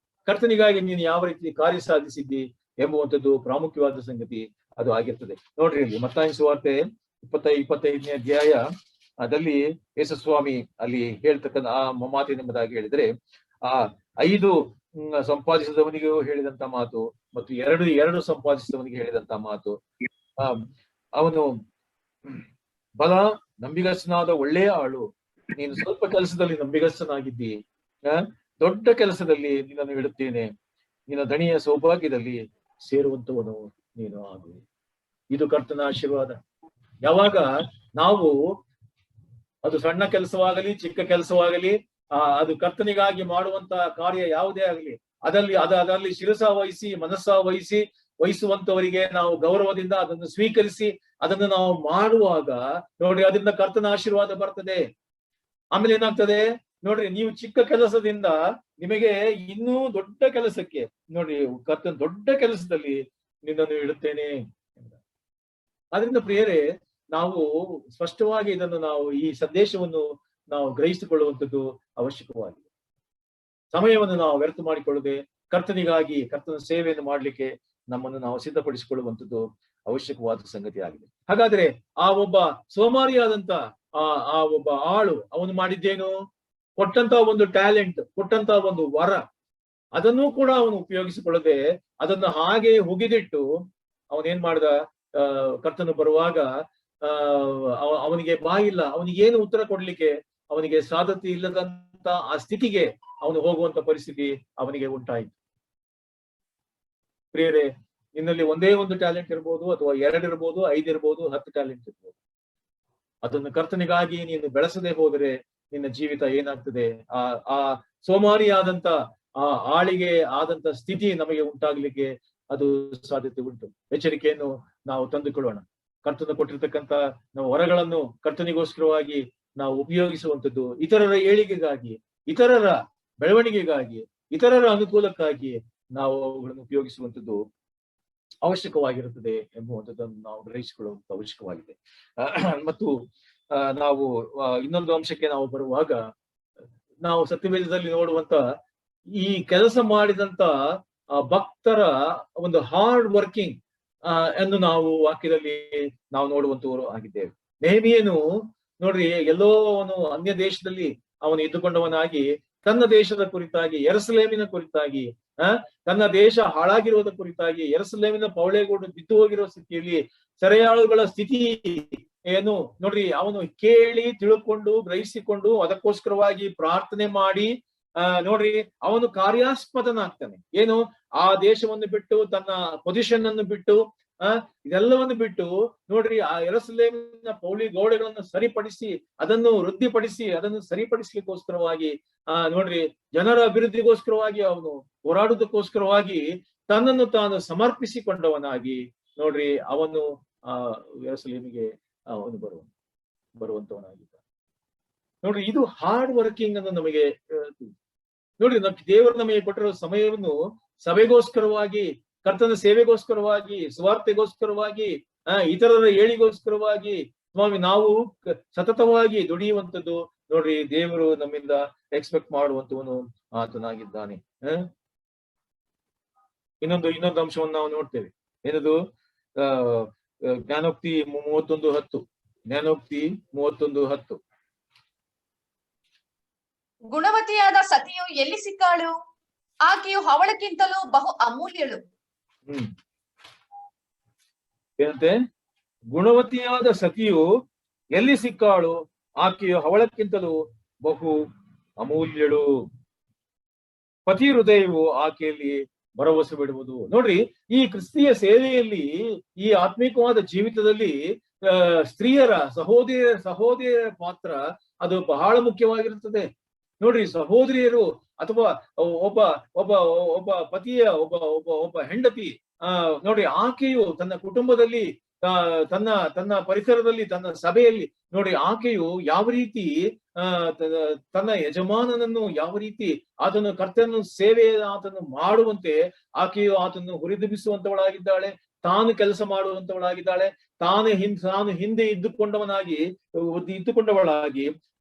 A: ಕರ್ತನಿಗಾಗಿ ನೀನು ಯಾವ ರೀತಿ ಕಾರ್ಯ ಸಾಧಿಸಿದ್ದಿ ಎಂಬುವಂಥದ್ದು ಪ್ರಾಮುಖ್ಯವಾದ ಸಂಗತಿ ಅದು ಆಗಿರ್ತದೆ. ನೋಡ್ರಿ, ಇಲ್ಲಿ ಮತ್ತಾಯನ ಸುವಾರ್ತೆ 25ನೇ ಅಧ್ಯಾಯ ಅದಲ್ಲಿ ಯೇಸು ಸ್ವಾಮಿ ಅಲ್ಲಿ ಹೇಳ್ತಕ್ಕಂಥ ಆ ಮಾತಿನೆಂಬುದಾಗಿ ಹೇಳಿದ್ರೆ, ಆ 5 ಸಂಪಾದಿಸಿದವನಿಗೂ ಹೇಳಿದಂತ ಮಾತು ಮತ್ತು 2 ಸಂಪಾದಿಸಿದವನಿಗೆ ಹೇಳಿದಂತ ಮಾತು, ಅವನು ಬಲ ನಂಬಿಗಸ್ತನಾದ ಒಳ್ಳೆಯ ಆಳು, ನೀನು ಸ್ವಲ್ಪ ಕೆಲಸದಲ್ಲಿ ನಂಬಿಗಸ್ತನಾಗಿದ್ದಿ, ದೊಡ್ಡ ಕೆಲಸದಲ್ಲಿ ನಿನ್ನನ್ನು ಇಡುತ್ತೇನೆ, ನಿನ್ನ ದಣಿಯ ಸೌಭಾಗ್ಯದಲ್ಲಿ ಸೇರುವಂತವನು ನೀನು ಆಗು. ಇದು ಕರ್ತನ ಆಶೀರ್ವಾದ. ಯಾವಾಗ ನಾವು ಅದು ಸಣ್ಣ ಕೆಲಸವಾಗಲಿ ಚಿಕ್ಕ ಕೆಲಸವಾಗಲಿ ಅದು ಕರ್ತನಿಗಾಗಿ ಮಾಡುವಂತ ಕಾರ್ಯ ಯಾವುದೇ ಆಗಲಿ ಅದರಲ್ಲಿ ಶಿರಸ ವಹಿಸಿ ಮನಸ್ಸ ವಹಿಸುವಂತವರಿಗೆ ನಾವು ಗೌರವದಿಂದ ಅದನ್ನು ಸ್ವೀಕರಿಸಿ ಅದನ್ನು ನಾವು ಮಾಡುವಾಗ ನೋಡ್ರಿ, ಅದರಿಂದ ಕರ್ತನ ಆಶೀರ್ವಾದ ಬರ್ತದೆ. ಆಮೇಲೆ ಏನಾಗ್ತದೆ ನೋಡ್ರಿ, ನೀವು ಚಿಕ್ಕ ಕೆಲಸದಿಂದ ನಿಮಗೆ ಇನ್ನೂ ದೊಡ್ಡ ಕೆಲಸಕ್ಕೆ ನೋಡ್ರಿ, ಕರ್ತನ ದೊಡ್ಡ ಕೆಲಸದಲ್ಲಿ ನಿನ್ನನ್ನು ಇಡುತ್ತೇನೆ. ಆದ್ರಿಂದ ಪ್ರಿಯರೇ, ನಾವು ಸ್ಪಷ್ಟವಾಗಿ ಇದನ್ನು ನಾವು ಈ ಸಂದೇಶವನ್ನು ನಾವು ಗ್ರಹಿಸಿಕೊಳ್ಳುವಂಥದ್ದು ಅವಶ್ಯಕವಾಗಿದೆ. ಸಮಯವನ್ನು ನಾವು ವ್ಯರ್ಥ ಮಾಡಿಕೊಳ್ಳದೆ ಕರ್ತನಿಗಾಗಿ ಕರ್ತನ ಸೇವೆಯನ್ನು ಮಾಡ್ಲಿಕ್ಕೆ ನಮ್ಮನ್ನು ನಾವು ಸಿದ್ಧಪಡಿಸಿಕೊಳ್ಳುವಂಥದ್ದು ಅವಶ್ಯಕವಾದ ಸಂಗತಿ ಆಗಿದೆ. ಹಾಗಾದ್ರೆ ಆ ಒಬ್ಬ ಸೋಮಾರಿಯಾದಂತ ಆ ಒಬ್ಬ ಆಳು ಅವನು ಮಾಡಿದ್ದೇನು? ಕೊಟ್ಟಂತ ಒಂದು ಟ್ಯಾಲೆಂಟ್, ಕೊಟ್ಟಂತ ಒಂದು ವರ, ಅದನ್ನು ಕೂಡ ಅವನು ಉಪಯೋಗಿಸಿಕೊಳ್ಳದೆ ಅದನ್ನು ಹಾಗೆ ಹುಗಿದಿಟ್ಟು ಅವನೇನ್ ಮಾಡ್ದ? ಕರ್ತನು ಬರುವಾಗ ಅವನಿಗೆ ಬಾಯಿಲ್ಲ, ಅವನಿಗೆ ಏನು ಉತ್ತರ ಕೊಡ್ಲಿಕ್ಕೆ ಅವನಿಗೆ ಸಾಧ್ಯತೆ ಇಲ್ಲದಂತ ಆ ಸ್ಥಿತಿಗೆ ಅವನು ಹೋಗುವಂತ ಪರಿಸ್ಥಿತಿ ಅವನಿಗೆ ಉಂಟಾಯಿತು. ಪ್ರಿಯರೇ, ನಿನ್ನಲ್ಲಿ ಒಂದೇ ಒಂದು ಟ್ಯಾಲೆಂಟ್ ಇರ್ಬೋದು, ಅಥವಾ 2 ಇರ್ಬೋದು, 5 ಇರ್ಬೋದು, 10 ಟ್ಯಾಲೆಂಟ್ ಇರ್ಬೋದು. ಅದನ್ನು ಕರ್ತನಿಗಾಗಿ ನೀನು ಬೆಳೆಸದೆ ಹೋದರೆ ನಿನ್ನ ಜೀವಿತ ಏನಾಗ್ತದೆ? ಆ ಸೋಮಾರಿಯಾದಂತ ಆ ಆಳಿಗೆ ಆದಂತ ಸ್ಥಿತಿ ನಮಗೆ ಉಂಟಾಗ್ಲಿಕ್ಕೆ ಅದು ಸಾಧ್ಯತೆ ಉಂಟು. ಎಚ್ಚರಿಕೆಯನ್ನು ನಾವು ತಂದುಕೊಳ್ಳೋಣ. ಕರ್ತನ ಕೊಟ್ಟಿರ್ತಕ್ಕಂಥ ನಾವು ವರಗಳನ್ನು ಕರ್ತನಿಗೋಸ್ಕರವಾಗಿ ನಾವು ಉಪಯೋಗಿಸುವಂಥದ್ದು, ಇತರರ ಏಳಿಗೆಗಾಗಿ, ಇತರರ ಬೆಳವಣಿಗೆಗಾಗಿ, ಇತರರ ಅನುಕೂಲಕ್ಕಾಗಿ ನಾವು ಅವುಗಳನ್ನು ಉಪಯೋಗಿಸುವಂಥದ್ದು ಅವಶ್ಯಕವಾಗಿರುತ್ತದೆ ಎಂಬುವಂಥದ್ದನ್ನು ನಾವು ಗ್ರಹಿಸಿಕೊಳ್ಳುವಂತ ಅವಶ್ಯಕವಾಗಿದೆ. ಮತ್ತು ನಾವು ಇನ್ನೊಂದು ಅಂಶಕ್ಕೆ ನಾವು ಬರುವಾಗ, ನಾವು ಸತ್ಯವೇದದಲ್ಲಿ ನೋಡುವಂತ ಈ ಕೆಲಸ ಮಾಡಿದಂತ ಭಕ್ತರ ಒಂದು ಹಾರ್ಡ್ ವರ್ಕಿಂಗ್ ಎಂದು ನಾವು ವಾಕ್ಯದಲ್ಲಿ ನಾವು ನೋಡುವಂತವರು ಆಗಿದ್ದೇವೆ. ನೆಹೆಮೀಯನು ನೋಡ್ರಿ, ಎಲ್ಲೋ ಅವನು ಅನ್ಯ ದೇಶದಲ್ಲಿ ಅವನು ಇದ್ದುಕೊಂಡವನಾಗಿ ತನ್ನ ದೇಶದ ಕುರಿತಾಗಿ, ಯೆರೂಸಲೇಮಿನ ಕುರಿತಾಗಿ, ತನ್ನ ದೇಶ ಹಾಳಾಗಿರುವುದ ಕುರಿತಾಗಿ, ಯೆರೂಸಲೇಮಿನ ಪೌಳೆಗೋಡು ಬಿದ್ದು ಹೋಗಿರೋ ಸ್ಥಿತಿಯಲ್ಲಿ, ಸೆರೆಯಾಳುಗಳ ಸ್ಥಿತಿ ಏನು ನೋಡ್ರಿ, ಅವನು ಕೇಳಿ ತಿಳ್ಕೊಂಡು ಗ್ರಹಿಸಿಕೊಂಡು ಅದಕ್ಕೋಸ್ಕರವಾಗಿ ಪ್ರಾರ್ಥನೆ ಮಾಡಿ ನೋಡ್ರಿ, ಅವನು ಕಾರ್ಯಾಸ್ಪದನಾಗ್ತಾನೆ. ಏನು, ಆ ದೇಶವನ್ನು ಬಿಟ್ಟು, ತನ್ನ ಪೊಸಿಷನ್ ಅನ್ನು ಬಿಟ್ಟು, ಇದೆಲ್ಲವನ್ನು ಬಿಟ್ಟು ನೋಡ್ರಿ, ಆ ಯೆರೂಸಲೇಮಿನ ಪೌಳಿ ಗೋಡೆಗಳನ್ನು ಸರಿಪಡಿಸಿ, ಅದನ್ನು ವೃದ್ಧಿಪಡಿಸಿ, ಅದನ್ನು ಸರಿಪಡಿಸ್ಲಿಕ್ಕೋಸ್ಕರವಾಗಿ ನೋಡ್ರಿ, ಜನರ ಅಭಿವೃದ್ಧಿಗೋಸ್ಕರವಾಗಿ ಅವನು ಹೋರಾಡುವುದಕ್ಕೋಸ್ಕರವಾಗಿ ತನ್ನನ್ನು ತಾನು ಸಮರ್ಪಿಸಿಕೊಂಡವನಾಗಿ ನೋಡ್ರಿ, ಅವನು ಯೆರೂಸಲೇಮಿಗೆ ಅವನು ಬರುವಂತವನಾಗಿದ್ದ. ನೋಡ್ರಿ, ಇದು ಹಾರ್ಡ್ ವರ್ಕಿಂಗ್ ಅನ್ನು ನಮಗೆ ನೋಡ್ರಿ, ದೇವರು ನಮಗೆ ಕೊಟ್ಟಿರೋ ಸಮಯವನ್ನು ಸಭೆಗೋಸ್ಕರವಾಗಿ, ಕರ್ತನ ಸೇವೆಗೋಸ್ಕರವಾಗಿ, ಸುವಾರ್ತೆಗೋಸ್ಕರವಾಗಿ, ಇತರರ ಏಳಿಗೋಸ್ಕರವಾಗಿ ಸ್ವಾಮಿ ನಾವು ಸತತವಾಗಿ ದುಡಿಯುವಂಥದ್ದು ನೋಡ್ರಿ, ದೇವರು ನಮ್ಮಿಂದ ಎಕ್ಸ್ಪೆಕ್ಟ್ ಮಾಡುವಂತವನು ಆತನಾಗಿದ್ದಾನೆ. ಇನ್ನೊಂದು ಅಂಶವನ್ನು ನಾವು ನೋಡ್ತೇವೆ. ಏನದು? ಜ್ಞಾನೋಕ್ತಿ 31:10. ಜ್ಞಾನೋಕ್ತಿ 31:10.
B: ಗುಣವತಿಯಾದ ಸತಿಯು ಎಲ್ಲಿ ಸಿಕ್ಕಾಳು? ಆಕೆಯು ಹವಳಕ್ಕಿಂತಲೂ ಬಹು ಅಮೂಲ್ಯಳು.
A: ಏನಂತೆ? ಗುಣವತಿಯಾದ ಸತಿಯು ಎಲ್ಲಿ ಸಿಕ್ಕಾಳು? ಆಕೆಯು ಹವಳಕ್ಕಿಂತಲೂ ಬಹು ಅಮೂಲ್ಯಳು. ಪತಿ ಹೃದಯವು ಆಕೆಯಲ್ಲಿ ಭರವಸೆ ಬಿಡುವುದು. ನೋಡ್ರಿ, ಈ ಕ್ರಿಸ್ತಿಯ ಸೇವೆಯಲ್ಲಿ, ಈ ಆತ್ಮಿಕವಾದ ಜೀವಿತದಲ್ಲಿ ಸ್ತ್ರೀಯರ ಸಹೋದರಿಯರ ಪಾತ್ರ ಅದು ಬಹಳ ಮುಖ್ಯವಾಗಿರುತ್ತದೆ. ನೋಡ್ರಿ, ಸಹೋದರಿಯರು ಅಥವಾ ಒಬ್ಬ ಒಬ್ಬ ಒಬ್ಬ ಪತಿಯ ಒಬ್ಬ ಹೆಂಡತಿ ನೋಡ್ರಿ, ಆಕೆಯು ತನ್ನ ಕುಟುಂಬದಲ್ಲಿ, ತನ್ನ ಪರಿಸರದಲ್ಲಿ, ತನ್ನ ಸಭೆಯಲ್ಲಿ ನೋಡಿ, ಆಕೆಯು ಯಾವ ರೀತಿ ತನ್ನ ಯಜಮಾನನನ್ನು ಯಾವ ರೀತಿ ಆತನು ಕರ್ತನ ಸೇವೆ ಆತನು ಮಾಡುವಂತೆ ಆಕೆಯು ಆತನ್ನು ಹುರಿದುಂಬಿಸುವಂತವಳಾಗಿದ್ದಾಳೆ, ತಾನು ಕೆಲಸ ಮಾಡುವಂತವಳಾಗಿದ್ದಾಳೆ, ತಾನು ಹಿಂದೆ ಇದ್ದುಕೊಂಡವಳಾಗಿ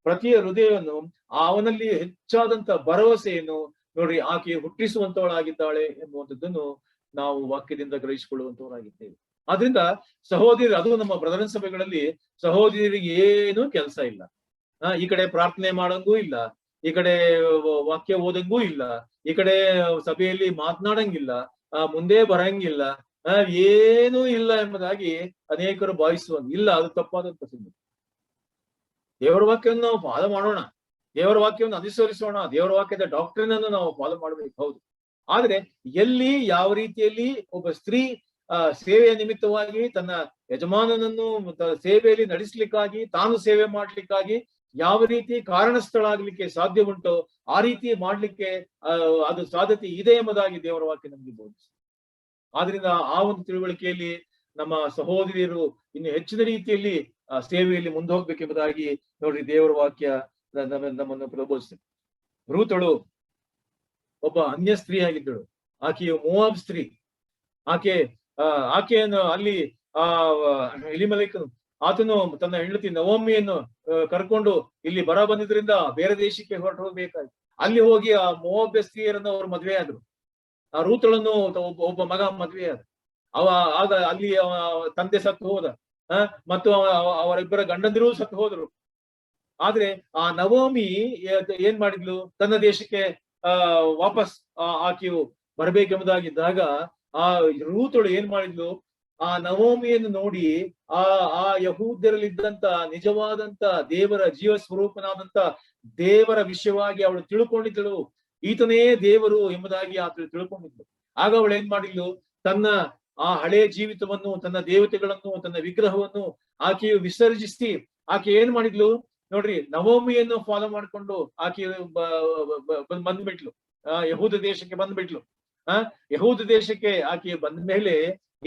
A: ಪ್ರತಿಯ ಹೃದಯವನ್ನು ಅವನಲ್ಲಿ ಹೆಚ್ಚಾದಂತ ಭರವಸೆಯನ್ನು ನೋಡ್ರಿ ಆಕೆ ಹುಟ್ಟಿಸುವಂತವಳಾಗಿದ್ದಾಳೆ ಎಂಬುವಂಥದ್ದನ್ನು ನಾವು ವಾಕ್ಯದಿಂದ ಗ್ರಹಿಸಿಕೊಳ್ಳುವಂತವರಾಗಿದ್ದೇವೆ. ಆದ್ರಿಂದ ಸಹೋದರಿ, ಅದು ನಮ್ಮ ಬ್ರದರನ್ ಸಭೆಗಳಲ್ಲಿ ಸಹೋದರಿಗೆ ಏನು ಕೆಲಸ ಇಲ್ಲ. ಈ ಕಡೆ ಪ್ರಾರ್ಥನೆ ಮಾಡೋಂಗೂ ಇಲ್ಲ, ಈ ಕಡೆ ವಾಕ್ಯ ಓದಂಗೂ ಇಲ್ಲ, ಈ ಕಡೆ ಸಭೆಯಲ್ಲಿ ಮಾತನಾಡಂಗಿಲ್ಲ, ಮುಂದೆ ಬರಂಗಿಲ್ಲ, ಏನೂ ಇಲ್ಲ ಎಂಬುದಾಗಿ ಅನೇಕರು ಭಾವಿಸುವಂಗ ಇಲ್ಲ. ಅದು ತಪ್ಪಾದಂತ ಸಂಗತಿ. ದೇವರ ವಾಕ್ಯವನ್ನು ನಾವು ಫಾಲೋ ಮಾಡೋಣ, ದೇವರ ವಾಕ್ಯವನ್ನು ಅನುಸರಿಸೋಣ, ದೇವರ ವಾಕ್ಯದ ಡಾಕ್ಟ್ರಿನ್ ಅನ್ನು ನಾವು ಫಾಲೋ ಮಾಡ್ಬೇಕು, ಹೌದು. ಆದ್ರೆ ಎಲ್ಲಿ ಯಾವ ರೀತಿಯಲ್ಲಿ ಒಬ್ಬ ಸ್ತ್ರೀ ಸೇವೆಯ ನಿಮಿತ್ತವಾಗಿ ತನ್ನ ಯಜಮಾನನನ್ನು ಸೇವೆಯಲ್ಲಿ ನಡೆಸಲಿಕ್ಕಾಗಿ, ತಾನು ಸೇವೆ ಮಾಡ್ಲಿಕ್ಕಾಗಿ ಯಾವ ರೀತಿ ಕಾರಣಸ್ಥಳಾಗ್ಲಿಕ್ಕೆ ಸಾಧ್ಯ ಉಂಟೋ ಆ ರೀತಿ ಮಾಡ್ಲಿಕ್ಕೆ ಅದು ಸಾಧ್ಯತೆ ಇದೆ ಎಂಬುದಾಗಿ ದೇವರ ವಾಕ್ಯ ನಮಗೆ ಬೋಧಿಸಿ. ಆದ್ರಿಂದ ಆ ಒಂದು ತಿಳುವಳಿಕೆಯಲ್ಲಿ ನಮ್ಮ ಸಹೋದರಿಯರು ಇನ್ನು ಹೆಚ್ಚಿನ ರೀತಿಯಲ್ಲಿ ಸೇವೆಯಲ್ಲಿ ಮುಂದೆ ಹೋಗ್ಬೇಕೆಂಬುದಾಗಿ ನೋಡ್ರಿ ದೇವರ ವಾಕ್ಯ ನಮ್ಮನ್ನು ಪ್ರಬೋಧಿಸ್ತದೆ. ರೂತಳು ಒಬ್ಬ ಅನ್ಯ ಸ್ತ್ರೀ ಆಗಿದ್ದಳು. ಆಕೆಯು ಮೋವಾಬ್ ಸ್ತ್ರೀ. ಆಕೆಯನ್ನು ಅಲ್ಲಿ ಎಲಿಮೆಲೆಕನು ಆತನು ತನ್ನ ಹೆಂಡತಿ ನವೋಮಿಯನ್ನು ಕರ್ಕೊಂಡು ಇಲ್ಲಿ ಬರ ಬಂದಿದ್ರಿಂದ ಬೇರೆ ದೇಶಕ್ಕೆ ಹೊರಟು ಹೋಗ್ಬೇಕಾಯ್ತು. ಅಲ್ಲಿ ಹೋಗಿ ಆ ಮೋವಾಬ್ಯ ಸ್ತ್ರೀಯರನ್ನು ಅವರು ಮದುವೆ ಆದ್ರು. ಆ ರೂತಳನ್ನು ಒಬ್ಬ ಮಗ ಮದುವೆ ಆದ. ಆಗ ಅಲ್ಲಿ ತಂದೆ ಸತ್ತು ಹೋದ, ಮತ್ತು ಅವರಿಬ್ಬರ ಗಂಡಂದಿರೂ ಸತ್ತು ಹೋದ್ರು. ಆದ್ರೆ ಆ ನವೋಮಿ ಏನ್ ಮಾಡಿದ್ಲು? ತನ್ನ ದೇಶಕ್ಕೆ ವಾಪಸ್ ಆಕೆಯು ಬರ್ಬೇಕೆಂಬುದಾಗಿದ್ದಾಗ ಆ ರೂತಳು ಏನ್ ಮಾಡಿದ್ಲು? ಆ ನವೋಮಿಯನ್ನು ನೋಡಿ ಆ ಆ ಯಹೂದ್ಯರಲ್ಲಿದ್ದಂತ ನಿಜವಾದಂತ ದೇವರ ಜೀವ ಸ್ವರೂಪನಾದಂತ ದೇವರ ವಿಷಯವಾಗಿ ಅವಳು ತಿಳ್ಕೊಂಡಿದ್ದಳು. ಈತನೇ ದೇವರು ಎಂಬುದಾಗಿ ಆತಳು ತಿಳ್ಕೊಂಡಿದ್ಳು. ಆಗ ಅವಳು ಏನ್ ಮಾಡಿದ್ಲು, ತನ್ನ ಆ ಹಳೆಯ ಜೀವಿತವನ್ನು, ತನ್ನ ದೇವತೆಗಳನ್ನು, ತನ್ನ ವಿಗ್ರಹವನ್ನು ಆಕೆಯು ವಿಸರ್ಜಿಸಿ ಆಕೆ ಏನ್ ಮಾಡಿದ್ಲು ನೋಡ್ರಿ, ನವೋಮಿಯನ್ನು ಫಾಲೋ ಮಾಡ್ಕೊಂಡು ಆಕೆ ಬಂದ್ಬಿಟ್ಲು, ಯಹೂದ ದೇಶಕ್ಕೆ ಬಂದ್ಬಿಟ್ಲು. ಯಹೂದ ದೇಶಕ್ಕೆ ಆಕೆ ಬಂದ ಮೇಲೆ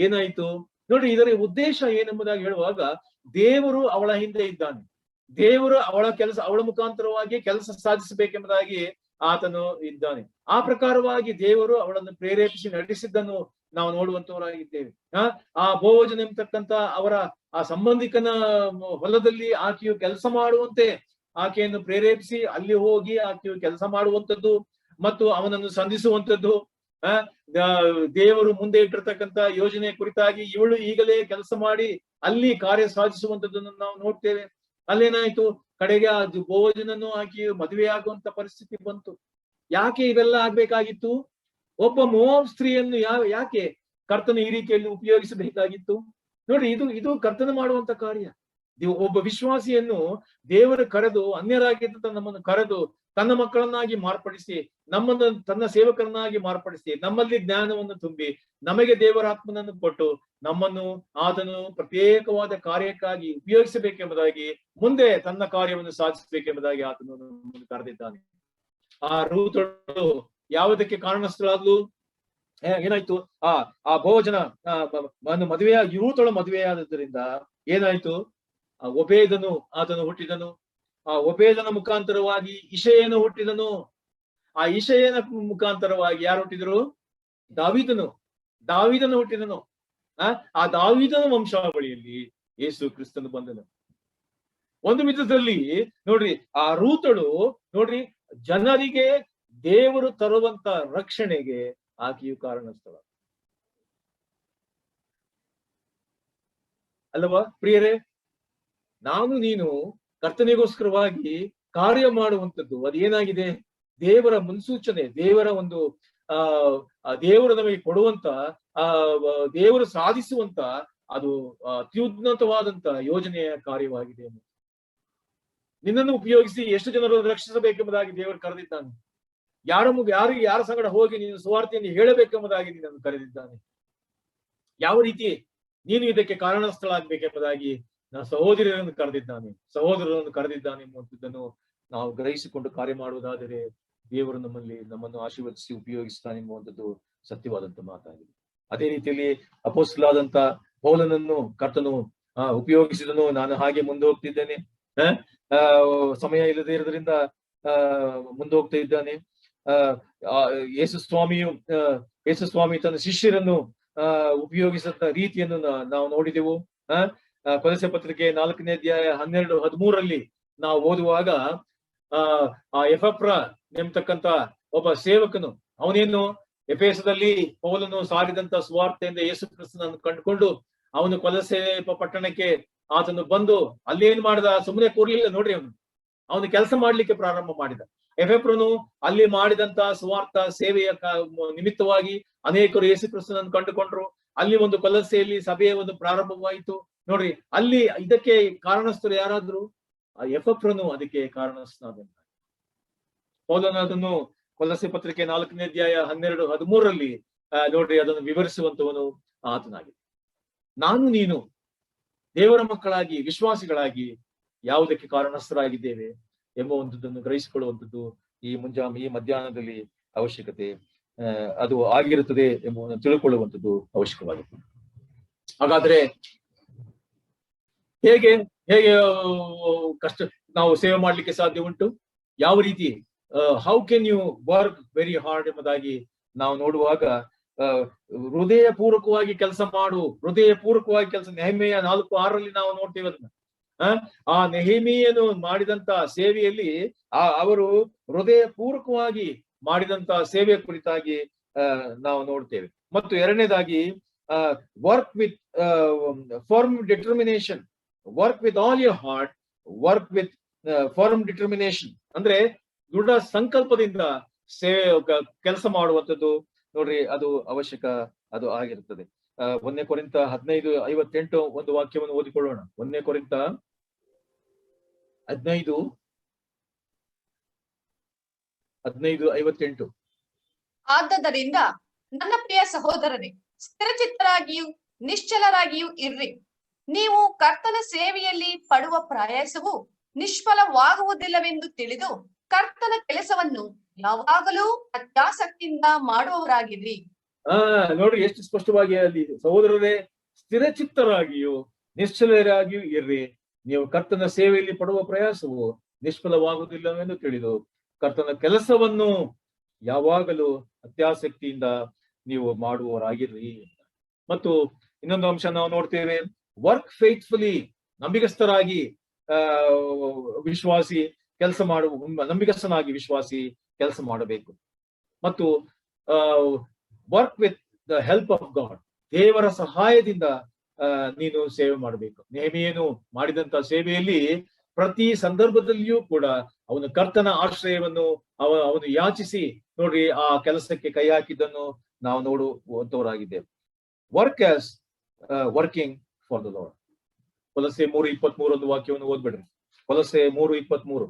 A: ಏನಾಯ್ತು ನೋಡ್ರಿ, ಇದರ ಉದ್ದೇಶ ಏನೆಂಬುದಾಗಿ ಹೇಳುವಾಗ, ದೇವರು ಅವಳ ಹಿಂದೆ ಇದ್ದಾನೆ, ದೇವರು ಅವಳ ಮುಖಾಂತರವಾಗಿ ಕೆಲಸ ಸಾಧಿಸಬೇಕೆಂಬುದಾಗಿ ಆತನು ಇದ್ದಾನೆ. ಆ ಪ್ರಕಾರವಾಗಿ ದೇವರು ಅವಳನ್ನು ಪ್ರೇರೇಪಿಸಿ ನಡೆಸಿದ್ದನ್ನು ನಾವು ನೋಡುವಂತವರಾಗಿದ್ದೇವೆ. ಆ ಬೋವಜನ ಎಂಬತಕ್ಕಂತ ಅವರ ಆ ಸಂಬಂಧಿಕನ ಹೊಲದಲ್ಲಿ ಆಕೆಯು ಕೆಲಸ ಮಾಡುವಂತೆ ಆಕೆಯನ್ನು ಪ್ರೇರೇಪಿಸಿ ಅಲ್ಲಿ ಹೋಗಿ ಆಕೆಯು ಕೆಲಸ ಮಾಡುವಂಥದ್ದು ಮತ್ತು ಅವನನ್ನು ಸಂಧಿಸುವಂಥದ್ದು, ದೇವರು ಮುಂದೆ ಇಟ್ಟಿರ್ತಕ್ಕಂಥ ಯೋಜನೆ ಕುರಿತಾಗಿ ಇವಳು ಈಗಲೇ ಕೆಲಸ ಮಾಡಿ ಅಲ್ಲಿ ಕಾರ್ಯ ಸಾಧಿಸುವಂಥದ್ದನ್ನು ನಾವು ನೋಡ್ತೇವೆ. ಅಲ್ಲೇನಾಯ್ತು, ಕಡೆಗೆ ಆ ಬೋವಜನನ್ನು ಆಕೆಯು ಮದುವೆ ಆಗುವಂತ ಪರಿಸ್ಥಿತಿ ಬಂತು. ಯಾಕೆ ಇವೆಲ್ಲ ಆಗ್ಬೇಕಾಗಿತ್ತು? ಒಬ್ಬ ಮೋವಾಬ್ ಸ್ತ್ರೀಯನ್ನು ಯಾಕೆ ಕರ್ತನ ಈ ರೀತಿಯಲ್ಲಿ ಉಪಯೋಗಿಸಬೇಕಾಗಿತ್ತು? ನೋಡಿ, ಇದು ಕರ್ತನ ಮಾಡುವಂತ ಕಾರ್ಯ. ಒಬ್ಬ ವಿಶ್ವಾಸಿಯನ್ನು ದೇವರು ಕರೆದು, ಅನ್ಯರಾಗಿದ್ದ ನಮ್ಮನ್ನು ಕರೆದು ತನ್ನ ಮಕ್ಕಳನ್ನಾಗಿ ಮಾರ್ಪಡಿಸಿ, ನಮ್ಮನ್ನು ತನ್ನ ಸೇವಕರನ್ನಾಗಿ ಮಾರ್ಪಡಿಸಿ, ನಮ್ಮಲ್ಲಿ ಜ್ಞಾನವನ್ನು ತುಂಬಿ, ನಮಗೆ ದೇವರಾತ್ಮನನ್ನು ಕೊಟ್ಟು ನಮ್ಮನ್ನು ಆತನು ಪ್ರತ್ಯೇಕವಾದ ಕಾರ್ಯಕ್ಕಾಗಿ ಉಪಯೋಗಿಸಬೇಕೆಂಬುದಾಗಿ, ಮುಂದೆ ತನ್ನ ಕಾರ್ಯವನ್ನು ಸಾಧಿಸಬೇಕೆಂಬುದಾಗಿ ಆತನು ನಮ್ಮನ್ನು ಕರೆದಿದ್ದಾನೆ. ಆ ರೂತಳು ಯಾವುದಕ್ಕೆ ಕಾರಣಸ್ಥಳಾದ್ಲು? ಏನಾಯ್ತು, ಆ ಬೋವಜನ ರೂತಳು ಮದುವೆಯಾದದ್ರಿಂದ ಏನಾಯ್ತು, ಒಬೇದನು ಆತನು ಹುಟ್ಟಿದನು. ಆ ಒಬೇದನ ಮುಖಾಂತರವಾಗಿ ಇಷಯನು ಹುಟ್ಟಿದನು. ಆ ಇಷಯನ ಮುಖಾಂತರವಾಗಿ ಯಾರು ಹುಟ್ಟಿದ್ರು? ದಾವೀದನು ಹುಟ್ಟಿದನು. ಆ ದಾವೀದನ ವಂಶಾವಳಿಯಲ್ಲಿ ಯೇಸು ಕ್ರಿಸ್ತನು ಬಂದನು. ಒಂದು ವಿಧದಲ್ಲಿ ನೋಡ್ರಿ, ಆ ರೂತಳು ನೋಡ್ರಿ, ಜನರಿಗೆ ದೇವರು ತರುವಂತ ರಕ್ಷಣೆಗೆ ಆಕೆಯು ಕಾರಣಸ್ಥಳ ಅಲ್ಲವಾ ಪ್ರಿಯರೇ? ನಾನು ನೀನು ಕರ್ತನಿಗೋಸ್ಕರವಾಗಿ ಕಾರ್ಯ ಮಾಡುವಂಥದ್ದು ಅದೇನಾಗಿದೆ? ದೇವರ ಮುನ್ಸೂಚನೆ, ದೇವರ ಒಂದು ದೇವರು ನಮಗೆ ಕೊಡುವಂತ ದೇವರು ಸಾಧಿಸುವಂತ ಅದು ಅತ್ಯುನ್ನತವಾದಂತ ಯೋಜನೆಯ ಕಾರ್ಯವಾಗಿದೆ. ನಿನ್ನನ್ನು ಉಪಯೋಗಿಸಿ ಎಷ್ಟು ಜನರನ್ನು ರಕ್ಷಿಸಬೇಕೆಂಬುದಾಗಿ ದೇವರು ಕರೆದಿದ್ದಾನೆ. ಯಾರ ಸಂಗಡ ಹೋಗಿ ನೀನು ಸುವಾರ್ತೆಯನ್ನು ಹೇಳಬೇಕೆಂಬುದಾಗಿ ನಿನ್ನನ್ನು ಕರೆದಿದ್ದಾನೆ. ಯಾವ ರೀತಿ ನೀನು ಇದಕ್ಕೆ ಕಾರಣಸ್ಥಳಾಗಬೇಕೆಂಬುದಾಗಿ ಸಹೋದರರನ್ನು ಕರೆದಿದ್ದಾನೆ ಎಂಬುದನ್ನು ನಾವು ಗ್ರಹಿಸಿಕೊಂಡು ಕಾರ್ಯ ಮಾಡುವುದಾದರೆ ದೇವರು ನಮ್ಮನ್ನು ಆಶೀರ್ವದಿಸಿ ಉಪಯೋಗಿಸ್ತಾನೆ ಎಂಬುವಂಥದ್ದು ಸತ್ಯವಾದಂತ ಮಾತಾಗಿದೆ. ಅದೇ ರೀತಿಯಲ್ಲಿ ಅಪೊಸ್ತಲನಾದಂತ ಪೌಲನನ್ನು ಕರ್ತನು ಉಪಯೋಗಿಸಿದನು. ನಾನು ಹಾಗೆ ಮುಂದೆ ಹೋಗ್ತಿದ್ದೇನೆ, ಸಮಯ ಇಲ್ಲದೆ ಇರೋದ್ರಿಂದ ಮುಂದೆ ಹೋಗ್ತಾ ಇದ್ದಾನೆ. ಯೇಸು ಸ್ವಾಮಿ ತನ್ನ ಶಿಷ್ಯರನ್ನು ಉಪಯೋಗಿಸಿದ ರೀತಿಯನ್ನು ನಾವು ನೋಡಿದೆವು. ಕೊಲೊಸ್ಸೆ ಪತ್ರಿಕೆ 4ನೇ ಅಧ್ಯಾಯ 12-13 ನಾವು ಓದುವಾಗ ಆ ಎಫೆಪ್ರ ಎಂಬತಕ್ಕಂತ ಒಬ್ಬ ಸೇವಕನು, ಅವನೇನು ಎಫೆಸದಲ್ಲಿ ಪೌಲನು ಸಾರಿದಂತ ಸುವಾರ್ತೆಯಿಂದ ಯೇಸು ಕ್ರಿಸ್ತನನ್ನು ಕಂಡುಕೊಂಡು ಅವನು ಕೊಲೊಸ್ಸೆ ಪಟ್ಟಣಕ್ಕೆ ಆತನು ಬಂದು ಅಲ್ಲೇನ್ ಮಾಡಿದ? ಸುಮ್ಮನೆ ಕೂರ್ಲಿಲ್ಲ ನೋಡ್ರಿ, ಅವನು ಕೆಲಸ ಮಾಡ್ಲಿಕ್ಕೆ ಪ್ರಾರಂಭ ಮಾಡಿದ. ಎಫೆಪ್ರನು ಅಲ್ಲಿ ಮಾಡಿದಂತ ಸುವಾರ್ಥ ಸೇವೆಯ ನಿಮಿತ್ತವಾಗಿ ಅನೇಕರು ಯೇಸು ಕ್ರಿಸ್ತನನ್ನು ಕಂಡುಕೊಂಡ್ರು. ಅಲ್ಲಿ ಒಂದು ಕೊಲೊಸ್ಸೆಯಲ್ಲಿ ಸಭೆಯ ಒಂದು ಪ್ರಾರಂಭವಾಯಿತು ನೋಡ್ರಿ. ಅಲ್ಲಿ ಇದಕ್ಕೆ ಕಾರಣಸ್ಥರು ಯಾರಾದ್ರು? ಎಫೆಪ್ರನು ಅದಕ್ಕೆ ಕಾರಣಸ್ಥನಾದಂತ. ಪೌಲನು ಅದನ್ನು ಕೊಲೊಸ್ಸೆ ಪತ್ರಿಕೆ 4ನೇ ಅಧ್ಯಾಯ 12-13 ನೋಡ್ರಿ ಅದನ್ನು ವಿವರಿಸುವಂತವನು ಆತನಾಗಿದೆ. ನಾನು ನೀನು ದೇವರ ಮಕ್ಕಳಾಗಿ, ವಿಶ್ವಾಸಿಗಳಾಗಿ ಯಾವುದಕ್ಕೆ ಕಾರಣಸ್ಥರಾಗಿದ್ದೇವೆ ಎಂಬುವಂಥದ್ದನ್ನು ಗ್ರಹಿಸಿಕೊಳ್ಳುವಂಥದ್ದು ಈ ಮಧ್ಯಾಹ್ನದಲ್ಲಿ ಅವಶ್ಯಕತೆ ಅದು ಆಗಿರುತ್ತದೆ ಎಂಬುದನ್ನು ತಿಳ್ಕೊಳ್ಳುವಂಥದ್ದು ಅವಶ್ಯಕವಾಗಿದೆ. ಹಾಗಾದ್ರೆ ಹೇಗೆ ಕಷ್ಟ ನಾವು ಸೇವೆ ಮಾಡ್ಲಿಕ್ಕೆ ಸಾಧ್ಯ ಉಂಟು? ಯಾವ ರೀತಿ? How can you work very hard ಎಂಬುದಾಗಿ ನಾವು ನೋಡುವಾಗ, ಹೃದಯಪೂರ್ವಕವಾಗಿ ಕೆಲಸ ಮಾಡು, ಹೃದಯಪೂರ್ವಕವಾಗಿ ಕೆಲಸ. ನೆಹೆಮೀಯ 4:6 ನಾವು ನೋಡ್ತೇವೆ ಅದನ್ನ. ಆ ನೆಹೆಮೀಯನು ಮಾಡಿದಂತ ಸೇವೆಯಲ್ಲಿ ಅವರು ಹೃದಯಪೂರ್ವಕವಾಗಿ ಮಾಡಿದಂತ ಸೇವೆಯ ಕುರಿತಾಗಿ ನಾವು ನೋಡ್ತೇವೆ. ಮತ್ತು ಎರಡನೇದಾಗಿ work with firm determination, work with all your heart, work with firm determination ಅಂದ್ರೆ ದೃಢ ಸಂಕಲ್ಪದಿಂದ ಸೇವೆ ಕೆಲಸ ಮಾಡುವಂಥದ್ದು ನೋಡ್ರಿ, ಅದು ಅವಶ್ಯಕ, ಅದು ಆಗಿರುತ್ತದೆ. 1 ಕೊರಿಂಥ 15:58 ಒಂದು ವಾಕ್ಯವನ್ನು ಓದಿಕೊಳ್ಳೋಣ. 1 ಕೊರಿಂಥ 15:58.
B: ಆದದರಿಂದ ನನ್ನ ಪ್ರಿಯ ಸಹೋದರರೇ, ಸ್ಥಿರಚಿತ್ತರಾಗಿಯೂ ನಿಶ್ಚಲರಾಗಿಯೂ ಇರ್ರಿ. ನೀವು ಕರ್ತನ ಸೇವೆಯಲ್ಲಿ ಪಡುವ ಪ್ರಯಾಸವು ನಿಷ್ಫಲವಾಗುವುದಿಲ್ಲವೆಂದು ತಿಳಿದು ಕರ್ತನ ಕೆಲಸವನ್ನು ಯಾವಾಗಲೂ ಅತ್ಯಾಸಕ್ತಿಯಿಂದ ಮಾಡುವವರಾಗಿರ್ರಿ.
A: ನೋಡ್ರಿ ಎಷ್ಟು ಸ್ಪಷ್ಟವಾಗಿ ಅಲ್ಲಿ, ಸಹೋದರರೇ ಸ್ಥಿರಚಿತ್ತರಾಗಿಯೂ ನಿಶ್ಚಲರಾಗಿಯೂ ಇರ್ರಿ. ನೀವು ಕರ್ತನ ಸೇವೆಯಲ್ಲಿ ಪಡುವ ಪ್ರಯಾಸವು ನಿಷ್ಫಲವಾಗುವುದಿಲ್ಲವೆಂದು ತಿಳಿದು ಕರ್ತನ ಕೆಲಸವನ್ನು ಯಾವಾಗಲೂ ಅತ್ಯಾಸಕ್ತಿಯಿಂದ ನೀವು ಮಾಡುವವರಾಗಿರ್ರಿ. ಮತ್ತು ಇನ್ನೊಂದು ಅಂಶ ನಾವು ನೋಡ್ತೇವೆ, ವರ್ಕ್ ಫೇತ್ಫುಲಿ, ನಂಬಿಗಸ್ತರಾಗಿ ವಿಶ್ವಾಸಿ ಕೆಲಸ ನಂಬಿಗಸ್ತನಾಗಿ ವಿಶ್ವಾಸಿ ಕೆಲಸ ಮಾಡಬೇಕು. ಮತ್ತು work with the help of god, ದೇವರ ಸಹಾಯದಿಂದ ನೀನು ಸೇವೆ ಮಾಡಬೇಕು. ನೆಹೆಮೀಯನು ಮಾಡಿದಂತ ಸೇವೆಯಲ್ಲಿ ಪ್ರತಿ ಸಂದರ್ಭದಲ್ಲಿಯೂ ಕೂಡ ಅವನು ಕರ್ತನ ಆಶ್ರಯವನ್ನು ಅವನು ಯಾಚಿಸಿ ನೋಡ್ರಿ ಆ ಕೆಲಸಕ್ಕೆ ಕೈ ಹಾಕಿದ್ದನ್ನು ನಾವು ನೋಡುವಂತವರಾಗಿದ್ದೇವೆ. Work as working for the lord. Colossae 3:23 ಒಂದು ವಾಕ್ಯವನ್ನು ಓದ್ಬಿಡ್ರಿ. ಕೊಲೊಸ್ಸೆ 3:23.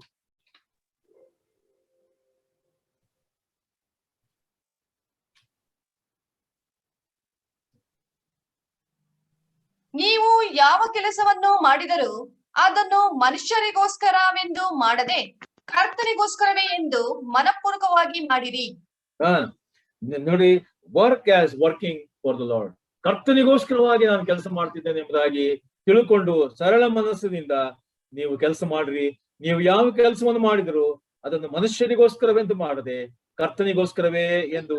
B: ನೀವು ಯಾವ ಕೆಲಸವನ್ನು ಮಾಡಿದರೂ ಅದನ್ನು ಮನುಷ್ಯರಿಗೋಸ್ಕರವೆಂದು ಮಾಡದೆ ಕರ್ತನಿಗೋಸ್ಕರವೇ ಎಂದು ಮನಪೂರ್ವಕವಾಗಿ ಮಾಡಿರಿ.
A: ನೋಡಿ, work as working for the lord, ಕರ್ತನಿಗೋಸ್ಕರವಾಗಿ ನಾನು ಕೆಲಸ ಮಾಡ್ತಿದ್ದೇನೆ ಎಂಬುದಾಗಿ ತಿಳ್ಕೊಂಡು ಸರಳ ಮನಸ್ಸಿನಿಂದ ನೀವು ಕೆಲಸ ಮಾಡ್ರಿ. ನೀವು ಯಾವ ಕೆಲಸವನ್ನು ಮಾಡಿದ್ರು ಅದನ್ನು ಮನುಷ್ಯರಿಗೋಸ್ಕರವೆಂದು ಮಾಡದೆ ಕರ್ತನಿಗೋಸ್ಕರವೇ ಎಂದು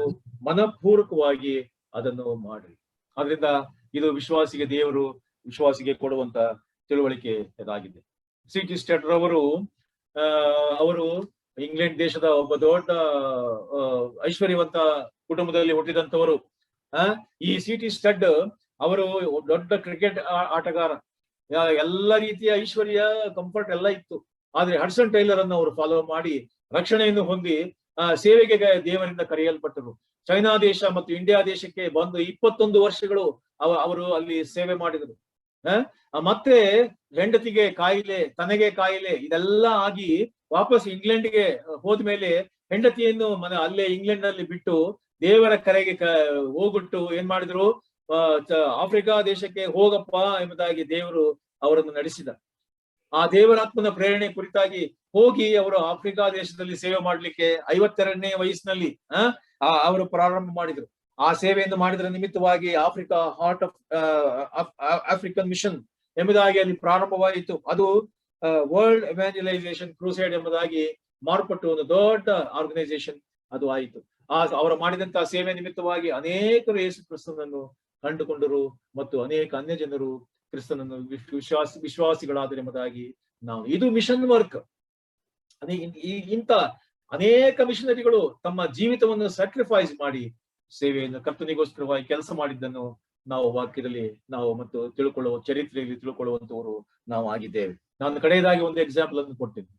A: ಮನಪೂರ್ವಕವಾಗಿ ಅದನ್ನು ಮಾಡ್ರಿ. ಆದ್ರಿಂದ ಇದು ವಿಶ್ವಾಸಿಗೆ ದೇವರು ವಿಶ್ವಾಸಿಗೆ ಕೊಡುವಂತ ತಿಳುವಳಿಕೆ ಇದಾಗಿದೆ. ಸಿ.ಟಿ. ಸ್ಟಡ್ ಅವರು ಇಂಗ್ಲೆಂಡ್ ದೇಶದ ಒಬ್ಬ ದೊಡ್ಡ ಐಶ್ವರ್ಯವಂತ ಕುಟುಂಬದಲ್ಲಿ ಹುಟ್ಟಿದಂತವರು. ಈ ಸಿ.ಟಿ. ಸ್ಟಡ್ ಅವರು ದೊಡ್ಡ ಕ್ರಿಕೆಟ್ ಆಟಗಾರ, ಎಲ್ಲ ರೀತಿಯ ಐಶ್ವರ್ಯ ಕಂಫರ್ಟ್ ಎಲ್ಲ ಇತ್ತು. ಆದ್ರೆ ಹಡ್ಸನ್ ಟೈಲರ್ ಅನ್ನು ಅವರು ಫಾಲೋ ಮಾಡಿ ರಕ್ಷಣೆಯನ್ನು ಹೊಂದಿ ಸೇವೆಗೆ ದೇವರಿಂದ ಕರೆಯಲ್ಪಟ್ಟರು. ಚೈನಾ ದೇಶ ಮತ್ತು ಇಂಡಿಯಾ ದೇಶಕ್ಕೆ ಬಂದು 21 ವರ್ಷಗಳು ಅವರು ಅಲ್ಲಿ ಸೇವೆ ಮಾಡಿದರು. ಮತ್ತೆ ಹೆಂಡತಿಗೆ ಕಾಯಿಲೆ, ತನಗೆ ಕಾಯಿಲೆ, ಇದೆಲ್ಲ ಆಗಿ ವಾಪಸ್ ಇಂಗ್ಲೆಂಡ್ಗೆ ಹೋದ್ಮೇಲೆ ಹೆಂಡತಿಯನ್ನು ಅಲ್ಲೇ ಇಂಗ್ಲೆಂಡ್ ನಲ್ಲಿ ಬಿಟ್ಟು ದೇವರ ಕರೆಗೆ ಹೋಗ್ಬಿಟ್ಟು ಏನ್ ಮಾಡಿದ್ರು, ಆಫ್ರಿಕಾ ದೇಶಕ್ಕೆ ಹೋಗಪ್ಪ ಎಂಬುದಾಗಿ ದೇವರು ಅವರನ್ನು ನಡೆಸಿದ. ಆ ದೇವರಾತ್ಮನ ಪ್ರೇರಣೆ ಕುರಿತಾಗಿ ಹೋಗಿ ಅವರು ಆಫ್ರಿಕಾ ದೇಶದಲ್ಲಿ ಸೇವೆ ಮಾಡ್ಲಿಕ್ಕೆ 52ನೇ ವಯಸ್ಸಿನಲ್ಲಿ ಅವರು ಪ್ರಾರಂಭ ಮಾಡಿದ್ರು. ಆ ಸೇವೆಯನ್ನು ಮಾಡಿದ್ರ ನಿಮಿತ್ತವಾಗಿ Africa heart of African mission ಎಂಬುದಾಗಿ ಅಲ್ಲಿ ಪ್ರಾರಂಭವಾಯಿತು. ಅದು ವರ್ಲ್ಡ್ ಎವಾಂಜಲೈಸೇಷನ್ ಕ್ರೂಸೈಡ್ ಎಂಬುದಾಗಿ ಮಾರ್ಪಟ್ಟು ಒಂದು ದೊಡ್ಡ ಆರ್ಗನೈಸೇಷನ್ ಅದು ಆಯಿತು. ಅವರು ಮಾಡಿದಂತಹ ಸೇವೆ ನಿಮಿತ್ತವಾಗಿ ಅನೇಕರು ಯೇಸು ಕ್ರಿಸ್ತನನ್ನು ಕಂಡುಕೊಂಡರು ಮತ್ತು ಅನೇಕ ಅನ್ಯ ಜನರು ಕ್ರಿಸ್ತನನ್ನು ವಿಶ್ವಾಸಿಗಳಾದರೆ ಎಂಬುದಾಗಿ ನಾವು, ಇದು ಮಿಷನ್ ವರ್ಕ್. ಇಂಥ ಅನೇಕ ಮಿಷನರಿಗಳು ತಮ್ಮ ಜೀವಿತವನ್ನು ಸ್ಯಾಕ್ರಿಫೈಸ್ ಮಾಡಿ ಸೇವೆಯನ್ನು ಕರ್ತನಿಗೋಸ್ಕರವಾಗಿ ಕೆಲಸ ಮಾಡಿದ್ದನ್ನು ನಾವು ವಾಕ್ಯದಲ್ಲಿ ನಾವು ಮತ್ತು ಚರಿತ್ರೆಯಲ್ಲಿ ತಿಳ್ಕೊಳ್ಳುವಂತವರು ನಾವು ಆಗಿದ್ದೇವೆ. ನಾನು ಕಡೆಯದಾಗಿ ಒಂದು ಎಕ್ಸಾಂಪಲ್ ಅನ್ನು ಕೊಡ್ತೀನಿ.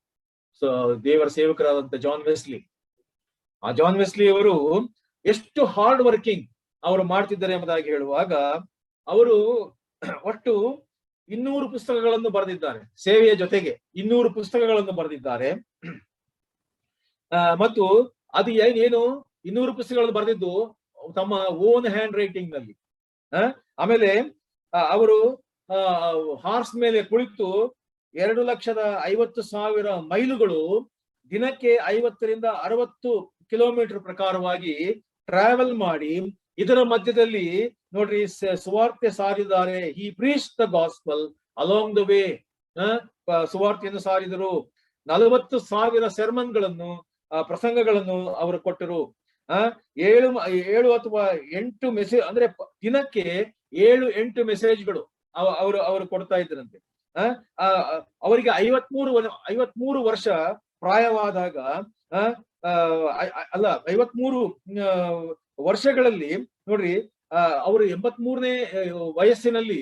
A: ಸೊ ದೇವರ ಸೇವಕರಾದಂತ ಜಾನ್ ವೆಸ್ಲಿ, ಆ ಜಾನ್ ವೆಸ್ಲಿ ಅವರು ಎಷ್ಟು ಹಾರ್ಡ್ ವರ್ಕಿಂಗ್ ಅವರು ಮಾಡ್ತಿದ್ದಾರೆ ಎಂಬುದಾಗಿ ಹೇಳುವಾಗ, ಅವರು ಒಟ್ಟು 200 ಪುಸ್ತಕಗಳನ್ನು ಬರೆದಿದ್ದಾರೆ. ಸೇವೆಯ ಜೊತೆಗೆ 200 ಪುಸ್ತಕಗಳನ್ನು ಬರೆದಿದ್ದಾರೆ. ಮತ್ತು ಅದು ಏನು 200 ಪುಸ್ತಕಗಳನ್ನು ಬರೆದಿದ್ದು ತಮ್ಮ ಓನ್ ಹ್ಯಾಂಡ್ ರೈಟಿಂಗ್ ನಲ್ಲಿ. ಆಮೇಲೆ ಅವರು ಹಾರ್ಸ್ ಮೇಲೆ ಕುಳಿತು 2,50,000 ಮೈಲುಗಳು ದಿನಕ್ಕೆ 50ರಿಂದ 60 ಕಿಲೋಮೀಟರ್ ಪ್ರಕಾರವಾಗಿ ಟ್ರಾವೆಲ್ ಮಾಡಿ ಇದರ ಮಧ್ಯದಲ್ಲಿ ನೋಡ್ರಿ ಸುವಾರ್ತೆ ಸಾರಿದ್ದಾರೆ. ಈ preached the gospel along the way, ಸುವಾರ್ತೆಯನ್ನು ಸಾರಿದರು. 40,000 ಸೆರ್ಮನ್ಗಳನ್ನು ಪ್ರಸಂಗಗಳನ್ನು ಅವರು ಕೊಟ್ಟರು. 7 ಅಥವಾ 8 ಮೆಸೇಜ್, ಅಂದ್ರೆ ದಿನಕ್ಕೆ 7-8 ಮೆಸೇಜ್ಗಳು ಅವರು ಕೊಡ್ತಾ ಇದ್ರಂತೆ. ಅವರಿಗೆ 53 ವರ್ಷ ಪ್ರಾಯವಾದಾಗ, 53 ವರ್ಷಗಳಲ್ಲಿ ನೋಡ್ರಿ, ಅವರು 83ನೇ ವಯಸ್ಸಿನಲ್ಲಿ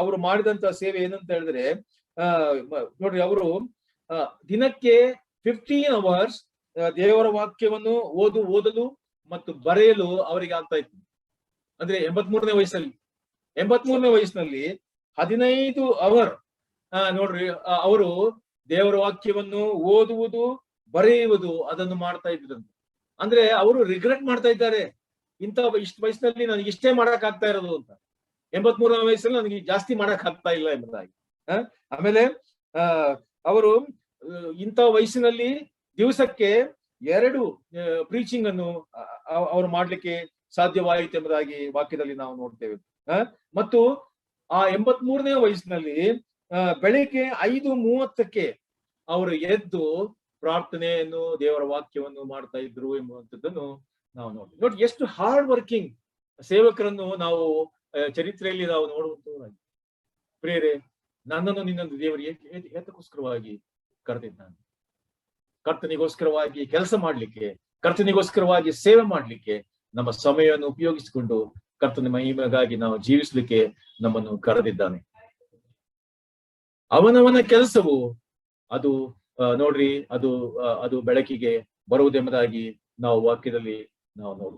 A: ಅವರು ಮಾಡಿದಂತ ಸೇವೆ ಏನಂತ ಹೇಳಿದ್ರೆ, ನೋಡ್ರಿ, ಅವರು ದಿನಕ್ಕೆ 15 hours ದೇವರ ವಾಕ್ಯವನ್ನು ಓದಲು ಮತ್ತು ಬರೆಯಲು ಅವರಿಗೆ ಆಗ್ತಾ ಇತ್ತು. ಅಂದ್ರೆ 83ನೇ ವಯಸ್ಸಲ್ಲಿ 83ನೇ ವಯಸ್ಸಿನಲ್ಲಿ 15 ಅವರ್ ನೋಡ್ರಿ ಅವರು ದೇವರ ವಾಕ್ಯವನ್ನು ಓದುವುದು, ಬರೆಯುವುದು ಅದನ್ನು ಮಾಡ್ತಾ ಇದ್ರಂತೆ. ಅಂದ್ರೆ ಅವರು ರಿಗ್ರೆಟ್ ಮಾಡ್ತಾ ಇದ್ದಾರೆ, ಇಷ್ಟು ವಯಸ್ಸಿನಲ್ಲಿ ನನಗೆ ಇಷ್ಟೇ ಮಾಡಕ್ ಆಗ್ತಾ ಇರೋದು ಅಂತ. 83ನೇ ವಯಸ್ಸಲ್ಲಿ ನನಗೆ ಜಾಸ್ತಿ ಮಾಡಕ್ ಆಗ್ತಾ ಇಲ್ಲ ಎಂಬುದಾಗಿ. ಆಮೇಲೆ ಅವರು ಇಂಥ ವಯಸ್ಸಿನಲ್ಲಿ ದಿವಸಕ್ಕೆ 2 ಪ್ರೀಚಿಂಗ್ ಅನ್ನು ಅವರು ಮಾಡ್ಲಿಕ್ಕೆ ಸಾಧ್ಯವಾಯಿತು ಎಂಬುದಾಗಿ ವಾಕ್ಯದಲ್ಲಿ ನಾವು ನೋಡ್ತೇವೆ. ಮತ್ತು ಆ 83ನೇ ವಯಸ್ಸಿನಲ್ಲಿ ಬೆಳಿಗ್ಗೆ 5:30ಕ್ಕೆ ಅವರು ಎದ್ದು ಪ್ರಾರ್ಥನೆಯನ್ನು, ದೇವರ ವಾಕ್ಯವನ್ನು ಮಾಡ್ತಾ ಇದ್ರು ಎಂಬುವಂಥದ್ದನ್ನು ನಾವು ನೋಡಿ. ಎಷ್ಟು ಹಾರ್ಡ್ ವರ್ಕಿಂಗ್ ಸೇವಕರನ್ನು ನಾವು ಚರಿತ್ರೆಯಲ್ಲಿ ನಾವು ನೋಡುವಂತ. ಪ್ರಿಯರೇ, ನನ್ನನ್ನು ನಿನ್ನನ್ನು ದೇವರು ಏತಕ್ಕೋಸ್ಕರವಾಗಿ ಕರೆದಿದ್ದಾನೆ? ಕರ್ತನಿಗೋಸ್ಕರವಾಗಿ ಕೆಲಸ ಮಾಡ್ಲಿಕ್ಕೆ, ಕರ್ತನಿಗೋಸ್ಕರವಾಗಿ ಸೇವೆ ಮಾಡ್ಲಿಕ್ಕೆ, ನಮ್ಮ ಸಮಯವನ್ನು ಉಪಯೋಗಿಸಿಕೊಂಡು ಕರ್ತನ ಮಹಿಮೆಗಾಗಿ ನಾವು ಜೀವಿಸ್ಲಿಕ್ಕೆ ನಮ್ಮನ್ನು ಕರೆದಿದ್ದಾನೆ. ಅವನವನ ಕೆಲಸವು ಅದು ನೋಡ್ರಿ, ಅದು ಬೆಳಕಿಗೆ ಬರುವುದೆಂಬುದಾಗಿ ನಾವು ವಾಕ್ಯದಲ್ಲಿ ನಾವು ನೋಡು.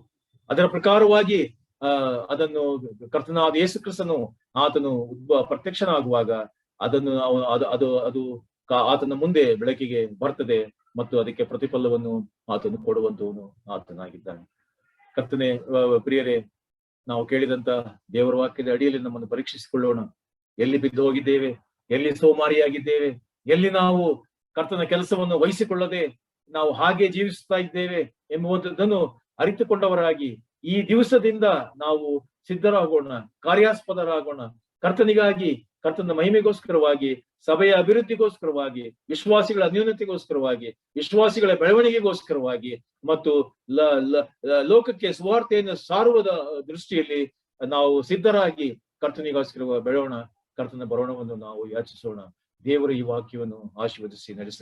A: ಅದರ ಪ್ರಕಾರವಾಗಿ ಅದನ್ನು ಕರ್ತನಾದ ಯೇಸು ಕ್ರಿಸ್ತನು ಆತನು ಪ್ರತ್ಯಕ್ಷನಾಗುವಾಗ ಅದನ್ನು ಅದು ಆತನ ಮುಂದೆ ಬೆಳಕಿಗೆ ಬರ್ತದೆ ಮತ್ತು ಅದಕ್ಕೆ ಪ್ರತಿಫಲವನ್ನು ಆತನು ಕೊಡುವಂತವನು ಆತನಾಗಿದ್ದಾನೆ. ಕರ್ತನೆ, ಪ್ರಿಯರೇ, ನಾವು ಕೇಳಿದಂತ ದೇವರ ವಾಕ್ಯದ ಅಡಿಯಲ್ಲಿ ನಮ್ಮನ್ನು ಪರೀಕ್ಷಿಸಿಕೊಳ್ಳೋಣ. ಎಲ್ಲಿ ಬಿದ್ದು ಹೋಗಿದ್ದೇವೆ, ಎಲ್ಲಿ ಸೋಮಾರಿಯಾಗಿದ್ದೇವೆ, ಎಲ್ಲಿ ನಾವು ಕರ್ತನ ಕೆಲಸವನ್ನು ವಹಿಸಿಕೊಳ್ಳದೆ ನಾವು ಹಾಗೆ ಜೀವಿಸ್ತಾ ಇದ್ದೇವೆ ಎಂಬುದನ್ನು ಅರಿತುಕೊಂಡವರಾಗಿ ಈ ದಿವಸದಿಂದ ನಾವು ಸಿದ್ಧರಾಗೋಣ, ಕಾರ್ಯಾಸ್ಪದರಾಗೋಣ. ಕರ್ತನಿಗಾಗಿ, ಕರ್ತನ ಮಹಿಮೆಗೋಸ್ಕರವಾಗಿ, ಸಭೆಯ ಅಭಿವೃದ್ಧಿಗೋಸ್ಕರವಾಗಿ, ವಿಶ್ವಾಸಿಗಳ ಅನ್ಯೋನ್ಯತೆಗೋಸ್ಕರವಾಗಿ, ವಿಶ್ವಾಸಿಗಳ ಬೆಳವಣಿಗೆಗೋಸ್ಕರವಾಗಿ ಮತ್ತು ಲೋಕಕ್ಕೆ ಸುವಾರ್ತೆಯನ್ನು ಸಾರುವುದ ದೃಷ್ಟಿಯಲ್ಲಿ ನಾವು ಸಿದ್ಧರಾಗಿ ಕರ್ತನಿಗೋಸ್ಕರ ಬೆಳೆಯೋಣ. ಕರ್ತನ ಬರೋಣವನ್ನು ನಾವು ಯಾಚಿಸೋಣ. ದೇವರು ಈ ವಾಕ್ಯವನ್ನು ಆಶೀರ್ವದಿಸಿ ನಡೆಸಲಿ.